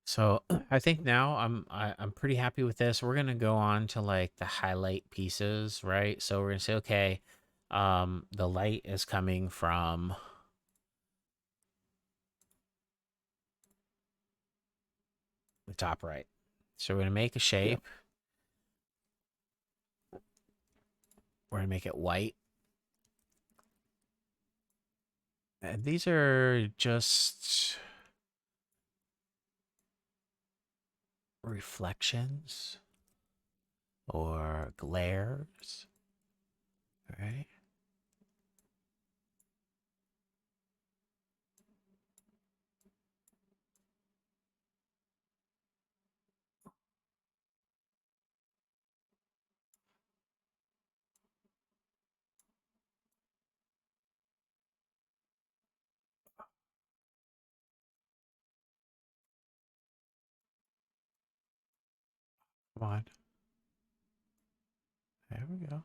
Speaker 1: so I think now I'm pretty happy with this. We're gonna go on to like the highlight pieces, right? So we're gonna say, okay, the light is coming from the top right. So we're gonna make a
Speaker 2: yeah.
Speaker 1: shape. We're gonna make it white. And these are just reflections or glares, right? Come on. There we go.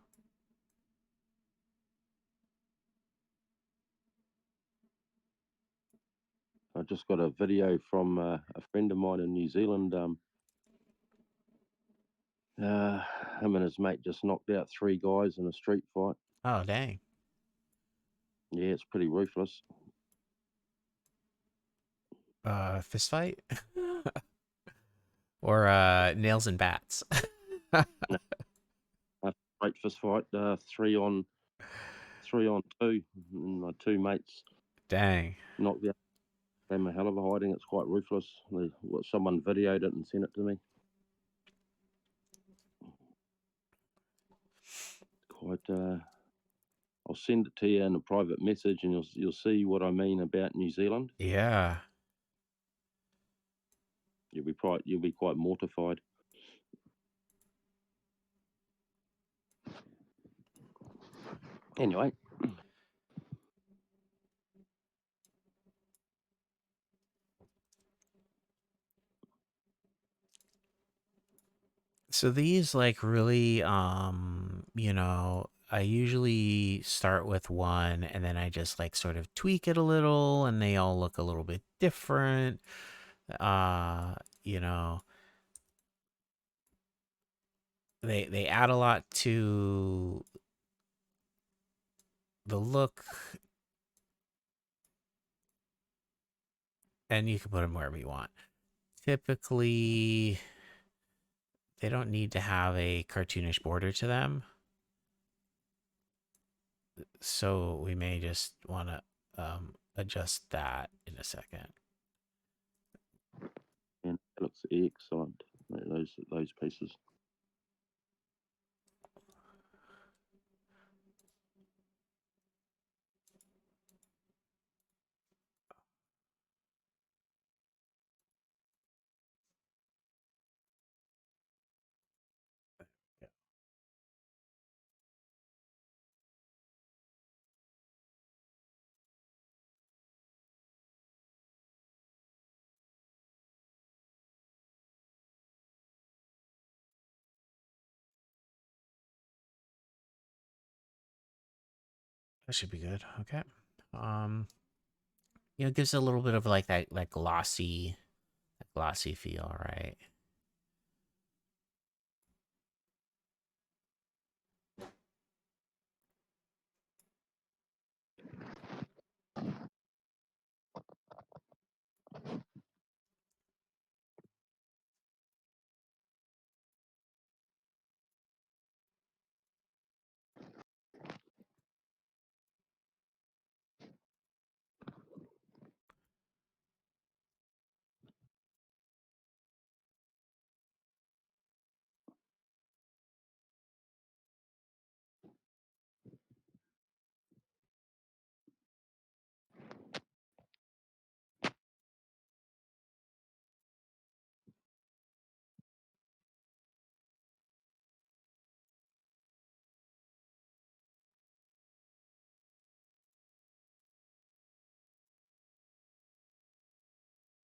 Speaker 2: I just got a video from a friend of mine in New Zealand. Him and his mate just knocked out three guys in a street fight.
Speaker 1: Oh dang.
Speaker 2: Yeah, it's pretty ruthless.
Speaker 1: Fist fight? Or nails and bats.
Speaker 2: No, straight fist fight. 3 on 2. And my two mates
Speaker 1: Dang.
Speaker 2: knocked out. Them a hell of a hiding. It's quite ruthless. Someone videoed it and sent it to me. Quite. I'll send it to you in a private message, and you'll see what I mean about New Zealand.
Speaker 1: Yeah.
Speaker 2: You'll be quite mortified. Anyway,
Speaker 1: So these like really I usually start with one and then I just like sort of tweak it a little and they all look a little bit different. Uh, you know, they add a lot to the look and you can put them wherever you want. Typically, they don't need to have a cartoonish border to them. So we may just want to adjust that in a second.
Speaker 2: and it looks excellent. Those pieces.
Speaker 1: That should be good. Okay. It gives it a little bit of like that glossy feel, right?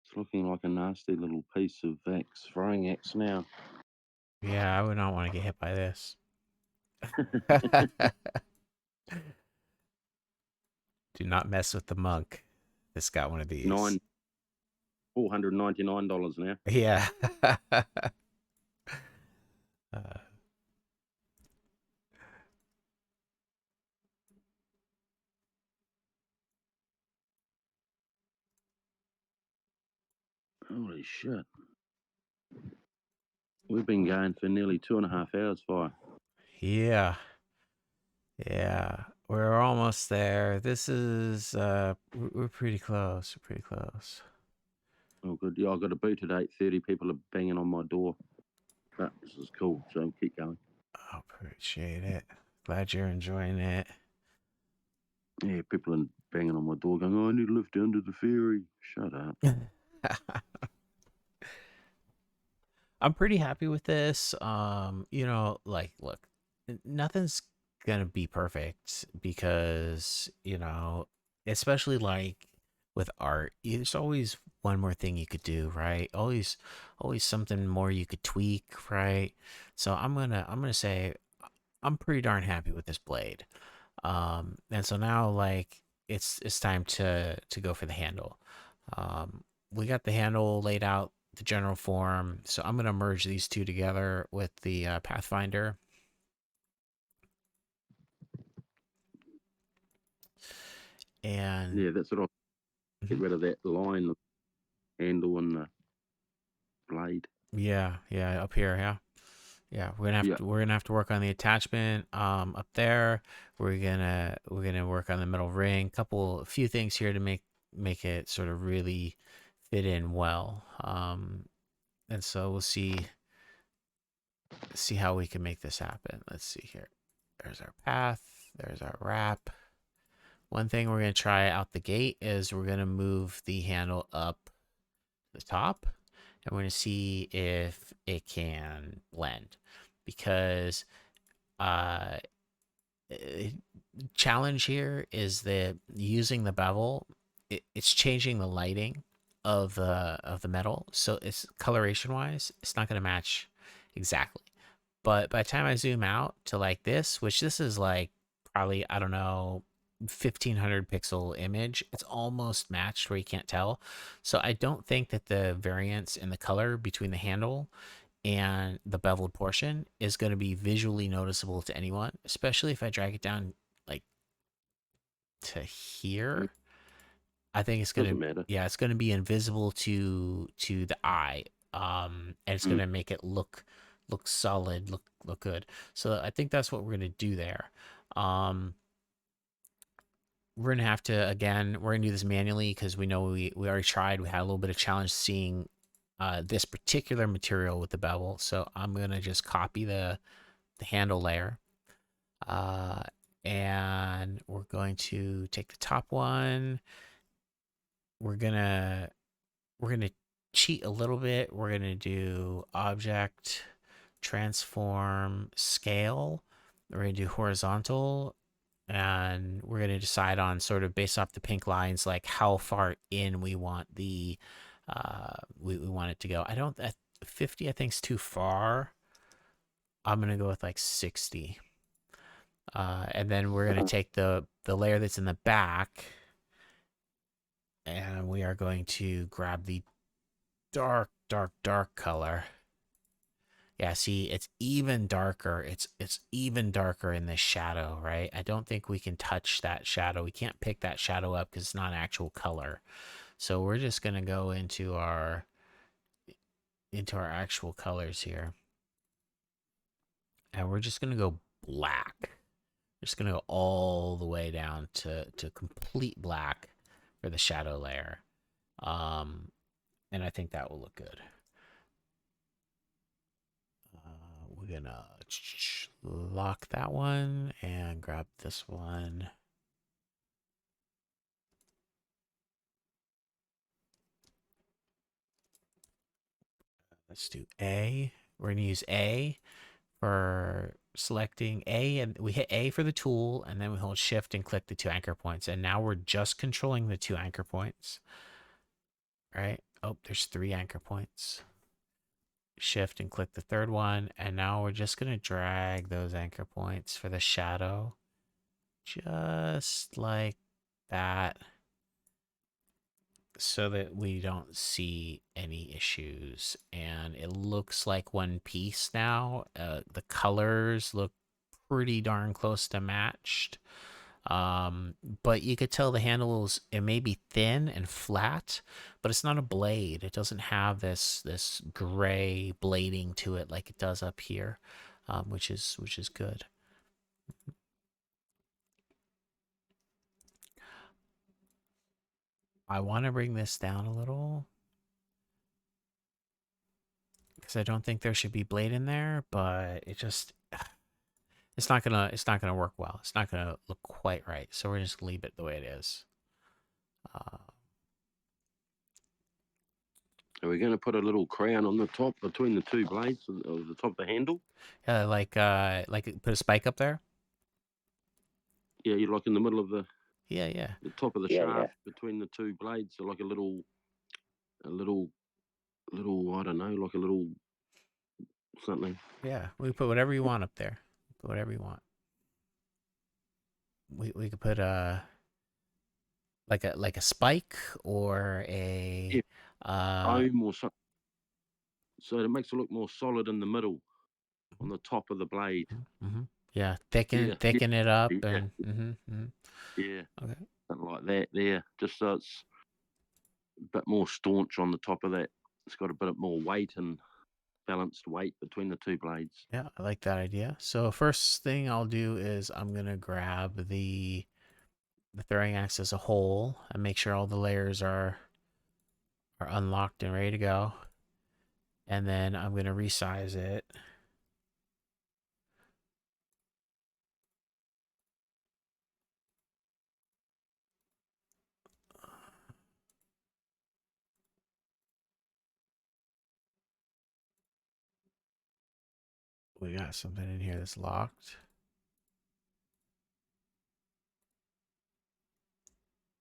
Speaker 2: It's looking like a nasty little piece of throwing axe now.
Speaker 1: Yeah, I would not want to get hit by this. Do not mess with the monk. This got one of these.
Speaker 2: Nine $499 now.
Speaker 1: Yeah. uh,
Speaker 2: Holy shit. We've been going for nearly 2.5 hours, fire.
Speaker 1: yeah. Yeah. We're almost there. This is we're pretty close. We're pretty close.
Speaker 2: Oh, good. Yeah, I got a boot at 8:30. People are banging on my door. But this is cool, so keep going.
Speaker 1: Oh, appreciate it. Glad you're enjoying it.
Speaker 2: Yeah, people are banging on my door going, oh, I need a lift down to the ferry. Shut up.
Speaker 1: I'm pretty happy with this. Like, look, nothing's gonna be perfect because, especially like with art, there's always one more thing you could do, right? Always something more you could tweak, right? So I'm gonna say I'm pretty darn happy with this blade. And so now like it's time to go for the handle. We got the handle laid out, the general form. So I'm gonna merge these two together with the Pathfinder, and
Speaker 2: Yeah, that's what I get
Speaker 1: mhm.
Speaker 2: rid of that line, the handle and the blade.
Speaker 1: Yeah, up here, yeah. Yeah,
Speaker 2: Yeah,
Speaker 1: we're gonna have to work on the attachment up there. We're gonna work on the middle ring. A few things here to make it sort of really fit in well. And so we'll see how we can make this happen. Let's see here. There's our path. There's our wrap. One thing we're going to try out the gate is we're going to move the handle up the top and we're going to see if it can blend because uh, uh, challenge here is that using the bevel, it's changing the lighting of the metal, so it's coloration wise, it's not going to match exactly. But by the time I zoom out to like this, which this is like probably, I don't know, 1500 pixel image, it's almost matched where you can't tell. So I don't think that the variance in the color between the handle and the beveled portion is going to be visually noticeable to anyone, especially if I drag it down like to
Speaker 2: Mm,
Speaker 1: here. I think it's going
Speaker 2: doesn't
Speaker 1: to,
Speaker 2: matter.
Speaker 1: yeah, it's going to be invisible to the eye. And it's going
Speaker 2: Mm.
Speaker 1: to make it look solid, look good. So I think that's what we're going to do there. Um we're going to have to, again, we're going to do this manually because we know we already tried. We had a little bit of challenge seeing this particular material with the bevel. So I'm going to just copy the handle layer. Uh, and we're going to take the top one. We're gonna we're gonna cheat a little bit. We're gonna do object, transform, scale. We're gonna do horizontal, and we're gonna decide on sort of based off the pink lines, like how far in we want the we want it to go. I don't 50 I think is too far. I'm gonna go with like 60. And then we're going to take the layer that's in the back, and we are going to grab the dark color. Yeah, see, it's even darker. It's even darker in this shadow, right? I don't think we can touch that shadow. We can't pick that shadow up because it's not actual color. So we're just gonna go into our actual colors here, and we're just gonna go black. Just gonna go all the way down to complete black for the shadow layer. And I think that will look good. We're gonna lock that one and grab this one. Let's do A. We're gonna use A for selecting A, and we hit A for the tool, and then we hold shift and click the two anchor points. And now we're just controlling the two anchor points, right? Oh, there's three anchor points. Shift and click the third one, and now we're just gonna drag those anchor points for the shadow, just like that, so that we don't see any issues. And it looks like one piece now. The colors look pretty darn close to matched. But you could tell the handles, it may be thin and flat, but it's not a blade. It doesn't have this gray blading to it like it does up here, which is good. I want to bring this down a little because I don't think there should be blade in there, but it's not gonna work well. It's not gonna look quite right. So we're just gonna leave it the way it is. Uh,
Speaker 2: Are we going to put a little crown on the top between the two blades of the top of the handle?
Speaker 1: yeah, like put a spike up there.
Speaker 2: Yeah, you're like in the middle of
Speaker 1: Yeah, yeah,
Speaker 2: the top of the shaft between the two blades, so like a little, little. I don't know, like a little something.
Speaker 1: yeah. We put whatever you want up there. Put whatever you want. We could put a spike or
Speaker 2: Yeah,
Speaker 1: a uh
Speaker 2: foam or something, so it makes it look more solid in the middle on the top of the blade.
Speaker 1: mm-hmm. Yeah, thicken
Speaker 2: Yeah, yeah,
Speaker 1: thicken it up
Speaker 2: yeah,
Speaker 1: and
Speaker 2: yeah,
Speaker 1: okay.
Speaker 2: something like that. There, just so it's a bit more staunch on the top of that. It's got a bit more weight and balanced weight between the two blades.
Speaker 1: Yeah, I like that idea. So first thing I'll do is I'm gonna grab the throwing axe as a whole and make sure all the layers are unlocked and ready to go. And then I'm gonna resize it. We got something in here that's locked.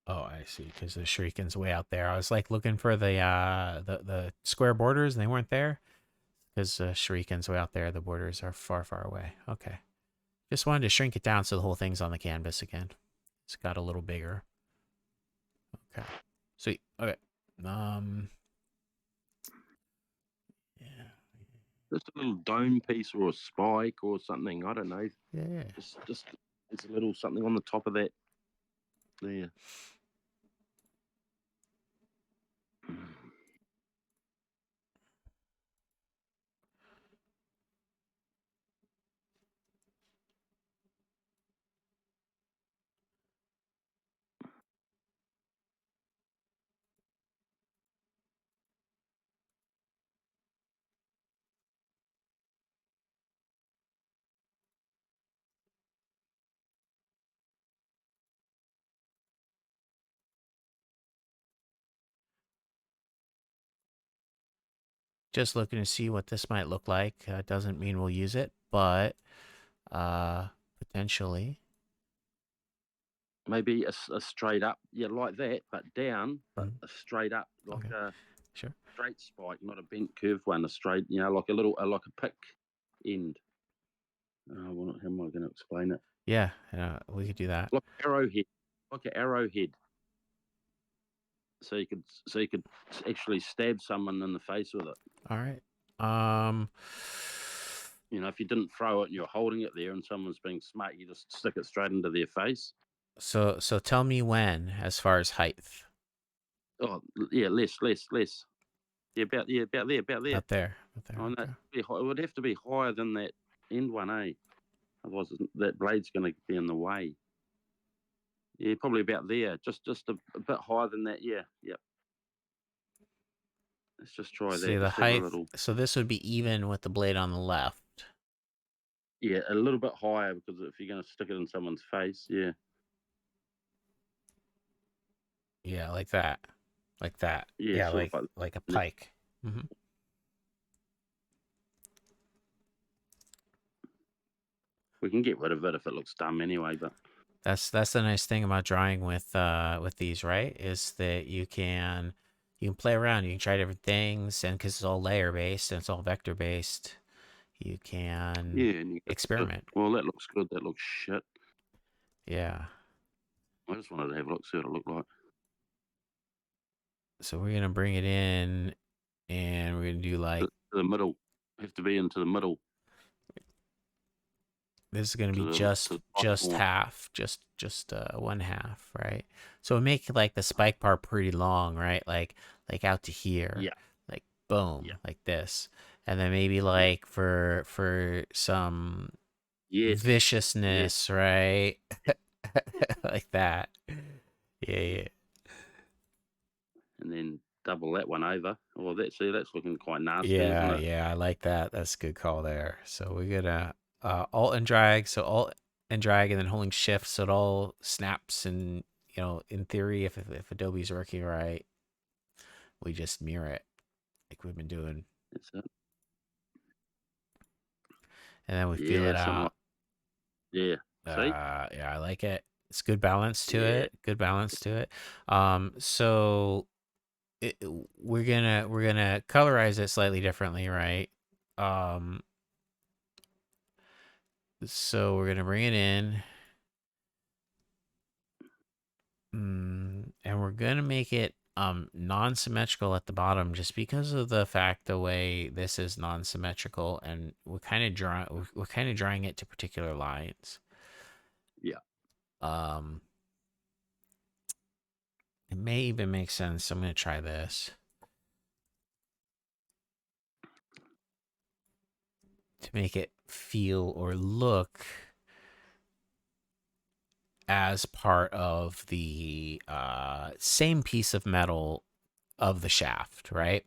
Speaker 1: Oh, I see. Because the Shuriken's way out there. I was like looking for the square borders, and they weren't there. Because Shuriken's way out there. The borders are far, far away. Okay. Just wanted to shrink it down so the whole thing's on the canvas again. It's got a little bigger. Okay. Sweet. Okay. Um. Yeah.
Speaker 2: Just a little dome piece or a spike or something. I don't know.
Speaker 1: Yeah.
Speaker 2: Just it's a little something on the top of that there.
Speaker 1: Just looking to see what this might look like. Doesn't mean we'll use it, but uh, potentially.
Speaker 2: Maybe a straight up, yeah, like that, but down, but
Speaker 1: Mm,
Speaker 2: a straight up, like
Speaker 1: okay.
Speaker 2: a
Speaker 1: Sure.
Speaker 2: straight spike, not a bent curved one. A straight, like like a pick end. How am I going to explain it?
Speaker 1: Yeah. We could do that.
Speaker 2: Like arrowhead, like an arrowhead. So you could actually stab someone in the face with it.
Speaker 1: All right. Um.
Speaker 2: If you didn't throw it and you're holding it there and someone's being smart, you just stick it straight into their face.
Speaker 1: So tell me when, as far as height.
Speaker 2: Oh, yeah, less. Yeah, about there.
Speaker 1: About there. About there.
Speaker 2: Oh, no,
Speaker 1: Okay.
Speaker 2: it would have to be higher than that end one, eh? Otherwise, that blade's going to be in the way. Yeah, probably about there. Just a bit higher than that. Yeah, yep. Let's just try
Speaker 1: See
Speaker 2: that.
Speaker 1: the
Speaker 2: Just have a
Speaker 1: height.
Speaker 2: little,
Speaker 1: So this would be even with the blade on the left.
Speaker 2: yeah, a little bit higher because if you're going to stick it in someone's face, yeah,
Speaker 1: Yeah, like that. Like that.
Speaker 2: yeah,
Speaker 1: Yeah,
Speaker 2: sort of
Speaker 1: like a
Speaker 2: that.
Speaker 1: pike. Hmm.
Speaker 2: We can get rid of it if it looks dumb anyway. But
Speaker 1: That's the nice thing about drawing with these, right? Is that you can play around, you can try different things, and because it's all layer based and it's all vector based, you can
Speaker 2: yeah, and
Speaker 1: experiment.
Speaker 2: well, that looks good. That looks shit.
Speaker 1: Yeah.
Speaker 2: I just wanted to have a look, see what it looked like.
Speaker 1: So we're gonna bring it in, and we're gonna do
Speaker 2: To
Speaker 1: like
Speaker 2: the middle, have to be into the middle,
Speaker 1: this is gonna
Speaker 2: to
Speaker 1: be
Speaker 2: the bottom
Speaker 1: just
Speaker 2: more.
Speaker 1: half, just one half, right? So we make like the spike part pretty long, right? Like out to here,
Speaker 2: Yeah,
Speaker 1: like boom,
Speaker 2: yeah,
Speaker 1: like this, and then maybe
Speaker 2: yeah.
Speaker 1: like for some
Speaker 2: Yes, yes,
Speaker 1: viciousness, right? Like that. Yeah, yeah.
Speaker 2: and then double that one over. Well, that's looking quite nasty, isn't
Speaker 1: Yeah,
Speaker 2: it?
Speaker 1: yeah, I like that. That's a good call there. So we're gonna alt and drag. So alt and drag, and then holding shift, so it all snaps. And in theory, if Adobe's working right, we just mirror it like we've been doing,
Speaker 2: That's it.
Speaker 1: and then we feel
Speaker 2: Yeah,
Speaker 1: it
Speaker 2: something like
Speaker 1: out.
Speaker 2: yeah. See?
Speaker 1: Yeah, I like it. It's good balance to
Speaker 2: Yeah,
Speaker 1: it. Good balance to it. So it, we're gonna colorize it slightly differently, right? Um, so we're gonna bring it in. And we're gonna make it non-symmetrical at the bottom just because of the fact the way this is non-symmetrical, and we're kind of drawing it to particular lines.
Speaker 2: yeah.
Speaker 1: Um, it may even make sense. I'm gonna try this to make it feel or look as part of the same piece of metal of the shaft, right?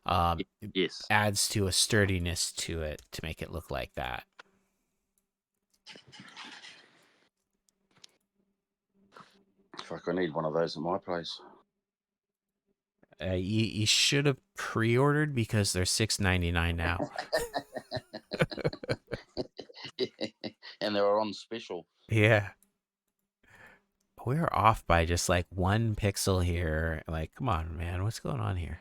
Speaker 2: Y-
Speaker 1: It
Speaker 2: Yes.
Speaker 1: adds to a sturdiness to it to make it look like that.
Speaker 2: Fuck, I need one of those at my place.
Speaker 1: You should have pre-ordered because they're $6.99 now.
Speaker 2: And they were on special.
Speaker 1: Yeah. We're off by just like 1 pixel here. Like, come on, man. What's going on here?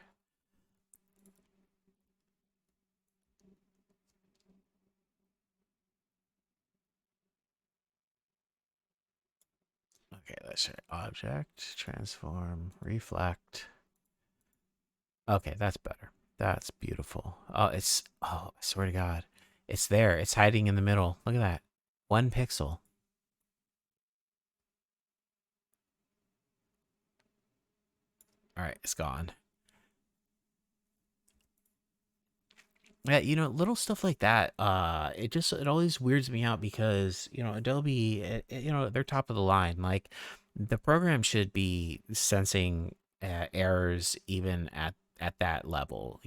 Speaker 1: Okay, let's try object, transform, reflect. Okay, that's better. That's beautiful. Oh, I swear to God. It's there. It's hiding in the middle. Look at that. 1 pixel. All right, it's gone. Yeah, little stuff like that. It always weirds me out because Adobe, they're top of the line. Like the program should be sensing errors even at that level,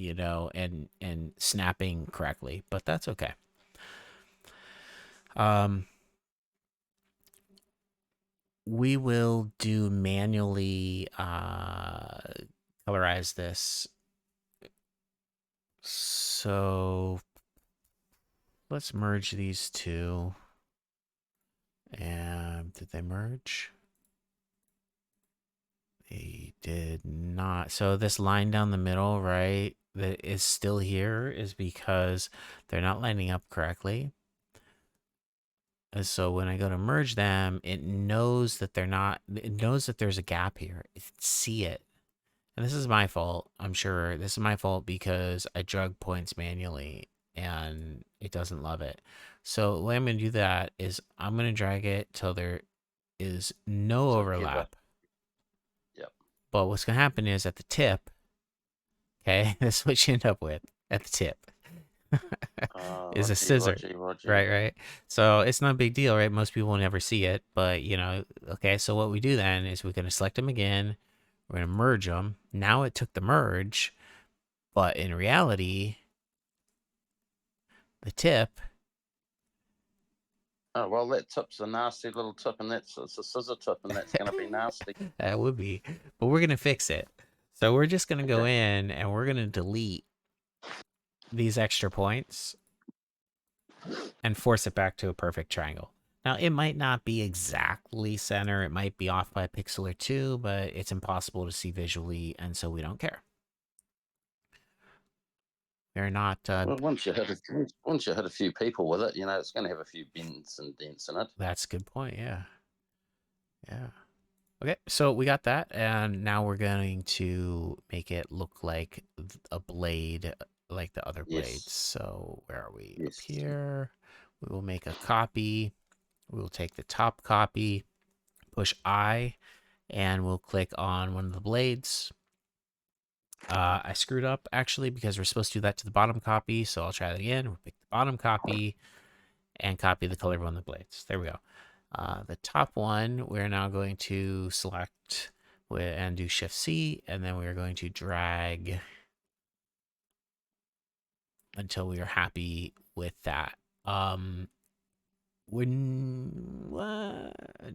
Speaker 1: and snapping correctly. But that's okay. Um, we will do manually colorize this. So let's merge these two. And did they merge? They did not. So this line down the middle, right, that is still here is because they're not lining up correctly. And so when I go to merge them, it knows that they're not, it knows that there's a gap here. It see it. And this is my fault. I'm sure this is my fault because I drug points manually and it doesn't love it. So the way I'm going to do that is I'm going to drag it till there is no
Speaker 2: Together.
Speaker 1: overlap.
Speaker 2: Yep.
Speaker 1: But what's going to happen is at the tip, okay, that's what you end up with at the tip is a
Speaker 2: Roger,
Speaker 1: scissor.
Speaker 2: Roger, Roger.
Speaker 1: Right, right. So it's not a big deal, right? Most people will never see it, but okay. So what we do then is we're going to select them again. We're going to merge them. Now it took the merge, but in reality, the tip
Speaker 2: Oh, well, that tip's a nasty little tip, and it's a scissor tip, and that's going to be nasty.
Speaker 1: that would be, but we're going to fix it. So we're just going to go
Speaker 2: Okay.
Speaker 1: in and we're going to delete these extra points and force it back to a perfect triangle. Now, it might not be exactly center. It might be off by a pixel or two, but it's impossible to see visually, and so we don't care. They're not,
Speaker 2: Well, once you hit a few people with it, it's going to have a few bends and dents in it.
Speaker 1: that's a good point. Yeah. Yeah. Okay, so we got that, and now we're going to make it look like a blade, like the other blades.
Speaker 2: Yes.
Speaker 1: So where are we? Up
Speaker 2: Yes.
Speaker 1: here. We will make a copy. We will take the top copy, push I, and we'll click on one of the blades. I screwed up actually because we're supposed to do that to the bottom copy. So I'll try that again. We'll pick the bottom copy and copy the color of one of the blades. There we go. The top one, we're now going to select and do Shift C, and then we're going to drag until we are happy with that. When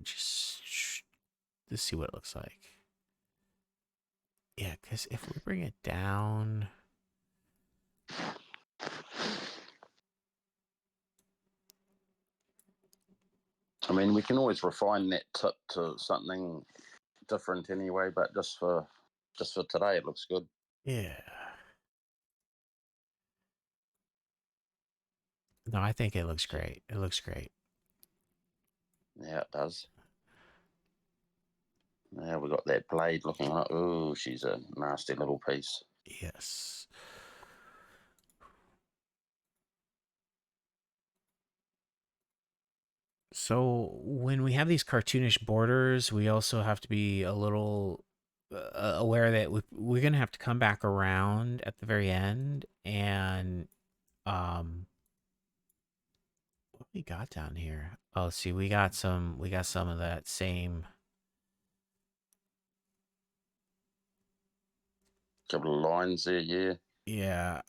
Speaker 1: just let's see what it looks like. Yeah, because if we bring it down,
Speaker 2: I mean, we can always refine that tip to something different anyway, but just for today, it looks good.
Speaker 1: yeah. No, I think it looks great. It looks great.
Speaker 2: Yeah, it does. Yeah, we got that blade looking like, oh, she's a nasty little piece.
Speaker 1: Yes. So when we have these cartoonish borders, we also have to be a little aware that we're gonna have to come back around at the very end and what we got down here. Oh, see, we got some of that same.
Speaker 2: Couple of lines there, yeah.
Speaker 1: Yeah.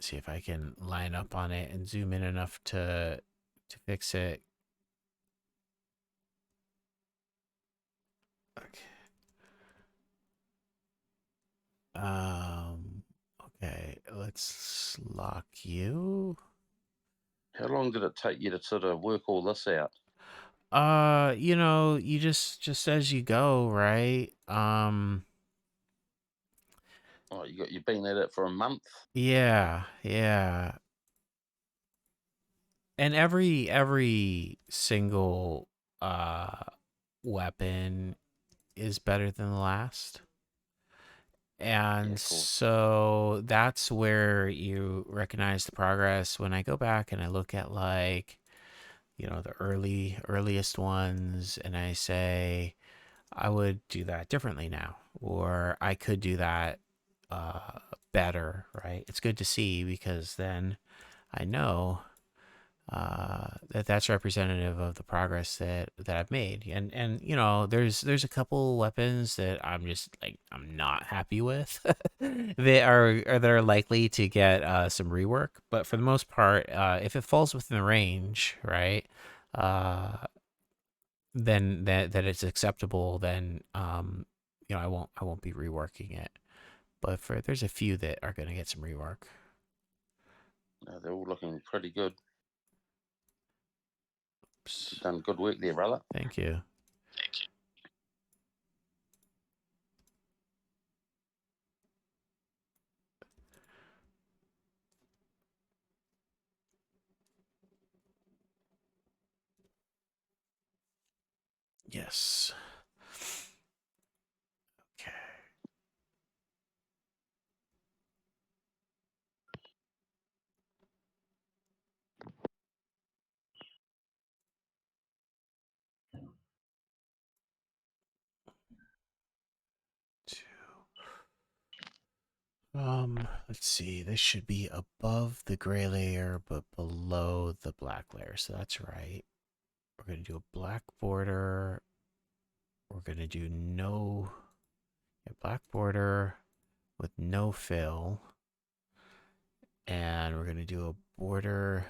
Speaker 1: See if I can line up on it and zoom in enough to fix it. Okay. Um. Okay. Let's lock you.
Speaker 2: How long did it take you to sort of work all this out?
Speaker 1: You just as you go, right?
Speaker 2: Oh, you've been at it for a month.
Speaker 1: Yeah, yeah. And every single uh weapon is better than the last.
Speaker 2: Yeah,
Speaker 1: And
Speaker 2: of course.
Speaker 1: so that's where you recognize the progress. When I go back and I look at, like, the earliest ones, and I say I would do that differently now, or I could do that better, right? It's good to see, because then I know that's representative of the progress that I've made. And there's a couple weapons that I'm not happy with. They're likely to get some rework, but for the most part, if it falls within the range, right, uh, then that it's acceptable, then I won't be reworking it. But there's a few that are going to get some rework.
Speaker 2: No, they're all looking pretty good. You've
Speaker 1: Oops.
Speaker 2: done good work there, brother.
Speaker 1: Thank you. Yes. Okay. Let's see. This should be above the gray layer, but below the black layer. So that's right. We're going to do a black border. We're going to do a black border with no fill. And we're going to do a border.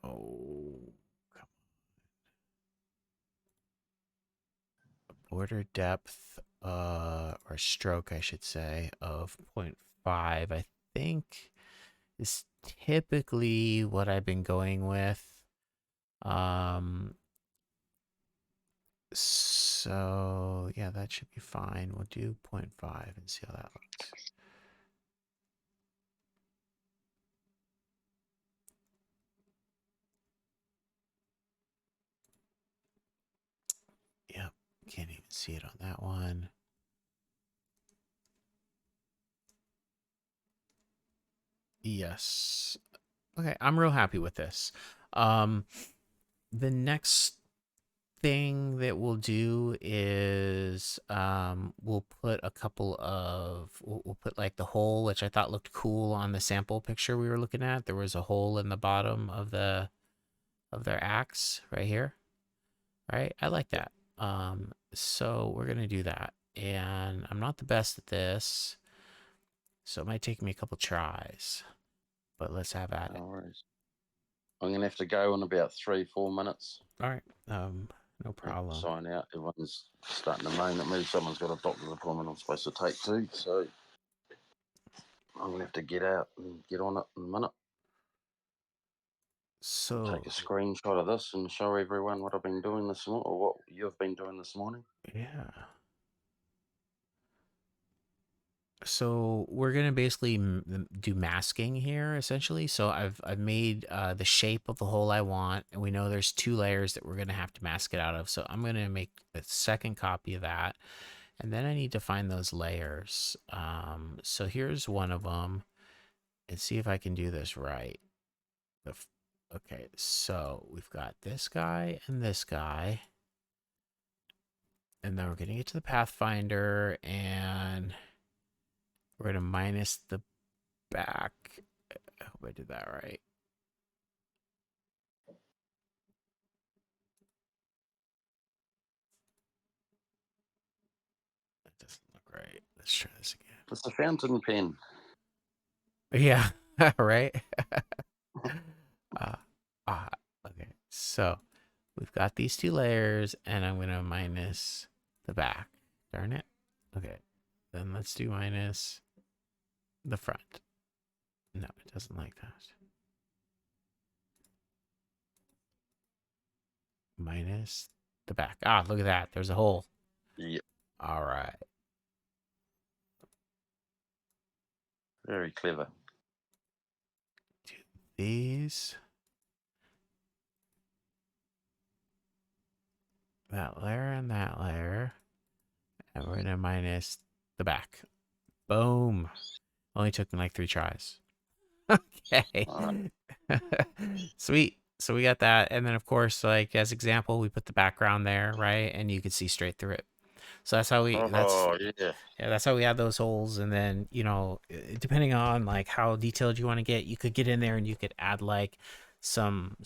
Speaker 1: Oh, border depth, or stroke, I should say, of 0.5, I think, is typically what I've been going with. Um, so yeah, that should be fine. We'll do 0.5 and see how that looks. Yep, can't even see it on that one. Yes. Okay, I'm real happy with this. Um, the next thing that we'll do is we'll put like the hole, which I thought looked cool on the sample picture we were looking at. There was a hole in the bottom of their axe right here. Right? I like
Speaker 2: Yep.
Speaker 1: that. So we're gonna do that. And I'm not the best at this, so it might take me a couple tries, but let's have at it.
Speaker 2: No worries. I'm gonna have to go in about 3-4 minutes.
Speaker 1: All right. No
Speaker 2: Yep,
Speaker 1: problem.
Speaker 2: sign out. Everyone's starting to moan at me. Someone's got a doctor's appointment I'm supposed to take too, so I'm gonna have to get out and get on it in a minute. Take a
Speaker 1: So
Speaker 2: screenshot of this and show everyone what I've been doing this morning, or what you've been doing this morning.
Speaker 1: yeah. So we're gonna basically do masking here, essentially. So I've made the shape of the hole I want, and we know there's two layers that we're gonna have to mask it out of. So I'm gonna make a second copy of that, and then I need to find those layers. So here's one of them, and see if I can do this right. Okay, so we've got this guy and this guy, and then we're gonna get to the Pathfinder, and we're gonna minus the back. I hope I did that right. That doesn't look right. Let's try this again.
Speaker 2: It's a fountain pen.
Speaker 1: Yeah, right. uh, ah, okay. So we've got these two layers, and I'm gonna minus the back. Darn it. Okay. Then let's do minus. The front. No, it doesn't like that. Minus the back. Ah, look at that. There's a hole.
Speaker 2: Yep.
Speaker 1: All right.
Speaker 2: Very clever.
Speaker 1: Do these. That layer and that layer. And we're going to minus the back. Boom. Only took me like 3 tries. Okay.
Speaker 2: All right.
Speaker 1: Sweet. So we got that. And then, of course, like as example, we put the background there, right? And you could see straight through it. So that's how
Speaker 2: Oh, yeah.
Speaker 1: yeah, that's how we add those holes. And then, depending on like how detailed you want to get, you could get in there and you could add like some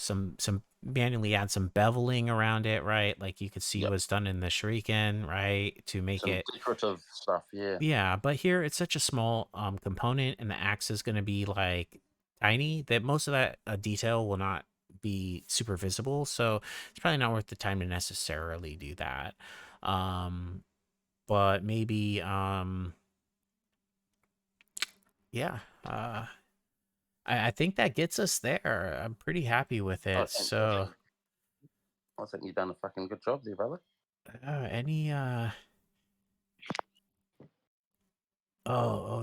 Speaker 1: manually add some beveling around it, right? Like you could see
Speaker 2: Yep.
Speaker 1: what's done in the shuriken, right? To make
Speaker 2: Some
Speaker 1: it,
Speaker 2: decorative stuff, yeah.
Speaker 1: yeah, but here it's such a small component, and the axe is going to be like tiny that most of that detail will not be super visible. So it's probably not worth the time to necessarily do that. Um, but maybe, yeah, I think that gets us there. I'm pretty happy with
Speaker 2: I
Speaker 1: it.
Speaker 2: think,
Speaker 1: So,
Speaker 2: I think you've done a fucking good job there, brother.
Speaker 1: any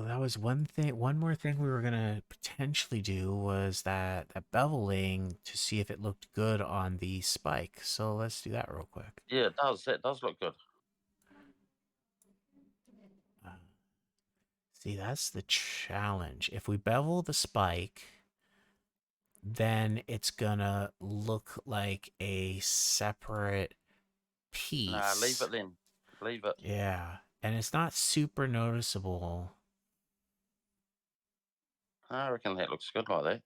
Speaker 1: that was one thing. One more thing we were gonna potentially do was that beveling to see if it looked good on the spike. So let's do that real quick.
Speaker 2: Yeah, it does. That does look good.
Speaker 1: Uh, See, that's the challenge. If we bevel the spike, then it's gonna look like a separate
Speaker 2: Nah, leave
Speaker 1: piece.
Speaker 2: it then. Leave it.
Speaker 1: Yeah, and it's not super noticeable.
Speaker 2: I reckon that looks good like that.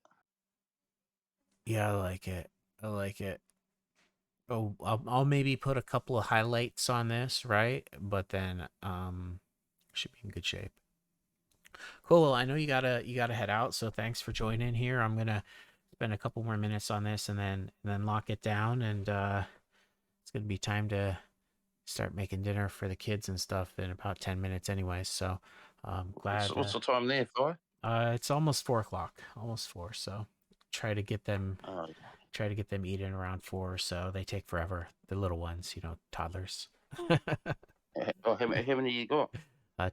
Speaker 1: Yeah, I like it. I like it. Oh, I'll maybe put a couple of highlights on this, right? But then should be in good shape. Cool. Well, I know you gotta head out, so thanks for joining here. I'm gonna spend a couple more minutes on this and then lock it down, and it's gonna be time to start making dinner for the kids and stuff in about 10 minutes anyway. So glad
Speaker 2: What's the time there, Fly?
Speaker 1: it's almost 4 o'clock, almost four. So try to get them
Speaker 2: Oh,
Speaker 1: try to get them eating around four. So they take forever. The little ones, toddlers.
Speaker 2: oh how many you got?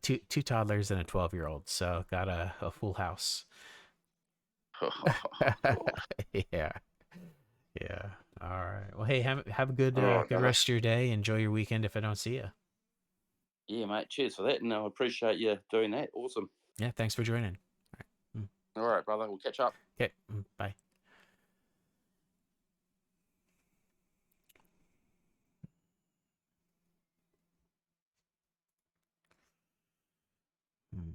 Speaker 1: Two toddlers and a 12-year-old. So got a full house.
Speaker 2: Oh, God.
Speaker 1: Yeah, yeah. All right. Well, hey, have a good
Speaker 2: All right,
Speaker 1: good
Speaker 2: brother.
Speaker 1: rest of your day. Enjoy your weekend. If I don't see you.
Speaker 2: Yeah, mate. Cheers for that. And I appreciate you doing that. Awesome.
Speaker 1: Yeah. Thanks for joining. All right.
Speaker 2: All right, brother. We'll catch up.
Speaker 1: Okay. Bye. Mm.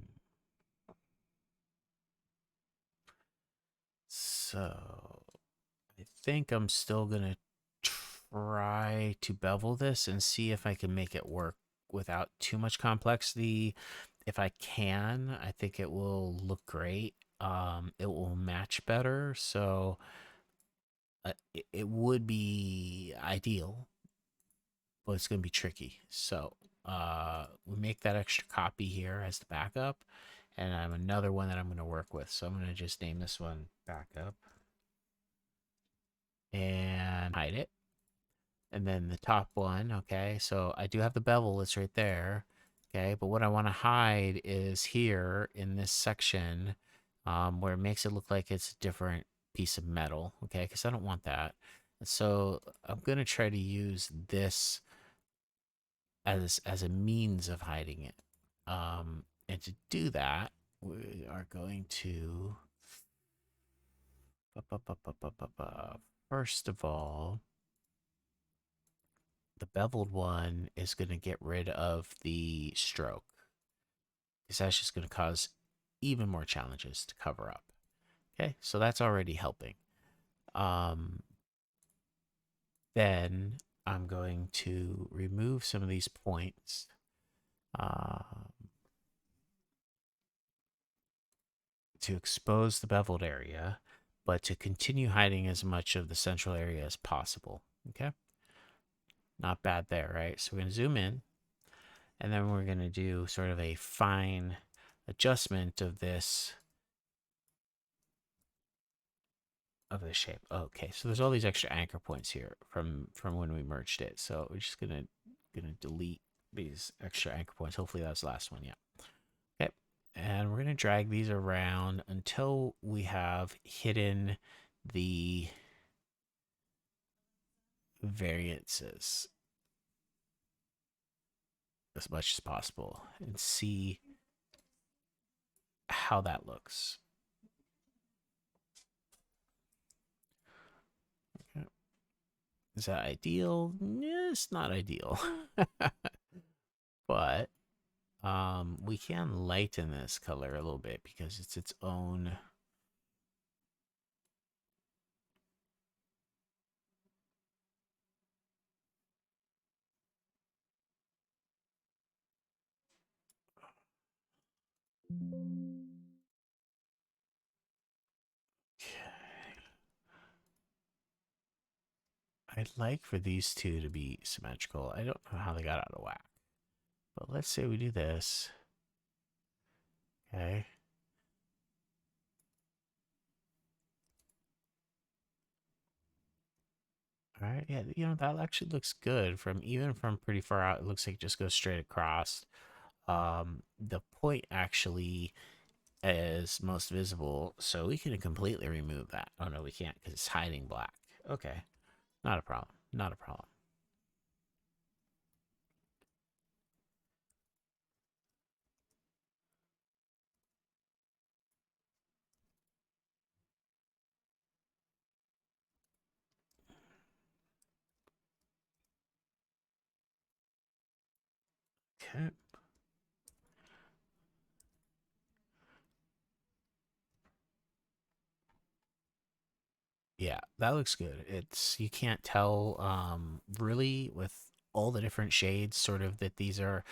Speaker 1: So I think I'm still gonna try to bevel this and see if I can make it work without too much complexity. If I can, I think it will look great. It will match better. So it would be ideal, but it's gonna be tricky. So we make that extra copy here as the backup, and I have another one that I'm gonna work with. So I'm gonna just name this one backup and hide it. And then the top one, okay, so I do have the bevel, it's right there, okay, but what I want to hide is here in this section where it makes it look like it's a different piece of metal, okay, because I don't want that. So I'm going to try to use this as a means of hiding it. And to do that, we are going to, first of all, the beveled one is going to get rid of the stroke because that's just going to cause even more challenges to cover up. Okay, so that's already helping. Um, then I'm going to remove some of these points uh, to expose the beveled area, but to continue hiding as much of the central area as possible. Okay, not bad there, right? So we're going to zoom in, and then we're going to do sort of a fine adjustment of this shape. Okay, so there's all these extra anchor points here from when we merged it. So we're just gonna delete these extra anchor points. Hopefully that's the last one. Yeah. Okay. And we're gonna drag these around until we have hidden the variances as much as possible and see how that looks. Okay. Is that ideal? It's not ideal. But we can lighten this color a little bit because it's its own. I'd like for these two to be symmetrical. I don't know how they got out of whack. But let's say we do this. Okay. All right. Yeah, that actually looks good from even from pretty far out. It looks like it just goes straight across. The point actually is most visible, so we can completely remove that. Oh no, we can't because it's hiding black. Okay. Not a problem. Not a problem. Okay. Yeah, that looks good. It's you can't tell really with all the different shades sort of that these are,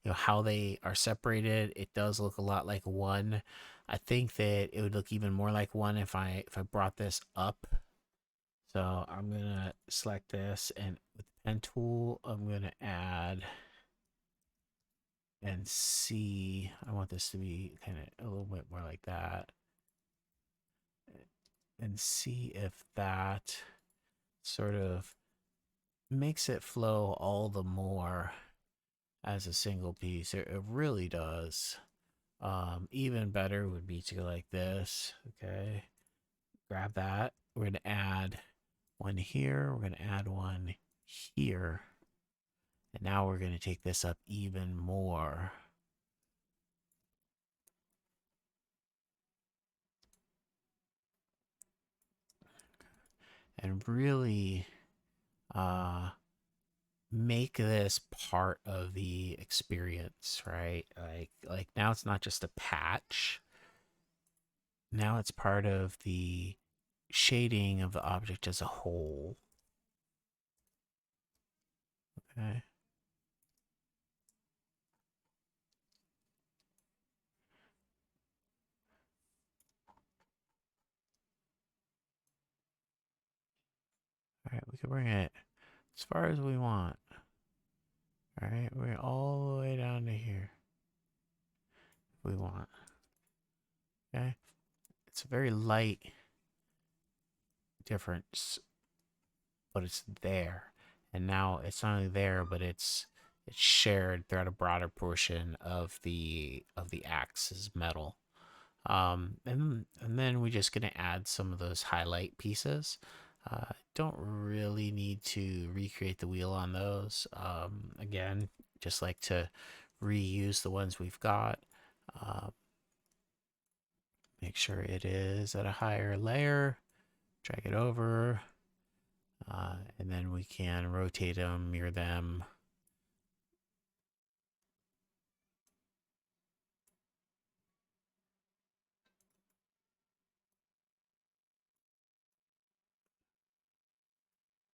Speaker 1: how they are separated. It does look a lot like one. I think that it would look even more like one if I brought this up. So I'm going to select this, and with the pen tool, I'm going to add and see. I want this to be kind of a little bit more like that, and see if that sort of makes it flow all the more as a single piece. It really does. Even better would be to go like this. Okay, grab that. We're going to add one here. We're going to add one here. And now we're going to take this up even more. And really make this part of the experience, right? Like now it's not just a patch. Now it's part of the shading of the object as a whole. Okay. All right, we can bring it as far as we want. All right, we're all the way down to here if we want. Okay. It's a very light difference, but it's there. And now it's not only there, but it's shared throughout a broader portion of the axe's metal. And then we're just gonna add some of those highlight pieces. Don't really need to recreate the wheel on those. Again, just like to reuse the ones we've got. Uh, Make sure it is at a higher layer. Drag it over. And then we can rotate them, mirror them.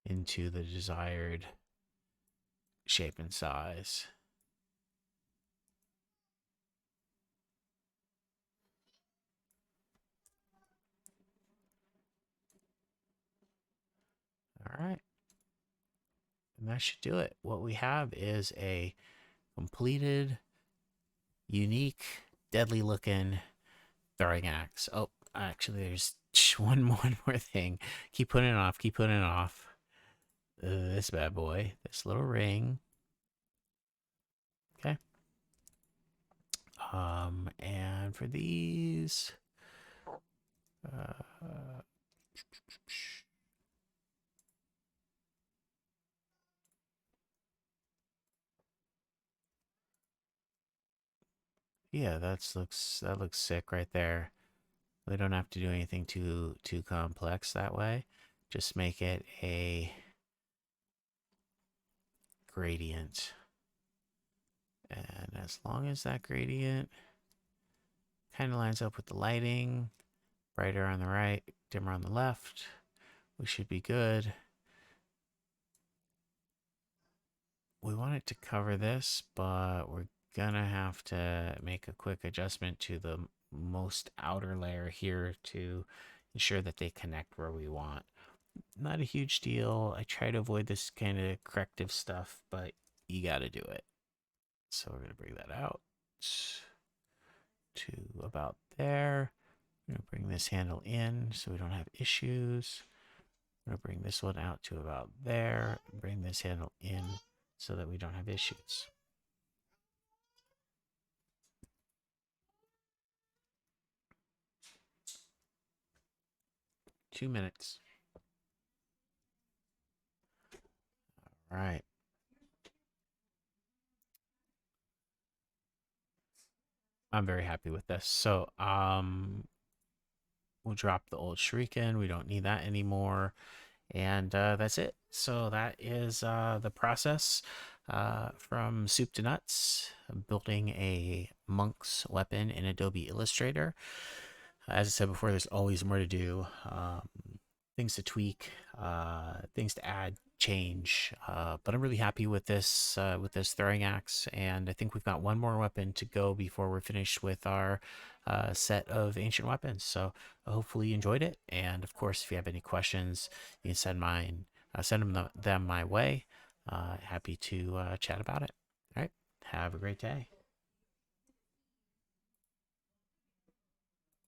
Speaker 1: Into the desired shape and size. All right. And that should do it. What we have is a completed, unique deadly looking throwing axe. Oh, actually, there's one more thing. Keep putting it off. Keep putting it off. This bad boy. This little ring. Okay. And for these, uh, yeah, that looks sick right there. We don't have to do anything too complex that way. Just make it a gradient. And as long as that gradient kind of lines up with the lighting, brighter on the right, dimmer on the left, we should be good. We want it to cover this, but we're gonna have to make a quick adjustment to the most outer layer here to ensure that they connect where we want. Not a huge deal. I try to avoid this kind of corrective stuff, but you got to do it. So we're going to bring that out to about there. I'm going to bring this handle in so we don't have issues. I'm going to bring this one out to about there. Bring this handle in so that we don't have issues. Two minutes. All right. I'm very happy with this. So, we'll drop the old shuriken. We don't need that anymore. And that's it. So that is the process from soup to nuts, building a monk's weapon in Adobe Illustrator. As I said before, there's always more to do, things to tweak, things to add, change. But I'm really happy with this throwing axe, and I think we've got one more weapon to go before we're finished with our set of ancient weapons. So hopefully you enjoyed it, and of course, if you have any questions, you can send them my way. Happy to chat about it. All right, have a great day.